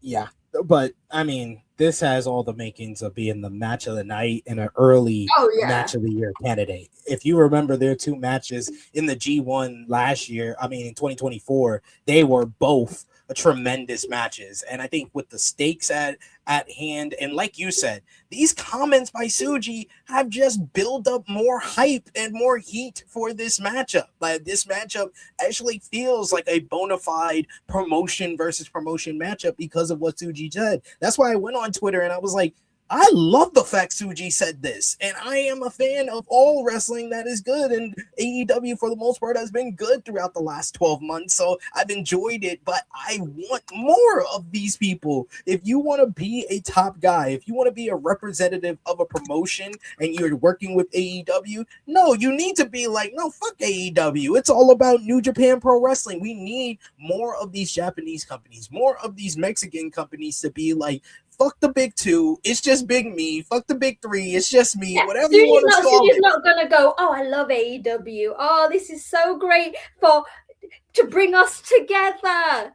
Yeah, but I mean, this has all the makings of being the match of the night and an early match of the year candidate. If you remember their 2 matches in the G1 last year, I mean, in 2024, they were both tremendous matches. And I think with the stakes at hand, and like you said, these comments by Tsuji have just built up more hype and more heat for this matchup. Like, this matchup actually feels like a bona fide promotion versus promotion matchup because of what Tsuji said. That's why I went on Twitter and I was like, I love the fact Tsuji said this, and I am a fan of all wrestling that is good, and AEW for the most part has been good throughout the last 12 months, so I've enjoyed it, but I want more of these people. If you want to be a top guy, if you want to be a representative of a promotion and you're working with AEW, no, you need to be like, no, fuck AEW. It's all about New Japan Pro Wrestling. We need more of these Japanese companies, more of these Mexican companies to be like, fuck the big 2, it's just big me. Fuck the big 3, it's just me. Yeah, whatever you want to call it. Suji's not gonna go, oh, I love AEW. Oh, this is so great to bring us together.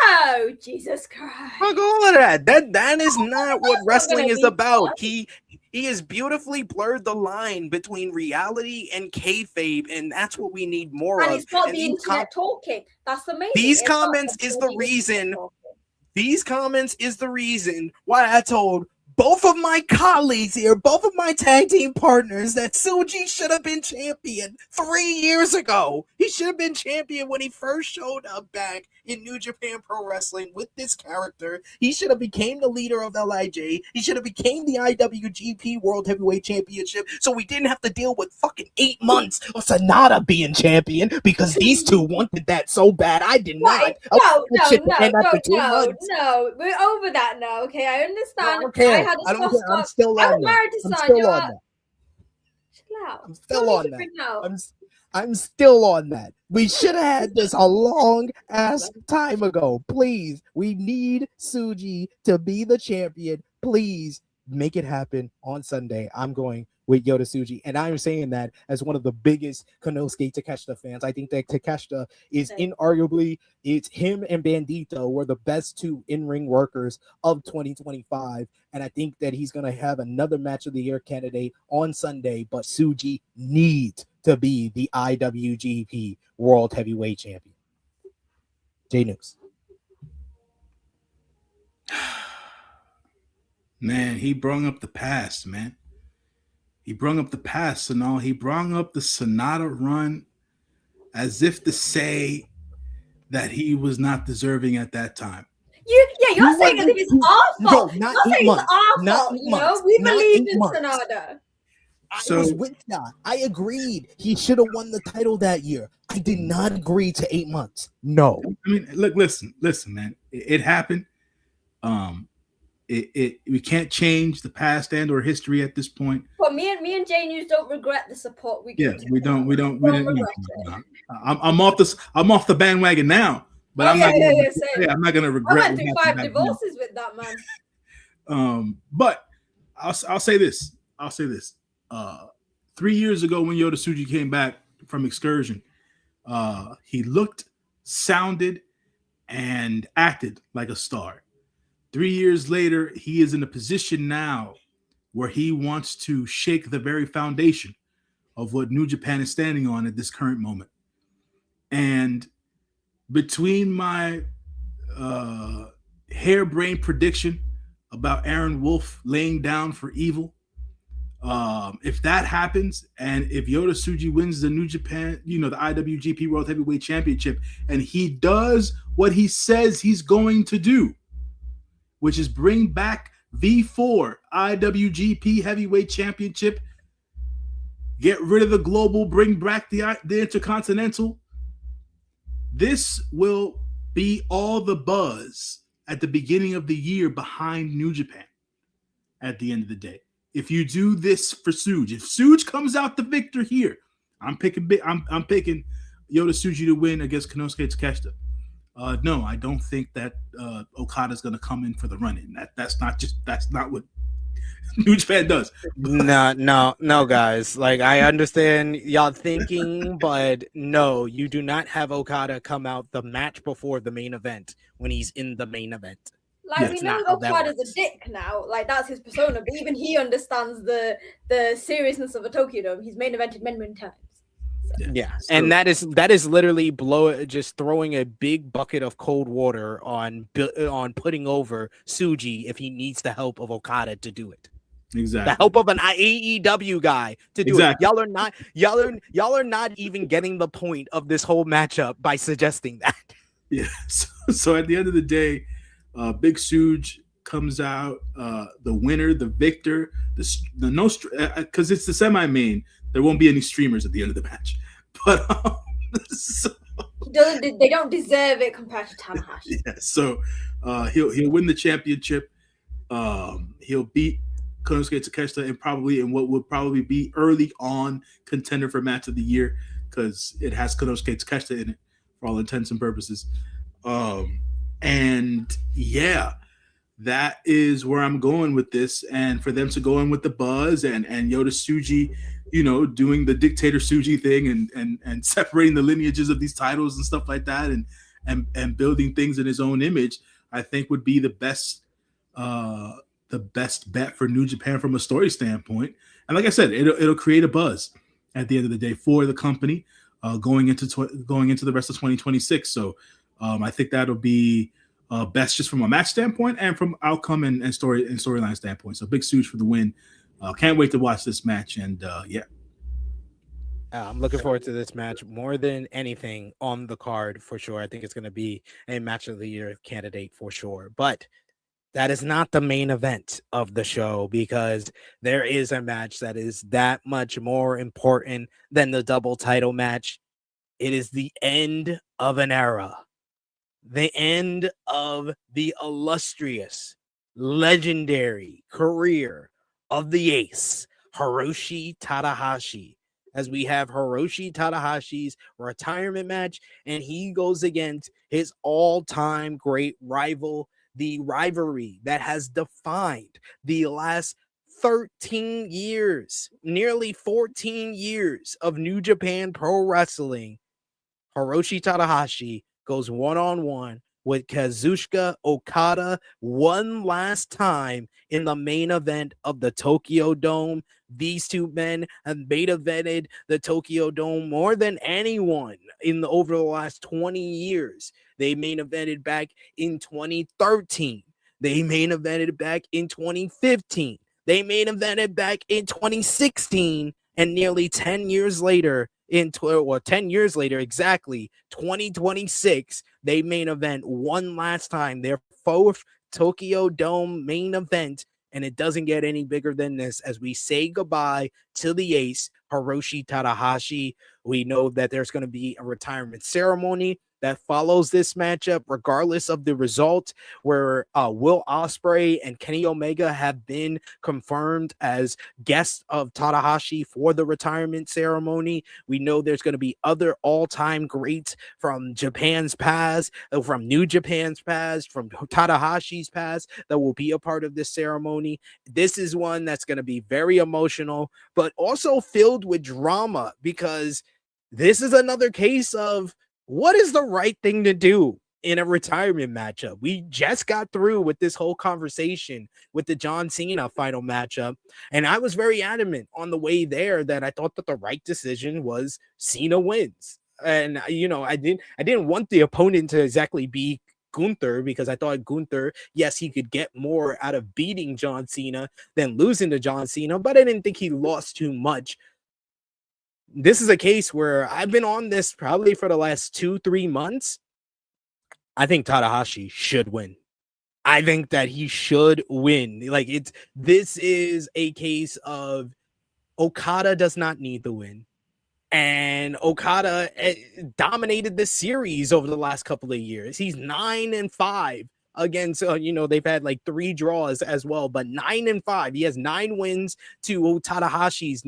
No, Jesus Christ. Fuck all of that. That is not what wrestling is about. He has beautifully blurred the line between reality and kayfabe, and that's what we need more of. And it's not the internet talking. That's amazing. These comments is the reason. These comments is the reason why I told both of my colleagues here, both of my tag team partners, that Tsuji should have been champion 3 years ago. He should have been champion when he first showed up back in New Japan Pro Wrestling with this character. He should have became the leader of LIJ. He should have became the IWGP World Heavyweight Championship, so we didn't have to deal with fucking 8 months of Sonata being champion because these two wanted that so bad. I did not. No, we're over that now. Okay, I understand. I don't care. I'm still on that. I'm still on that. I'm still on that. We should have had this a long ass time ago. Please, we need Tsuji to be the champion. Please make it happen on Sunday. I'm going with Yota Tsuji, and I'm saying that as one of the biggest Konosuke Takeshita fans. I think that Takeshita is inarguably, it's him and Bandito were the best 2 in-ring workers of 2025, and I think that he's going to have another match of the year candidate on Sunday, but Tsuji needs to be the IWGP World Heavyweight Champion. J News. Man, he brung up the past, man. He brung up the past, Sonal. He brung up the Sonata run as if to say that he was not deserving at that time. You're saying that it's awful. No, not 8 months. Not 8 months. We believe in Sonata. I was with that. I agreed. He should have won the title that year. I did not agree to 8 months. No. I mean, look, listen, man. It happened. We can't change the past and or history at this point. But me and J News don't regret the support we get. Yeah, we don't. I'm off the bandwagon now. But I'm not gonna regret. I went through 5 divorces with that man. But I'll say this. 3 years ago when Yota Tsuji came back from excursion, he looked, sounded, and acted like a star. 3 years later, he is in a position now where he wants to shake the very foundation of what New Japan is standing on at this current moment. And between my harebrained prediction about Aaron Wolf laying down for evil, if that happens, and if Yota Tsuji wins the New Japan, the IWGP World Heavyweight Championship, and he does what he says he's going to do, which is bring back V4 IWGP Heavyweight Championship, get rid of the global, bring back the Intercontinental. This will be all the buzz at the beginning of the year behind New Japan. at the end of the day. If you do this for Tsuji, if Tsuji comes out the victor here, I'm picking Yota Tsuji to win against Konosuke Takeshita. No, I don't think that Okada's going to come in for the run-in. That's not what New Japan does. No, guys. Like, I understand y'all thinking, but no, you do not have Okada come out the match before the main event when he's in the main event. Like, we know Okada's a dick now. Like, that's his persona, but even he understands the seriousness of a Tokyo Dome. He's main evented many times. Yeah, and that is literally just throwing a big bucket of cold water on putting over Tsuji if he needs the help of Okada to do it. Exactly. The help of an AEW guy to do it. Y'all are not even getting the point of this whole matchup by suggesting that. Yeah. So at the end of the day, Big Tsuji comes out the winner, the victor, the no, because it's the semi-main. There won't be any streamers at the end of the match, but they don't deserve it compared to Tanahashi. Yeah, so he'll win the championship. He'll beat Konosuke Takeshita in what will probably be early on contender for match of the year because it has Konosuke Takeshita in it for all intents and purposes. And yeah, that is where I'm going with this. And for them to go in with the buzz and Yota Tsuji, doing the dictator Tsuji thing and separating the lineages of these titles and stuff like that and building things in his own image, I think would be the best bet for New Japan from a story standpoint. And like I said, it'll create a buzz at the end of the day for the company going into the rest of 2026. So I think that'll be best just from a match standpoint and from outcome and storyline standpoint. So Big Tsuji for the win. Can't wait to watch this match. And yeah. I'm looking forward to this match more than anything on the card for sure. I think it's going to be a match of the year candidate for sure. But that is not the main event of the show because there is a match that is that much more important than the double title match. It is the end of an era. The end of the illustrious, legendary career of the ace, Hiroshi Tanahashi, as we have Hiroshi Tanahashi's retirement match, and he goes against his all-time great rival, the rivalry that has defined the last 13 years, nearly 14 years of New Japan Pro Wrestling. Hiroshi Tanahashi goes one-on-one with Kazuchika Okada one last time in the main event of the Tokyo Dome. These two men have main evented the Tokyo Dome more than anyone over the last 20 years. They main evented back in 2013. They main evented back in 2015. They main evented back in 2016. And nearly 10 years later, 10 years later, exactly, 2026, they main event one last time, their fourth Tokyo Dome main event, and it doesn't get any bigger than this as we say goodbye to the ace, Hiroshi Tanahashi. We know that there's going to be a retirement ceremony that follows this matchup, regardless of the result, where Will Ospreay and Kenny Omega have been confirmed as guests of Tanahashi for the retirement ceremony. We know there's going to be other all-time greats from Japan's past, from New Japan's past, from Tanahashi's past that will be a part of this ceremony. This is one that's going to be very emotional, but also filled with drama because this is another case of what is the right thing to do in a retirement matchup. We just got through with this whole conversation with the John Cena final matchup, and I was very adamant on the way there that I thought that the right decision was Cena wins. And I didn't want the opponent to exactly be Gunther because I thought Gunther, yes, he could get more out of beating John Cena than losing to John Cena, but I didn't think he lost too much. This is a case where I've been on this probably for the last 2-3 months. I think Tanahashi should win. I think that he should win. This is a case of Okada does not need the win. And Okada dominated this series over the last couple of years. He's 9-5 against, they've had like 3 draws as well, but 9-5. He has 9 wins to Tanahashi's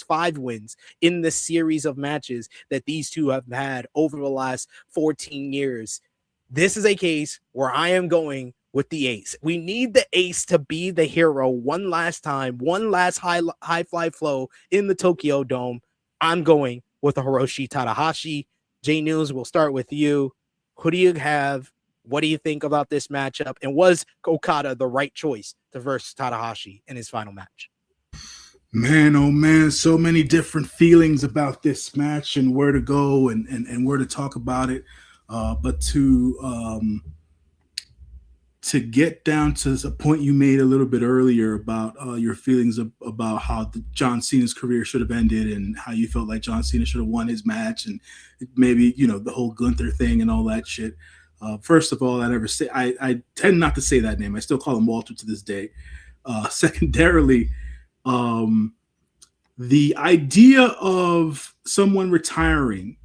5 wins in the series of matches that these two have had over the last 14 years. This is a case where I am going with the ace. We need the ace to be the hero one last time, one last high fly flow in the Tokyo Dome. I'm going with the Hiroshi Tanahashi. J News, we'll start with you. Who do you have? What do you think about this matchup? And was Okada the right choice to verse Tanahashi in his final match? Man, oh man, so many different feelings about this match and where to go and where to talk about it. But to get down to the point you made a little bit earlier about your feelings about how John Cena's career should have ended and how you felt like John Cena should have won his match and maybe, the whole Gunther thing and all that shit. First of all, I tend not to say that name. I still call him Walter to this day. Secondarily, the idea of someone retiring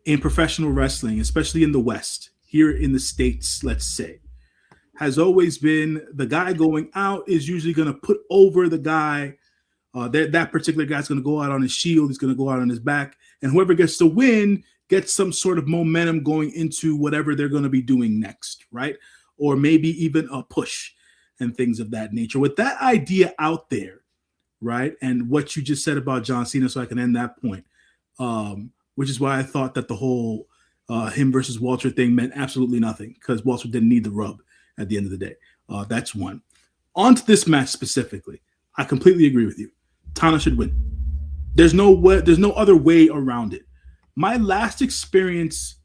in professional wrestling, especially in the West, here in the States, let's say, has always been the guy going out is usually going to put over the guy. That particular guy's going to go out on his shield. He's going to go out on his back. And whoever gets to win gets some sort of momentum going into whatever they're going to be doing next, right? Or maybe even a push and things of that nature. With that idea out there, right? And what you just said about John Cena, so I can end that point, which is why I thought that the whole him versus Walter thing meant absolutely nothing because Walter didn't need the rub at the end of the day. That's one. On to this match specifically, I completely agree with you. Tana should win. There's no other way around it. My last experience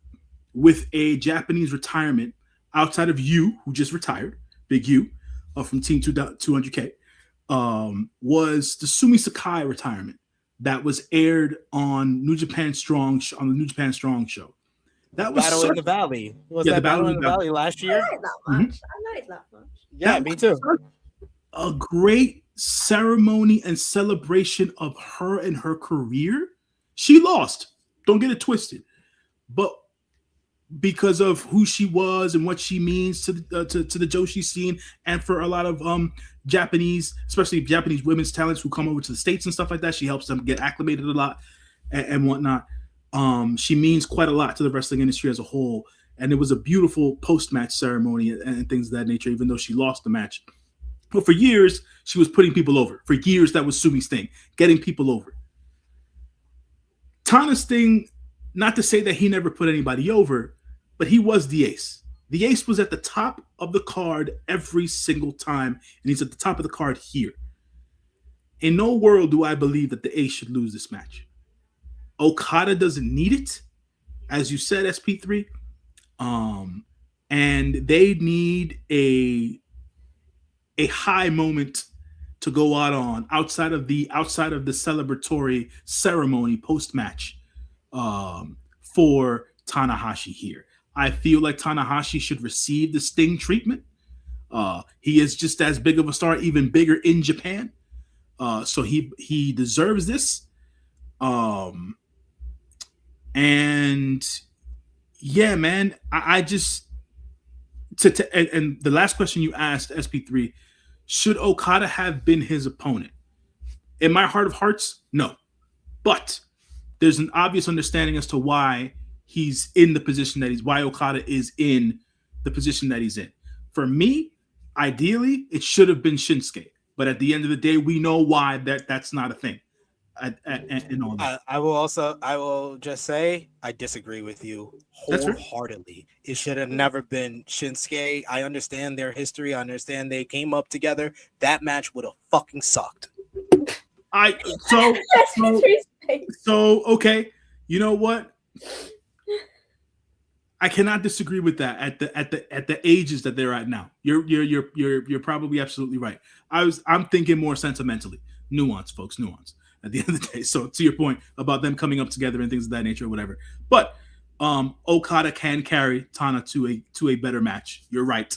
with a Japanese retirement outside of you, who just retired, Big U, from Team 200K, was the Sumi Sakai retirement that was aired on New Japan Strong on the New Japan Strong show. That was Battle in the Valley. Was that Battle in the Valley last year? I like that much. I like that much. Yeah, me too. A great ceremony and celebration of her and her career. She lost. Don't get it twisted. But because of who she was and what she means to the Joshi scene and for a lot of Japanese, especially Japanese women's talents who come over to the States and stuff like that, she helps them get acclimated a lot and whatnot. She means quite a lot to the wrestling industry as a whole. And it was a beautiful post-match ceremony and things of that nature, even though she lost the match. But for years, she was putting people over. For years, that was Sumi's thing, getting people over. Tana's thing, not to say that he never put anybody over, but he was the ace. The ace was at the top of the card every single time, and he's at the top of the card here. In no world do I believe that the ace should lose this match. Okada doesn't need it, as you said, SP3. And they need a high moment to go out on outside of the celebratory ceremony post-match for Tanahashi here. I feel like Tanahashi should receive the Sting treatment. He is just as big of a star, even bigger in Japan. So he deserves this. And yeah, man, I just and the last question you asked, SP3, should Okada have been his opponent? In my heart of hearts, no. But there's an obvious understanding as to why he's in the position that why Okada is in the position that he's in. For me, ideally, it should have been Shinsuke. But at the end of the day, we know why that's not a thing. And all that. I will just say I disagree with you wholeheartedly. It should have never been Shinsuke. I understand their history. I understand they came up together. That match would have fucking sucked. So okay. You know what? I cannot disagree with that at the ages that they're at now. You're probably absolutely right. I'm thinking more sentimentally. Nuance, folks, nuance. At the end of the day, so to your point about them coming up together and things of that nature or whatever, but Okada can carry Tana to a better match. You're right.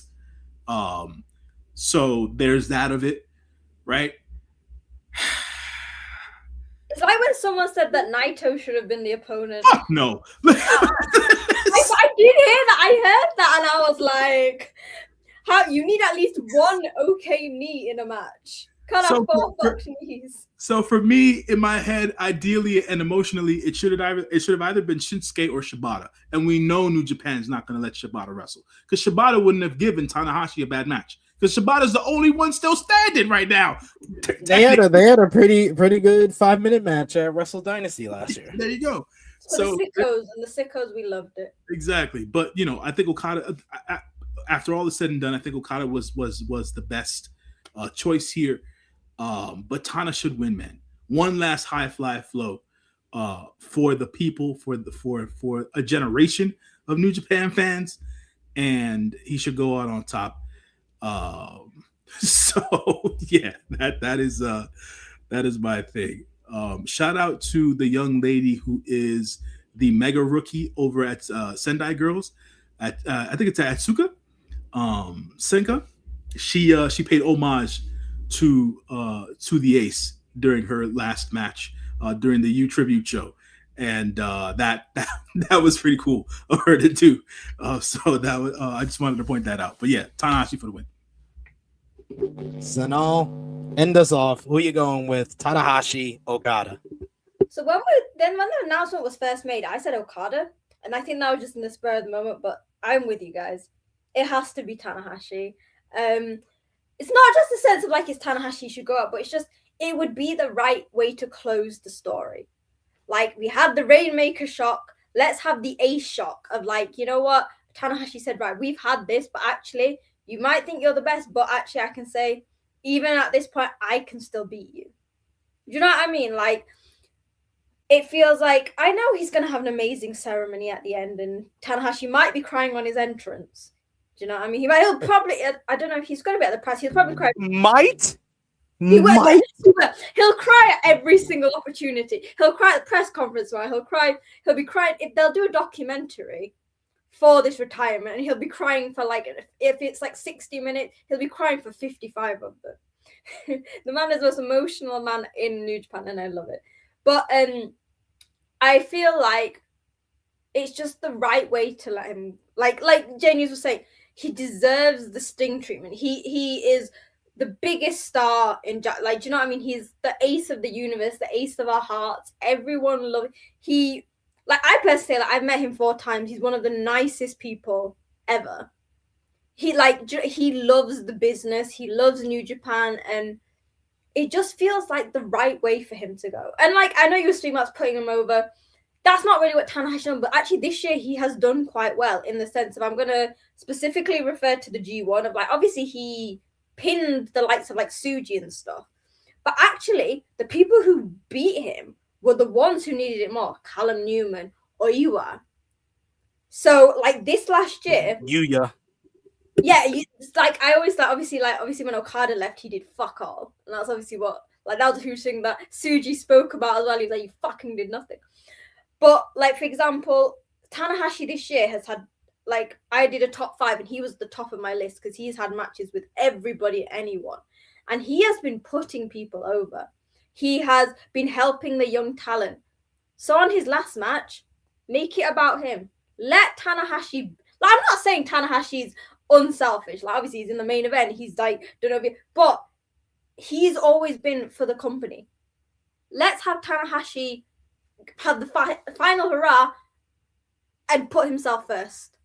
So there's that of it, right? It's like when someone said that Naito should have been the opponent. Fuck no. I You didn't hear that? I heard that, and I was like, "How? You need at least one okay knee in a match. Can't have four fucked knees." So for me, in my head, ideally and emotionally, it should have either been Shinsuke or Shibata, and we know New Japan's not going to let Shibata wrestle because Shibata wouldn't have given Tanahashi a bad match because Shibata's the only one still standing right now. They had a pretty good 5-minute match at Wrestle Dynasty last year. There you go. So the sickos, we loved it. Exactly, but I think Okada, after all is said and done, I think Okada was the best choice here. But Tana should win, man. One last high fly flow for the people, for a generation of New Japan fans, and he should go out on top. So yeah, that is my thing. Shout out to the young lady who is the mega rookie over at Sendai Girls. I think it's at Atsuka. Senka. She paid homage to the Ace during her last match during the U Tribute show, and that was pretty cool of her to do. So that was I just wanted to point that out. But yeah, Tanahashi for the win. Sonal, end us off. Who you going with? Tanahashi, Okada. So when the announcement was first made, I said Okada, and I think that was just in the spur of the moment. But I'm with you guys. It has to be Tanahashi. It's not just the sense of like it's Tanahashi should go up, but it's just it would be the right way to close the story. Like we had the Rainmaker shock, let's have the Ace shock of like, you know what? Tanahashi said, right, we've had this, but actually you might think you're the best, but actually I can say, even at this point, I can still beat you. Do you know what I mean? Like it feels like I know he's gonna have an amazing ceremony at the end, and Tanahashi might be crying on his entrance. Do you know what I mean? He'll probably, I don't know if he's going to be at the press. He'll probably cry. He will. He'll cry at every single opportunity. He'll cry at the press conference, right? He'll be crying. If they'll do a documentary for this retirement, and he'll be crying for like, if it's like 60 minutes, he'll be crying for 55 of them. The man is the most emotional man in New Japan, and I love it. But I feel like it's just the right way to let him, like Janice was saying, he deserves the Sting treatment. He is the biggest star in like, do you know what I mean? He's the ace of the universe, the ace of our hearts. Everyone loves he. Like I personally, like I've met him 4 times. He's one of the nicest people ever. He loves the business. He loves New Japan, and it just feels like the right way for him to go. And like I know you were speaking about putting him over. That's not really what Tanahashi done, but actually this year he has done quite well in the sense of, I'm going to specifically refer to the G1 of like, obviously he pinned the likes of like Tsuji and stuff, but actually the people who beat him were the ones who needed it more. Callum Newman, Oiwa. So like this last year, Yuya. Yeah, it's like I always thought, obviously when Okada left, he did fuck all, and that's obviously what, like that was a huge thing that Tsuji spoke about as well. He's like, you fucking did nothing. But like, for example, Tanahashi this year has had, like, I did a top 5 and he was the top of my list because he's had matches with everybody, anyone. And he has been putting people over. He has been helping the young talent. So on his last match, make it about him. Let Tanahashi, like, I'm not saying Tanahashi's unselfish. Like, obviously he's in the main event. He's like, don't know, but he's always been for the company. Let's have Tanahashi have the final hurrah and put himself first.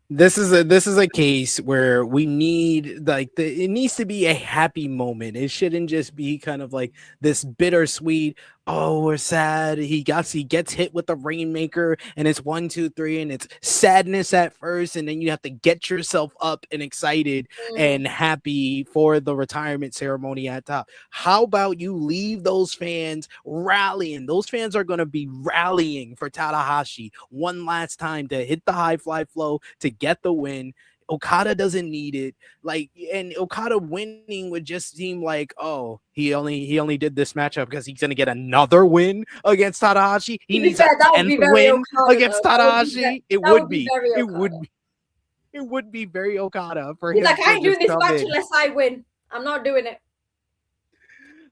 This is a case where we need it needs to be a happy moment. It shouldn't just be kind of like this bittersweet, oh, we're sad. He gets hit with the Rainmaker and it's 1, 2, 3, and it's sadness at first, and then you have to get yourself up and excited and happy for the retirement ceremony at top. How about you leave those fans rallying? Those fans are going to be rallying for Tanahashi one last time to hit the high fly flow to get the win. Okada doesn't need it. Like, and Okada winning would just seem like, oh, he only did this matchup because he's gonna get another win against Tanahashi. He needs a 10th win against Tanahashi. It would be very Okada for him. He's like, I ain't doing this match unless I win. I'm not doing it.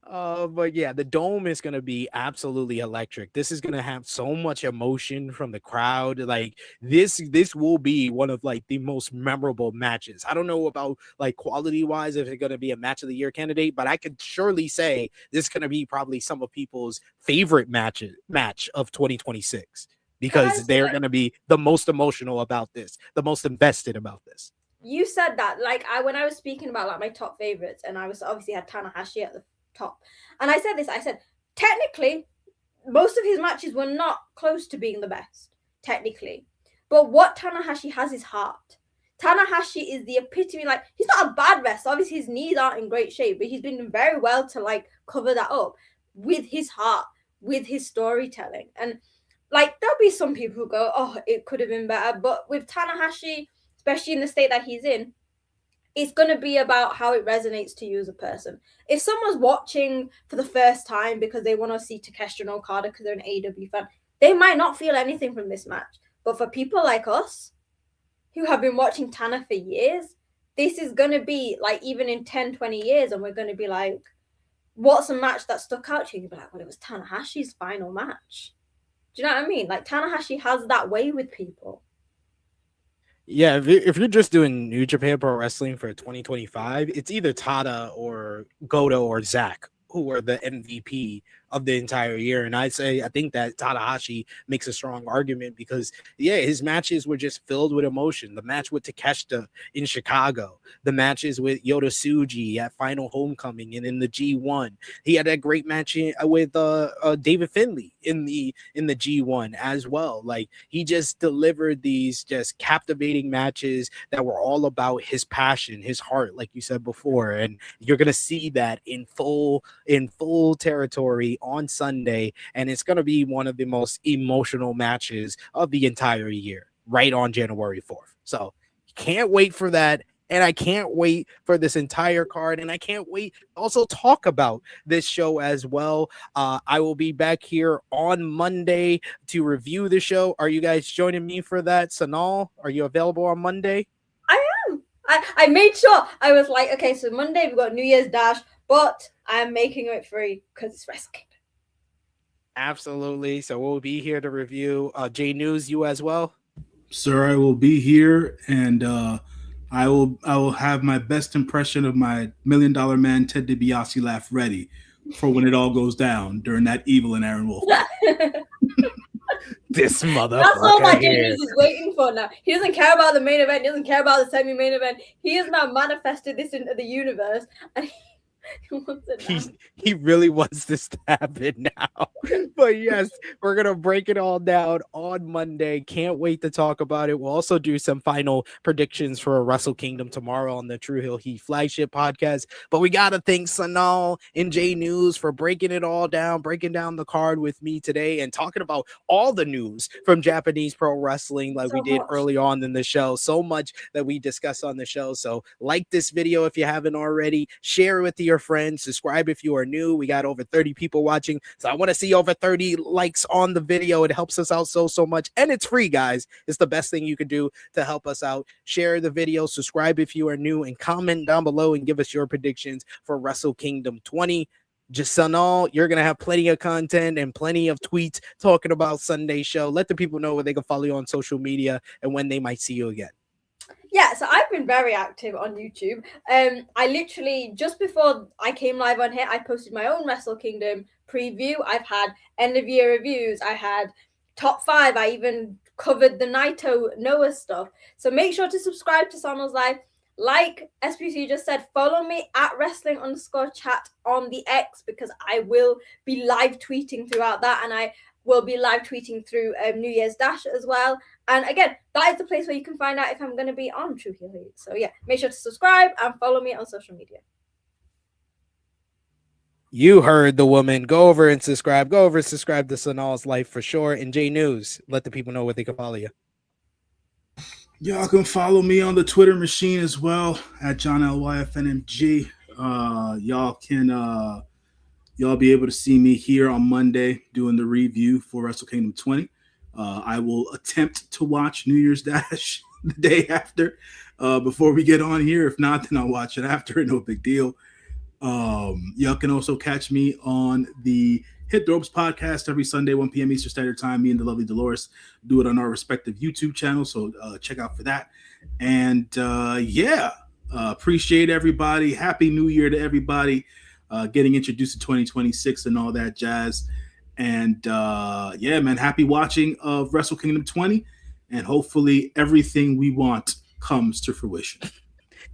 But yeah, the dome is gonna be absolutely electric. This is gonna have so much emotion from the crowd. Like this will be one of like the most memorable matches. I don't know about like quality wise if it's gonna be a match of the year candidate, but I could surely say this is gonna be probably some of people's favorite match of 2026 because they're gonna be the most emotional about this, the most invested about this. You said that like when I was speaking about like my top favorites, and I was obviously had Tanahashi at the top, and I said technically most of his matches were not close to being the best technically, but what Tanahashi has is heart. Tanahashi is the epitome. Like, he's not a bad wrestler, obviously his knees aren't in great shape, but he's been very well to like cover that up with his heart, with his storytelling. And like there'll be some people who go, oh, it could have been better, but with Tanahashi, especially in the state that he's in, it's going to be about how it resonates to you as a person. If someone's watching for the first time because they want to see Takeshita and Okada because they're an AEW fan, they might not feel anything from this match. But for people like us who have been watching Tana for years, this is going to be like, even in 10, 20 years, and we're going to be like, what's a match that stuck out to you? You'll be like, well, it was Tanahashi's final match. Do you know what I mean? Like, Tanahashi has that way with people. Yeah, if you're just doing New Japan Pro Wrestling for 2025, it's either Tada or Goto or Zach who are the MVP of the entire year. And I think that Tanahashi makes a strong argument because, yeah, his matches were just filled with emotion. The match with Takeshita in Chicago, the matches with Yota Tsuji at Final Homecoming and in the G1. He had a great match with David Finlay in the G1 as well. Like, he just delivered these just captivating matches that were all about his passion, his heart, like you said before. And you're gonna see that in full territory on Sunday, and it's going to be one of the most emotional matches of the entire year, right on January 4th. So can't wait for that, and I can't wait for this entire card, and I can't wait to also talk about this show as well. I will be back here on Monday to review the show. Are you guys joining me for that? Sonal, are you available on Monday? I am. I made sure. I was like, okay, so Monday we've got New Year's Dash, but I'm making it free because it's Wrestle Kingdom. Absolutely. So we'll be here to review. J News, you as well? Sir, I will be here, and I will have my best impression of my $1 Million Man Ted DiBiase laugh ready for when it all goes down during that Evil and Aaron Wolf. This motherfucker. That's all my J News is waiting for now. He doesn't care about the main event. He doesn't care about the semi-main event. He has now manifested this into the universe, and he really wants this to happen now. But yes, we're gonna break it all down on Monday. Can't wait to talk about it. We'll also do some final predictions for Wrestle Kingdom tomorrow on the True Hill Heat flagship podcast. But we gotta thank Sonal and J News for breaking it all down, breaking down the card with me today, and talking about all the news from Japanese pro wrestling like we did early on in the show. So much that we discussed on the show. So like this video if you haven't already, share it with your friends, subscribe if you are new. We got over 30 people watching, so I want to see over 30 likes on the video. It helps us out so much, and it's free, guys. It's the best thing you could do to help us out. Share the video, subscribe if you are new, and comment down below and give us your predictions for Wrestle Kingdom 20. Just Sonal, you're gonna have plenty of content and plenty of tweets talking about Sunday's show. Let the people know where they can follow you on social media and when they might see you again. Yeah, so I've been very active on YouTube. I literally, just before I came live on here, I posted my own Wrestle Kingdom preview. I've had end of year reviews. I had top 5. I even covered the Naito Noah stuff. So make sure to subscribe to Sonal's Live. Like SPC just said, follow me at wrestling_chat on the X, because I will be live tweeting throughout that, and I will be live tweeting through New Year's Dash as well. And again, that is the place where you can find out if I'm going to be on True Heel Heat. So yeah, make sure to subscribe and follow me on social media. You heard the woman. Go over and subscribe. Go over and subscribe to Sonal's Life for sure. And J News, let the people know where they can follow you. Y'all can follow me on the Twitter machine as well at JohnLYFNMG. Y'all be able to see me here on Monday doing the review for Wrestle Kingdom 20. I will attempt to watch New Year's Dash the day after before we get on here. If not, then I'll watch it after. No big deal. Y'all can also catch me on the Hit the Ropes podcast every Sunday, 1 p.m. Eastern Standard Time. Me and the lovely Dolores do it on our respective YouTube channels, so check out for that. And appreciate everybody. Happy New Year to everybody. Getting introduced to 2026 and all that jazz. And man, happy watching of Wrestle Kingdom 20. And hopefully everything we want comes to fruition.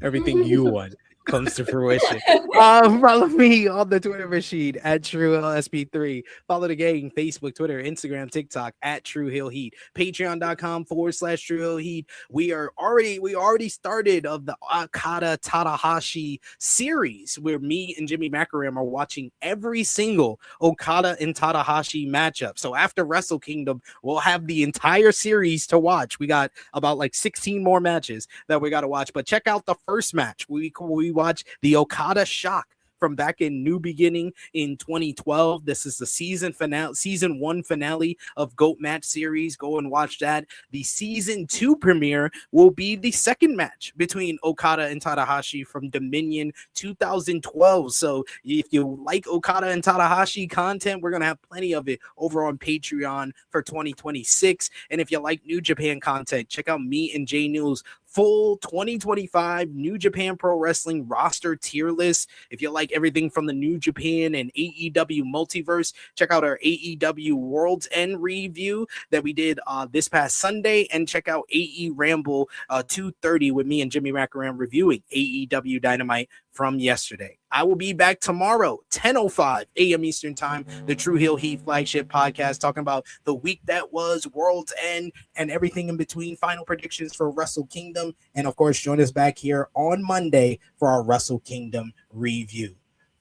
Everything you want comes to fruition. Follow me on the Twitter machine at TrueLSP3. Follow the gang, Facebook, Twitter, Instagram, TikTok at True Hill Heat. Patreon.com/True Hill Heat. We already started of the Okada Tanahashi series where me and Jimmy Macaram are watching every single Okada and Tanahashi matchup. So after Wrestle Kingdom, we'll have the entire series to watch. We got about like 16 more matches that we got to watch, but check out the first match. We watch the Okada Shock from back in New Beginning in 2012. This is the season 1 finale of GOAT Match Series. Go and watch that. The season 2 premiere will be the second match between Okada and Tanahashi from Dominion 2012. So if you like Okada and Tanahashi content, we're going to have plenty of it over on Patreon for 2026. And if you like New Japan content, check out me and Jay News full 2025 New Japan Pro Wrestling roster tier list. If you like everything from the New Japan and AEW multiverse, check out our AEW World's End review that we did this past Sunday, and check out AE Ramble 230 with me and Jimmy Macaram reviewing AEW Dynamite from yesterday. I will be back tomorrow, 10:05 a.m. Eastern Time, the True Hill Heat flagship podcast, talking about the week that was, World's End, and everything in between, final predictions for Wrestle Kingdom, and of course, join us back here on Monday for our Wrestle Kingdom review.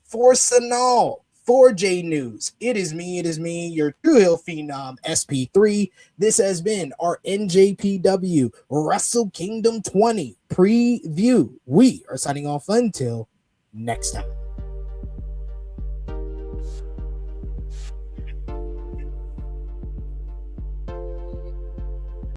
For Sonal, for J News, it is me, your True Hill Phenom, SP3. This has been our NJPW Wrestle Kingdom 20 preview. We are signing off until next time.